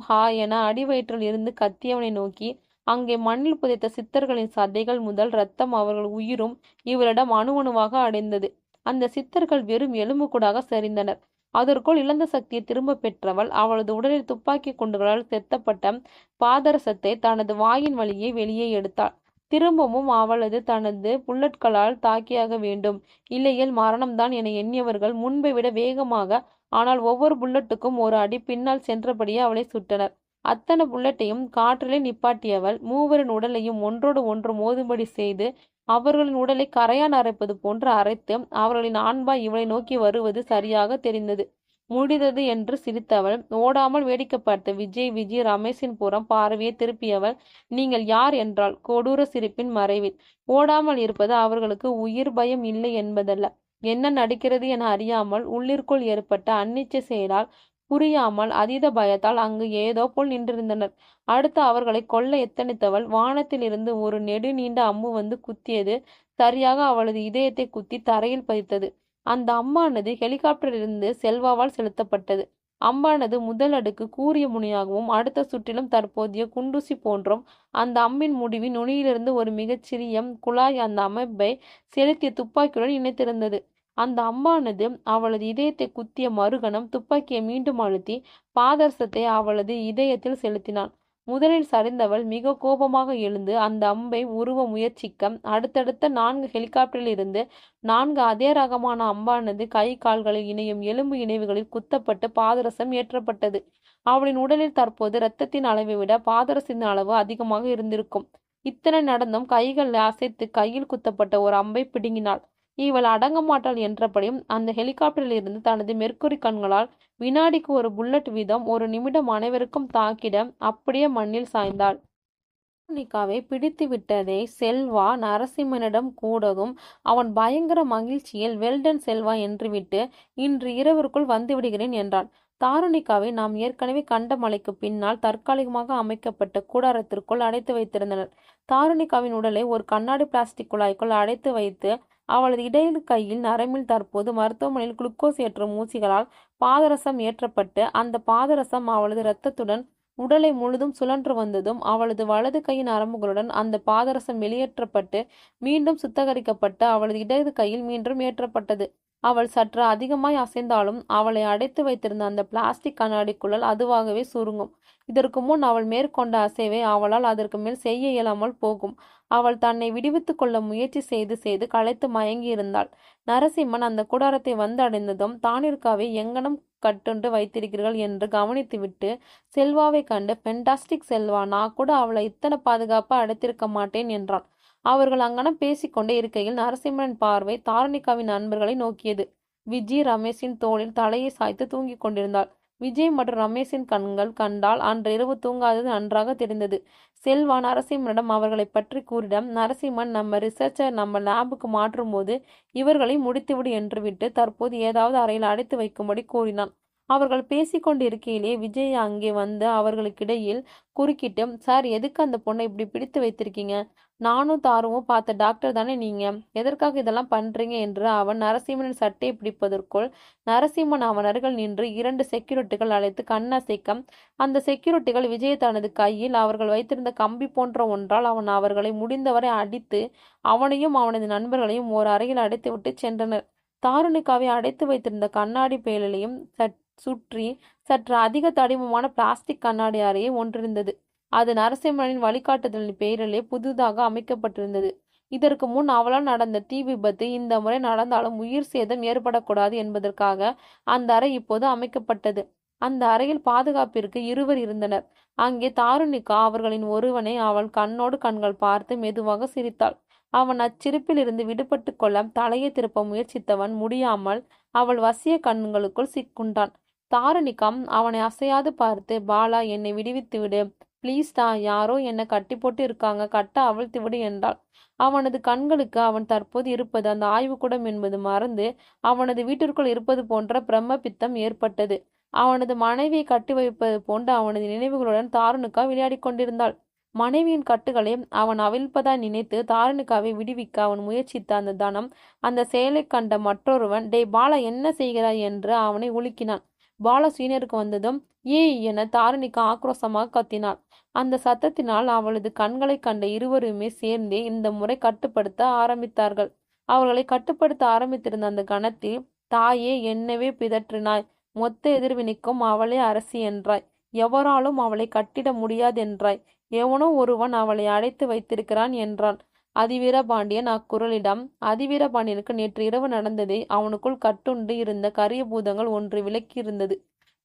ஹா என அடிவயிற்றில் இருந்து கத்தியவனை நோக்கி, அங்கே மண்ணில் புதைத்த சித்தர்களின் சதைகள் முதல் இரத்தம் அவர்கள் உயிரும் இவரிடம் அணுவாக அடைந்தது. அந்த சித்தர்கள் வெறும் எலும்புக்கூடாக சரிந்தனர். அதற்குள் இழந்த சக்தியை திரும்ப பெற்றவள் அவளது உடலில் துப்பாக்கி குண்டுகளால் செத்தப்பட்ட பாதரசத்தை தனது வாயின் வழியே வெளியே எடுத்தாள். திரும்பவும் அவளது தனது புல்லட்களால் தாக்கியாக வேண்டும், இல்லையேல் மரணம்தான் என எண்ணியவர்கள் முன்பை விட வேகமாக, ஆனால் ஒவ்வொரு புல்லட்டுக்கும் ஒரு அடி பின்னால் சென்றபடியே அவளை சுட்டனர். அத்தனை புல்லட்டையும் காற்றிலே நிப்பாட்டியவள் 3 உடலையும் ஒன்றோடு ஒன்று மோதும்படி செய்து அவர்களின் உடலை கரையான் அரைப்பது போன்று அரைத்து அவர்களின் ஆண்பா இவளை நோக்கி வருவது சரியாக தெரிந்தது. முடிந்தது என்று சிரித்தவள் ஓடாமல் வேடிக்கை பார்த்த விஜய் ரமேஷின் புறம் பார்வையை திருப்பியவள், நீங்கள் யார் என்றாள் கொடூர சிரிப்பின் மறைவில். ஓடாமல் இருப்பது அவர்களுக்கு உயிர் பயம் இல்லை என்பதல்ல, என்ன நடக்கிறது என அறியாமல் உள்ளிற்குள் ஏற்பட்ட அன்னிச்சை செயலால் புரியாமல் அதீத பயத்தால் அங்கு ஏதோ போல் நின்றிருந்தனர். அடுத்து அவர்களை கொல்ல எத்தனித்தவள் வானத்தில் இருந்து ஒரு நெடு நீண்ட அம்பு வந்து குத்தியது. சரியாக அவளது இதயத்தை குத்தி தரையில் பதித்தது. அந்த அம்பானது ஹெலிகாப்டரிலிருந்து செல்வாவால் செலுத்தப்பட்டது. அம்பானது முதல் அடுக்கு கூரிய முனையாகவும் அடுத்த சுற்றிலும் தற்போதைய குண்டூசி போன்றும் அந்த அம்பின் முடிவின் நுனியிலிருந்து ஒரு மிகச்சிறிய குழாய் அந்த அமைப்பை செலுத்திய துப்பாக்கியுடன் இணைத்திருந்தது. அந்த அம்பானது அவளது இதயத்தை குத்திய மறுகணம் துப்பாக்கியை மீண்டும் அழுத்தி பாதரசத்தை அவளது இதயத்தில் செலுத்தினான். முதலில் சரிந்தவள் மிக கோபமாக எழுந்து அந்த அம்பை உருவ முயற்சிக்க அடுத்தடுத்த 4 ஹெலிகாப்டரில் இருந்து 4 அதே ரகமான அம்பானது கை கால்களில் இணையும் எலும்பு இணைவுகளில் குத்தப்பட்டு பாதரசம் ஏற்றப்பட்டது. அவளின் உடலில் தற்போது இரத்தத்தின் அளவை விட பாதரசத்தின் அளவு அதிகமாக இருந்திருக்கும். இத்தனை நடந்தும் கைகளை அசைத்து கையில் குத்தப்பட்ட ஒரு அம்பை பிடுங்கினாள். இவள் அடங்க மாட்டாள் என்றபடியும் அந்த ஹெலிகாப்டரில் இருந்து தனது மெர்க்குரி கண்களால் வினாடிக்கு 1 புல்லட் வீதம் 1 நிமிடம் அனைவருக்கும் தாக்கிட அப்படியே மண்ணில் சாய்ந்தாள். தாருணிகாவை பிடித்து விட்டதை செல்வா நரசிம்மனிடம் கூடவும் அவன் பயங்கர மகிழ்ச்சியில் வெல்டன் செல்வா என்று விட்டு இன்று இரவிற்குள் வந்துவிடுகிறேன் என்றான். தாருணிகாவை நாம் ஏற்கனவே கண்ட மலைக்கு பின்னால் தற்காலிகமாக அமைக்கப்பட்ட கூடாரத்திற்குள் அடைத்து வைத்திருந்தனர். தாருணிகாவின் உடலை ஒரு கண்ணாடி பிளாஸ்டிக் குழாய்க்குள் அடைத்து வைத்து அவளது இடது கையில் நரம்பில் தற்போது மருத்துவமனையில் குளுக்கோஸ் ஏற்றும் ஊசிகளால் பாதரசம் ஏற்றப்பட்டு அந்த பாதரசம் அவளது இரத்தத்துடன் உடலை முழுதும் சுழன்று வந்ததும் அவளது வலது கையின் நரம்புகளுடன் அந்த பாதரசம் வெளியேற்றப்பட்டு மீண்டும் சுத்தகரிக்கப்பட்டு அவளது இடது கையில் மீண்டும் ஏற்றப்பட்டது. அவள் சற்று அதிகமாய் அசைந்தாலும் அவளை அடைத்து வைத்திருந்த அந்த பிளாஸ்டிக் கண்ணாடிக்குள்ளல் அதுவாகவே சுருங்கும். இதற்கு முன் அவள் மேற்கொண்ட அசைவை அவளால் அதற்கு மேல் செய்ய இயலாமல் போகும். அவள் தன்னை விடுவித்துக் கொள்ள முயற்சி செய்து செய்து களைத்து மயங்கியிருந்தாள். நரசிம்மன் அந்த கூடாரத்தை வந்து அடைந்ததும், தானிற்காவை எங்கனம் கட்டுண்டு வைத்திருக்கிறீர்கள் என்று கவனித்துவிட்டு செல்வாவை கண்டு, ஃபென்டாஸ்டிக் செல்வா, நான் கூட அவளை இத்தனை பாதுகாப்பா அடைத்திருக்க மாட்டேன் என்றான். அவர்கள் அங்கனம் பேசிக்கொண்டே இருக்கையில் நரசிம்மனின் பார்வை தாரணிகாவின் நண்பர்களை நோக்கியது. விஜி ரமேஷின் தோளில் தலையை சாய்த்து தூங்கிக் கொண்டிருந்தாள். விஜய் மற்றும் ரமேஷின் கண்கள் கண்டால் அன்றிரவு தூங்காதது நன்றாக தெரிந்தது. செல்வா நரசிம்மனிடம் அவர்களை பற்றி கூறிடம், நரசிம்மன் நம்ம ரிசர்ச்சை நம்ம லேபுக்கு மாற்றும் போது இவர்களை முடித்துவிடு என்று விட்டு தற்போது ஏதாவது அறையில் அடைத்து வைக்கும்படி கூறினான். அவர்கள் பேசிக்கொண்டு இருக்கையிலே விஜய் அங்கே வந்து அவர்களுக்கிடையில் குறுக்கிட்டு, சார், எதுக்கு அந்த பொண்ணை இப்படி பிடித்து வைத்திருக்கீங்க? நானும் தாருவும் பார்த்த டாக்டர் தானே நீங்க, எதற்காக இதெல்லாம் பண்றீங்க என்று அவன் நரசிம்மனின் சட்டையை பிடிப்பதற்குள் நரசிம்மன் அவன் அருகில் நின்று 2 செக்யூரிட்டிகள் அழைத்து கண்ணசைக்க, அந்த செக்யூரிட்டிகள் விஜய் தனது கையில் அவர்கள் வைத்திருந்த கம்பி போன்ற ஒன்றால் அவர்களை முடிந்தவரை அடித்து அவனையும் அவனது நண்பர்களையும் ஓர் அறையில் அடைத்துவிட்டு சென்றனர். தாருணிகாவை அடைத்து வைத்திருந்த கண்ணாடி பேழலையும் சுற்றி சற்று அதிக தடிமமான பிளாஸ்டிக் கண்ணாடி அறையை ஒன்றிருந்தது. அது நரசிம்மனின் வழிகாட்டுதலின் பெயரிலே புதிதாக அமைக்கப்பட்டிருந்தது. இதற்கு முன் அவளால் நடந்த தீ விபத்து இந்த முறை நடந்தாலும் உயிர் சேதம் ஏற்படக்கூடாது என்பதற்காக அந்த அறை இப்போது அமைக்கப்பட்டது. அந்த அறையில் பாதுகாப்பிற்கு 2 இருந்தனர். அங்கே தாருணிகா அவர்களின் ஒருவனை அவள் கண்ணோடு கண்கள் பார்த்து மெதுவாக சிரித்தாள். அவன் அச்சிரிப்பில் இருந்து விடுபட்டு கொள்ள தலையை திருப்ப முயற்சித்தவன் முடியாமல் அவள் வசிய கண்களுக்குள் சிக்குண்டான். தாரணிகா அவனை அசையாது பார்த்து, பாலா, என்னை விடுவித்து விடு ப்ளீஸ்டா, யாரோ என்னை கட்டி போட்டு இருக்காங்க, கட்ட அவிழ்த்து விடு என்றாள். அவனது கண்களுக்கு அவன் தற்போது இருப்பது அந்த ஆய்வுக்கூடம் என்பது மறந்து அவனது வீட்டிற்குள் இருப்பது போன்ற பிரம்ம பித்தம் ஏற்பட்டது. அவனது மனைவியை கட்டி வைப்பது போன்று அவனது நினைவுகளுடன் தாருணிகா விளையாடி கொண்டிருந்தாள். மனைவியின் கட்டுகளை அவன் அவிழ்ப்பதாய் நினைத்து தாருணிகாவை விடுவிக்க அவன் முயற்சித்த அந்த தனம், அந்த செயலை கண்ட மற்றொருவன், டேய் பாலா, என்ன செய்கிறாய் என்று அவனை உலுக்கினான். பாலா சீனியருக்கு வந்ததும் ஏய் என தாரணிகா ஆக்ரோஷமாக கத்தினாள். அந்த சத்தத்தினால் அவளது கண்களை கண்ட இருவருமே சேர்ந்தே இந்த முறை கட்டுப்படுத்த ஆரம்பித்தார்கள். அவர்களை கட்டுப்படுத்த ஆரம்பித்திருந்த அந்த கணத்தில், தாயே, என்னவே பிதற்றினாய், மொத்த எதிர்வினைக்கும் அவளே அரசி என்றாய், எவராலும் அவளை கட்டிட முடியாதென்றாய், எவனோ ஒருவன் அவளை அடைத்து வைத்திருக்கிறான் என்றான் அதிவீரபாண்டியன் அக்குரலிடம். அதிவீரபாண்டியனுக்கு நேற்று இரவு நடந்ததை அவனுக்குள் கட்டுண்டு இருந்த கரிய பூதங்கள் ஒன்று விளக்கியிருந்தது.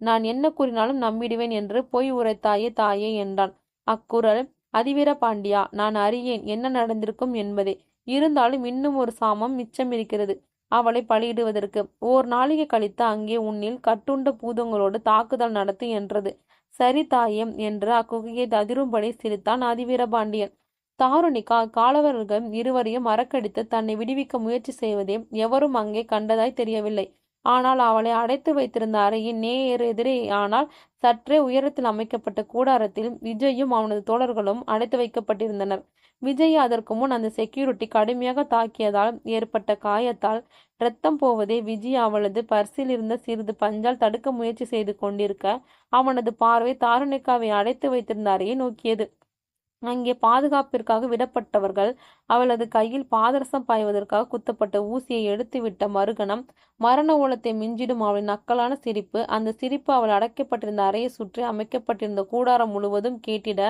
நான் என்ன கூறினாலும் நம்பிடுவேன் என்று பொய் உரைத்தாயே தாயே என்றான் அக்குரல். அதிவீரபாண்டியா, நான் அறியேன் என்ன நடந்திருக்கும் என்பதை. இருந்தாலும் இன்னும் ஒரு சாமம் மிச்சம் இருக்கிறது அவளை பலியிடுவதற்கு. ஓர் நாளிகை கழித்து அங்கே உன்னில் கட்டுண்ட பூதங்களோடு தாக்குதல் நடத்து என்றது. சரி தாயே என்று அக்குகையை அதிரும்படி சிரித்தான் அதிவீரபாண்டியன். தாருணிகா காலவர்கள் இருவரையும் மறக்கடித்து தன்னை விடுவிக்க முயற்சி செய்வதே எவரும் அங்கே கண்டதாய் தெரியவில்லை. ஆனால் அவளை அடைத்து வைத்திருந்த அறையின் நேர் எதிரே, ஆனால் சற்றே உயரத்தில் அமைக்கப்பட்ட கூடாரத்தில் விஜயும் அவனது தோழர்களும் அடைத்து வைக்கப்பட்டிருந்தனர். விஜய் அதற்கு முன் அந்த செக்யூரிட்டி கடுமையாக தாக்கியதால் ஏற்பட்ட காயத்தால் இரத்தம் போவதை விஜய் அவளது பர்சில் இருந்த சிறிது பஞ்சால் தடுக்க முயற்சி செய்து கொண்டிருக்க, அவனது பார்வை தாருணிகாவை அடைத்து வைத்திருந்த அறையை நோக்கியது. அங்கே பாதுகாப்பிற்காக விடப்பட்டவர்கள் அவளது கையில் பாதரசம் பாய்வதற்காக குத்தப்பட்ட ஊசியை எடுத்துவிட்ட மறுகணம் மரண ஓலத்தை மிஞ்சிடும் அவளின் நக்கலான சிரிப்பு. அந்த சிரிப்பு அவள் அடைக்கப்பட்டிருந்த அறையை சுற்றி அமைக்கப்பட்டிருந்த கூடாரம் முழுவதும் கேட்டிட,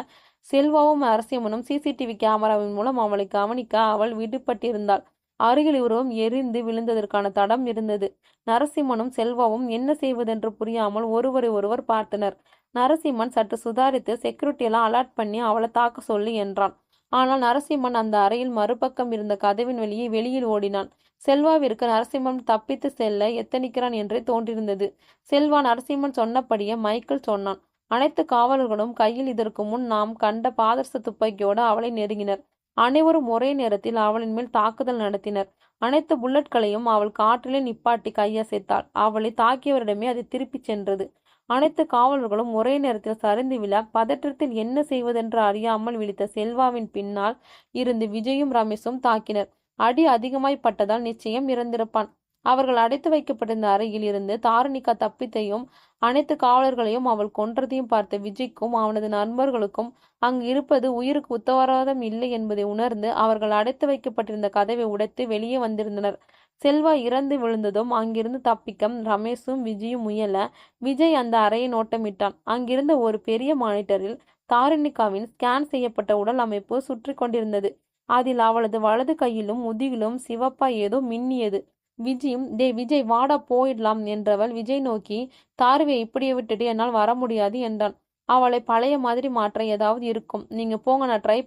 செல்வாவும் அரசியம்மனும் சிசிடிவி கேமராவின் மூலம் அவளை கவனிக்க அவள் விடுபட்டிருந்தாள். அருகில் உருவம் எரிந்து விழுந்ததற்கான தடம் இருந்தது. நரசிம்மனும் செல்வாவும் என்ன செய்வதென்று புரியாமல் ஒருவரை ஒருவர் பார்த்தனர். நரசிம்மன் சற்று சுதாரித்து, செக்யூரிட்டியெல்லாம் அலர்ட் பண்ணி அவளை தாக்க சொல்லி என்றான். ஆனால் நரசிம்மன் அந்த அறையில் மறுபக்கம் இருந்த கதவின் வெளியே வெளியில் ஓடினான். செல்வாவிற்கு நரசிம்மன் தப்பித்து செல்ல எத்தனிக்கிறான் என்றே தோன்றியிருந்தது. செல்வா நரசிம்மன் சொன்னபடியே மைக்கேல் சொன்னான். அனைத்து காவலர்களும் கையில் இதற்கு முன் நாம் கண்ட பாதரச துப்பாக்கியோடு அவளை நெருங்கினர். அனைவரும் ஒரே நேரத்தில் அவளின் மேல் தாக்குதல் நடத்தினர். அனைத்து புல்லட்களையும் அவள் காற்றிலே நிப்பாட்டி கையசைத்தாள். அவளை தாக்கியவரிடமே அது திருப்பிச் சென்றது. அனைத்து காவலர்களும் ஒரே நேரத்தில் சரிந்து விழ, பதற்றத்தில் என்ன செய்வதென்று அறியாமல் விழித்த செல்வாவின் பின்னால் இருந்து விஜயும் ரமேஷும் தாக்கினர். அடி அதிகமாய் பட்டதால் நிச்சயம் இறந்திருப்பான். அவர்கள் அடைத்து வைக்கப்பட்டிருந்த அறையில் இருந்து தாரணிகா தப்பித்தையும் அனைத்து காவலர்களையும் அவள் கொன்றதையும் பார்த்த விஜய்க்கும் அவனது நண்பர்களுக்கும் அங்கு இருப்பது உயிருக்கு உத்தரவாதம் இல்லை என்பதை உணர்ந்து அவர்கள் அடைத்து வைக்கப்பட்டிருந்த கதவை உடைத்து வெளியே வந்திருந்தனர். செல்வா இறந்து விழுந்ததும் அங்கிருந்து தப்பிக்க ரமேஷும் விஜயும் முயல விஜய் அந்த அறையை நோட்டமிட்டான். அங்கிருந்த ஒரு பெரிய மானிட்டரில் தாரிணிகாவின் ஸ்கேன் செய்யப்பட்ட உடல் அமைப்பு சுற்றி கொண்டிருந்தது. அதில் அவளது வலது கையிலும் முதுகிலும் சிவப்பா ஏதோ மின்னியது. விஜயும் டே விஜய் வாடா போயிடலாம் என்றவள் விஜய் நோக்கி தாருவை இப்படியே விட்டுட்டு என்னால் வர முடியாது என்றான். அவளை பழைய மாதிரி மாற்ற ஏதாவது இருக்கும், நீங்க போங்க, நான் ட்ரை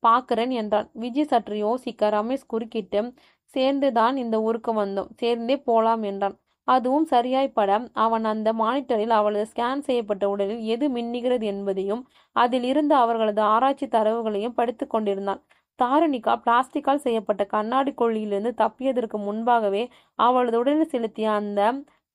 பாக்குறேன் என்றான். விஜய் சற்று யோசிக்க ரமேஷ் குறுக்கிட்டு சேர்ந்துதான் இந்த ஊருக்கு வந்தோம், சேர்ந்தே போலாம் என்றான். அதுவும் சரியாய்ப்பட அவன் அந்த மானிட்டரில் அவளது ஸ்கேன் செய்யப்பட்ட உடலில் எது மின்னுகிறது என்பதையும் அதில் இருந்து அவர்களது ஆராய்ச்சி தரவுகளையும் படித்து கொண்டிருந்தான். தாரணிகா பிளாஸ்டிக்கால் செய்யப்பட்ட கண்ணாடி கொள்ளியிலிருந்து தப்பியதற்கு முன்பாகவே அவளது உடலில் செலுத்திய அந்த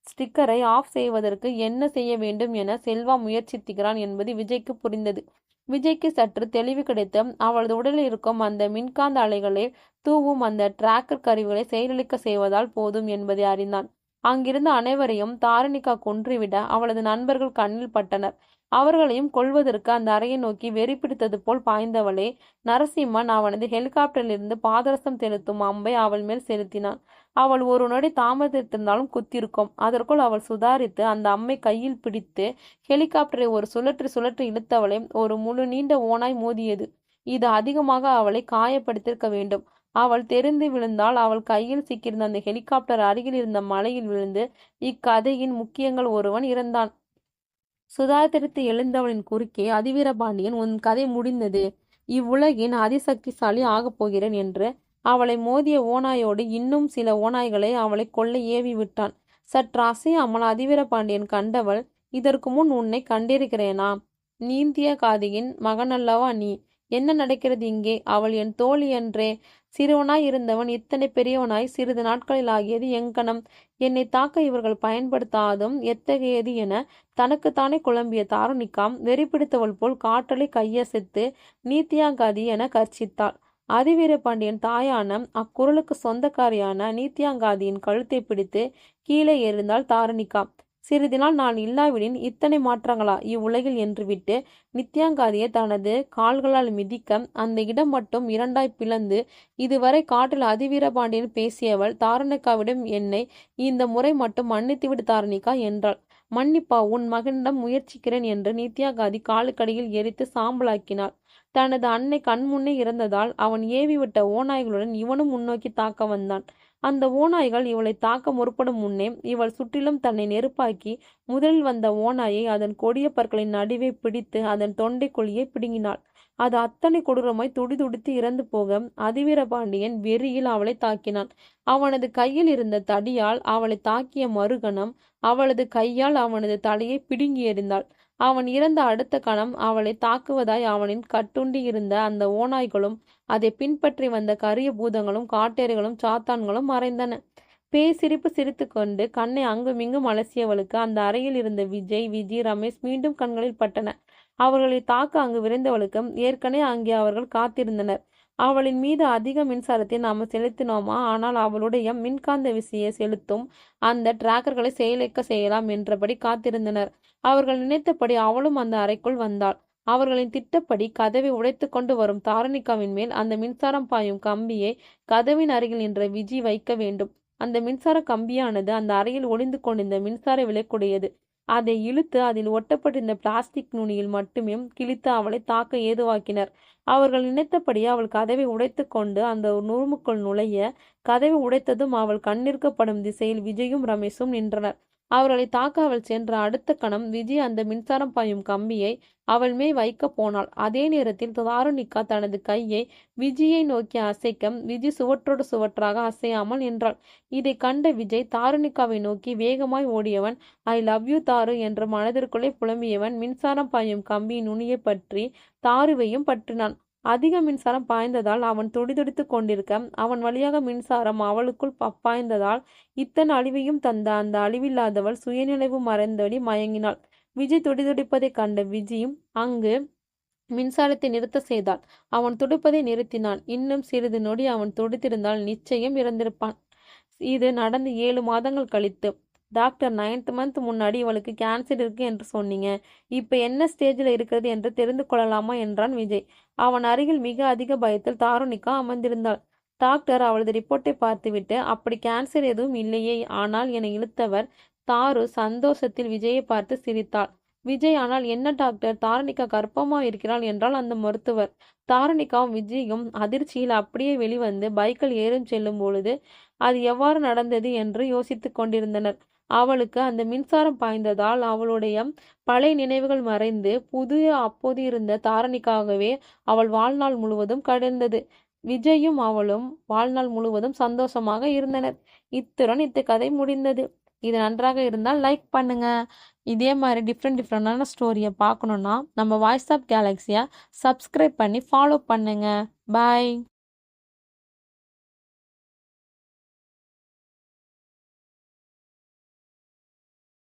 ஸ்டிக்கரை ஆஃப் செய்வதற்கு என்ன செய்ய வேண்டும் என செல்வா முயற்சிக்கிறான் என்பது விஜய்க்கு புரிந்தது. விஜய்க்கு சற்று தெளிவு கிடைத்து அவளது உடலில் இருக்கும் அந்த மின்காந்த அலைகளை தூவும் அந்த டிராக்கர் கருவிகளை செயலிழக்க செய்வதால் போதும் என்பதை அறிந்தான். அங்கிருந்த அனைவரையும் தாரணிகா கொன்றுவிட அவளது நண்பர்கள் கண்ணில் பட்டனர். அவர்களையும் கொல்வதற்கு அந்த அறையை நோக்கி வெறி பிடித்தது போல் பாய்ந்தவளே நரசிம்மன் அவனது ஹெலிகாப்டரிலிருந்து பாதரசம் செலுத்தும் அம்பை அவள் மேல் செலுத்தினான். அவள் ஒரு நொடி தாமதித்திருந்தாலும் குத்திருக்கும். அதற்குள் அவள் சுதாரித்து அந்த அம்மை கையில் பிடித்து ஹெலிகாப்டரை ஒரு சுழற்றி சுழற்றி இழுத்தவளை ஒரு முழு நீண்ட ஓனாய் மோதியது. இது அதிகமாக அவளை காயப்படுத்தியிருக்க வேண்டும். அவள் தெரிந்து விழுந்தால் அவள் கையில் சிக்கியிருந்த அந்த ஹெலிகாப்டர் அருகில் இருந்த மலையில் விழுந்து இக்கதையின் முக்கியங்கள் ஒருவன் இறந்தான். சுதாரித்து எழுந்தவளின் குறுக்கே அதிவீரபாண்டியன், உன் கதை முடிந்தது, இவ்வுலகின் அதிசக்திசாலி ஆகப் போகிறேன் என்று அவளை மோதிய ஓநாயோடு இன்னும் சில ஓநாய்களை அவளை கொல்ல ஏவி விட்டான். சற்று அசையாமல் அதிவீரபாண்டியன் கண்டவள், இதற்கு முன் உன்னை கண்டிருக்கிறேனா? நீந்திய காதியின் மகனல்லவா நீ? என்ன நடக்கிறது இங்கே? அவள் என் தோழி என்றே. சிறுவனாய் இருந்தவன் இத்தனை பெரியவனாய் சிறிது நாட்களில் ஆகியது எங்கனம்? என்னை தாக்க இவர்கள் பயன்படுத்தாதும் எத்தகையது என தனக்குத்தானே குழம்பிய தாருணிகா வெறி பிடித்தவள் போல் காற்றலை கையசைத்து நீத்தியாங்காதி என கர்ச்சித்தாள். அதிவீரபாண்டியன் தாயான அக்குரலுக்கு சொந்தக்காரியான நீத்தியாங்காதியின் கழுத்தை பிடித்து கீழே எறிந்தாள் தாருணிகா. சிறிது நாள் நான் இல்லாவிடின் இத்தனை மாற்றங்களா இவ்வுலகில் என்று விட்டு நித்யாங்காதியை தனது கால்களால் மிதிக்க அந்த இடம் மட்டும் இரண்டாய் பிளந்து இதுவரை காட்டில் அதிவீரபாண்டியன் பேசியவள் தாரணிகாவிடம் என்னை இந்த முறை மட்டும் மன்னித்துவிடு தாரணிகா என்றாள். மன்னிப்பா? உன் மகனிடம் முயற்சிக்கிறேன் என்று நித்யாங்காதி காலுக்கடியில் எரித்து சாம்பலாக்கினாள். தனது அன்னை கண்முன்னே இறந்ததால் அவன் ஏவிவிட்ட ஓநாய்களுடன் இவனும் முன்னோக்கி தாக்க வந்தான். அந்த ஓநாய்கள் இவளை தாக்க முற்படும் முன்னே இவள் சுற்றிலும் தன்னை நெருப்பாக்கி முதலில் வந்த ஓநாயை அதன் கொடிய பற்களின் நடுவே பிடித்து அதன் தொண்டை குழியை பிடுங்கினாள். அது அத்தனை கொடூரமாய் துடிதுடித்து இறந்து போக அதிவீரபாண்டியன் வெறியில் அவளை தாக்கினான். அவனது கையில் இருந்த தடியால் அவளை தாக்கிய மறுகணம் அவளது கையால் அவனது தலையை பிடுங்கி எறிந்தாள். அவன் இறந்த அடுத்த கணம் அவளை தாக்குவதாய் அவனின் கட்டுண்டி இருந்த அந்த ஓநாய்களும் அதை பின்பற்றி வந்த கரிய பூதங்களும் காட்டேரிகளும் சாத்தான்களும் மறைந்தன. பேய் சிரிப்பு சிரித்து கொண்டு கண்ணை அங்குமிங்கும் அலசியவளுக்கு அந்த அறையில் இருந்த விஜி ரமேஷ் மீண்டும் கண்களில் பட்டன. அவர்களை தாக்க அங்கு விரைந்தவளுக்கு ஏற்கனவே அங்கே அவர்கள் காத்திருந்தனர். அவளின் மீது அதிக மின்சாரத்தை நாம் செலுத்தினோமா, ஆனால் அவளுடைய மின்காந்த விசையை செலுத்தும் அந்த டிராக்கர்களை செயலிழக்க செய்யலாம் என்றபடி காத்திருந்தனர். அவர்கள் நினைத்தபடி அவளும் அந்த அறைக்குள் வந்தாள். அவர்களின் திட்டப்படி கதவை உடைத்து கொண்டு வரும் தாரணிகாவின் மேல் அந்த மின்சாரம் பாயும் கம்பியை கதவின் அருகில் நின்ற விஜி வைக்க வேண்டும். அந்த மின்சார கம்பியானது அந்த அறையில் ஒளிந்து கொண்டிருந்த மின்சார விளக்குடையது. அதை இழுத்து அதில் ஒட்டப்பட்டிருந்த பிளாஸ்டிக் நுனியில் மட்டுமே கிழித்து அவளை தாக்க ஏதுவாக்கினர். அவர்கள் நினைத்தபடி அவள் கதவை உடைத்து கொண்டு அந்த நூறுமுக்குள் நுழைய கதவை உடைத்ததும் அவள் கண்ணிற்கப்படும் திசையில் விஜயும் ரமேஷும் நின்றனர். அவர்களை தாக்க அவள் சென்ற அடுத்த கணம் விஜய் அந்த மின்சாரம் பாயும் கம்பியை அவள் மேல் வைக்க போனாள். அதே நேரத்தில் தாருணிகா தனது கையை விஜயை நோக்கி அசைக்க விஜய் சுவற்றோடு சுவற்றாக அசையாமல் நின்றாள். இதை கண்ட விஜய் தாருணிகாவை நோக்கி வேகமாய் ஓடியவன், ஐ லவ் யூ தாரு என்று மனதிற்குள்ளே புலம்பியவன் மின்சாரம் பாயும் கம்பியின் நுனியை பற்றி தாருவையும் பற்றினான். அதிக மின்சாரம் பாய்ந்ததால் அவன் துடிதுடித்து கொண்டிருக்க அவன் வழியாக மின்சாரம் அவளுக்குள் பாய்ந்ததால் இத்தனை அழிவையும் தந்த அந்த அழிவில்லாதவள் சுயநினைவு மறைந்தபடி மயங்கினாள். விஜய் துடிதுடிப்பதை கண்ட விஜயும் அங்கு மின்சாரத்தை நிறுத்த செய்தாள். அவன் துடிப்பதை நிறுத்தினான். இன்னும் சிறிது நொடி அவன் துடித்திருந்தால் நிச்சயம் இறந்திருப்பான். இது நடந்து 7 மாதங்கள் கழித்து. டாக்டர் 9th மந்த் முன்னாடி இவளுக்கு கேன்சர் இருக்கு என்று சொன்னீங்க. இப்ப என்ன ஸ்டேஜ்ல இருக்கிறது என்று தெரிந்து கொள்ளலாமா என்றான் விஜய். அவன் அருகில் மிக அதிக பயத்தில் தாருணிகா அமர்ந்திருந்தாள். டாக்டர் அவளது ரிப்போர்ட்டை பார்த்துவிட்டு, அப்படி கேன்சர் எதுவும் இல்லையே ஆனால் என இழுத்தவர். தாரு சந்தோஷத்தில் விஜயை பார்த்து சிரித்தாள். விஜய், ஆனால் என்ன டாக்டர், தாருணிகா கர்ப்பமா இருக்கிறாள் என்றால் அந்த மருத்துவர். தாருணிகாவும் விஜயும் அதிர்ச்சியில் அப்படியே வெளிவந்து பைக்கில் ஏறும் செல்லும் பொழுது அது எவ்வாறு நடந்தது என்று யோசித்துக் கொண்டிருந்தனர். அவளுக்கு அந்த மின்சாரம் பாய்ந்ததால் அவளுடைய பழைய நினைவுகள் மறைந்து புதிய அப்போது இருந்த தாரணிக்காகவே அவள் வாழ்நாள் முழுவதும் கடந்தது. விஜயும் அவளும் வாழ்நாள் முழுவதும் சந்தோஷமாக இருந்தனர். இத்துடன் இந்த கதை முடிந்தது. இது நன்றாக இருந்தால் லைக் பண்ணுங்க. இதே மாதிரி டிஃப்ரெண்டான ஸ்டோரியை பார்க்கணுன்னா நம்ம வாய்ஸ் ஆஃப் கேலக்ஸியை சப்ஸ்கிரைப் பண்ணி ஃபாலோ பண்ணுங்க. பாய்.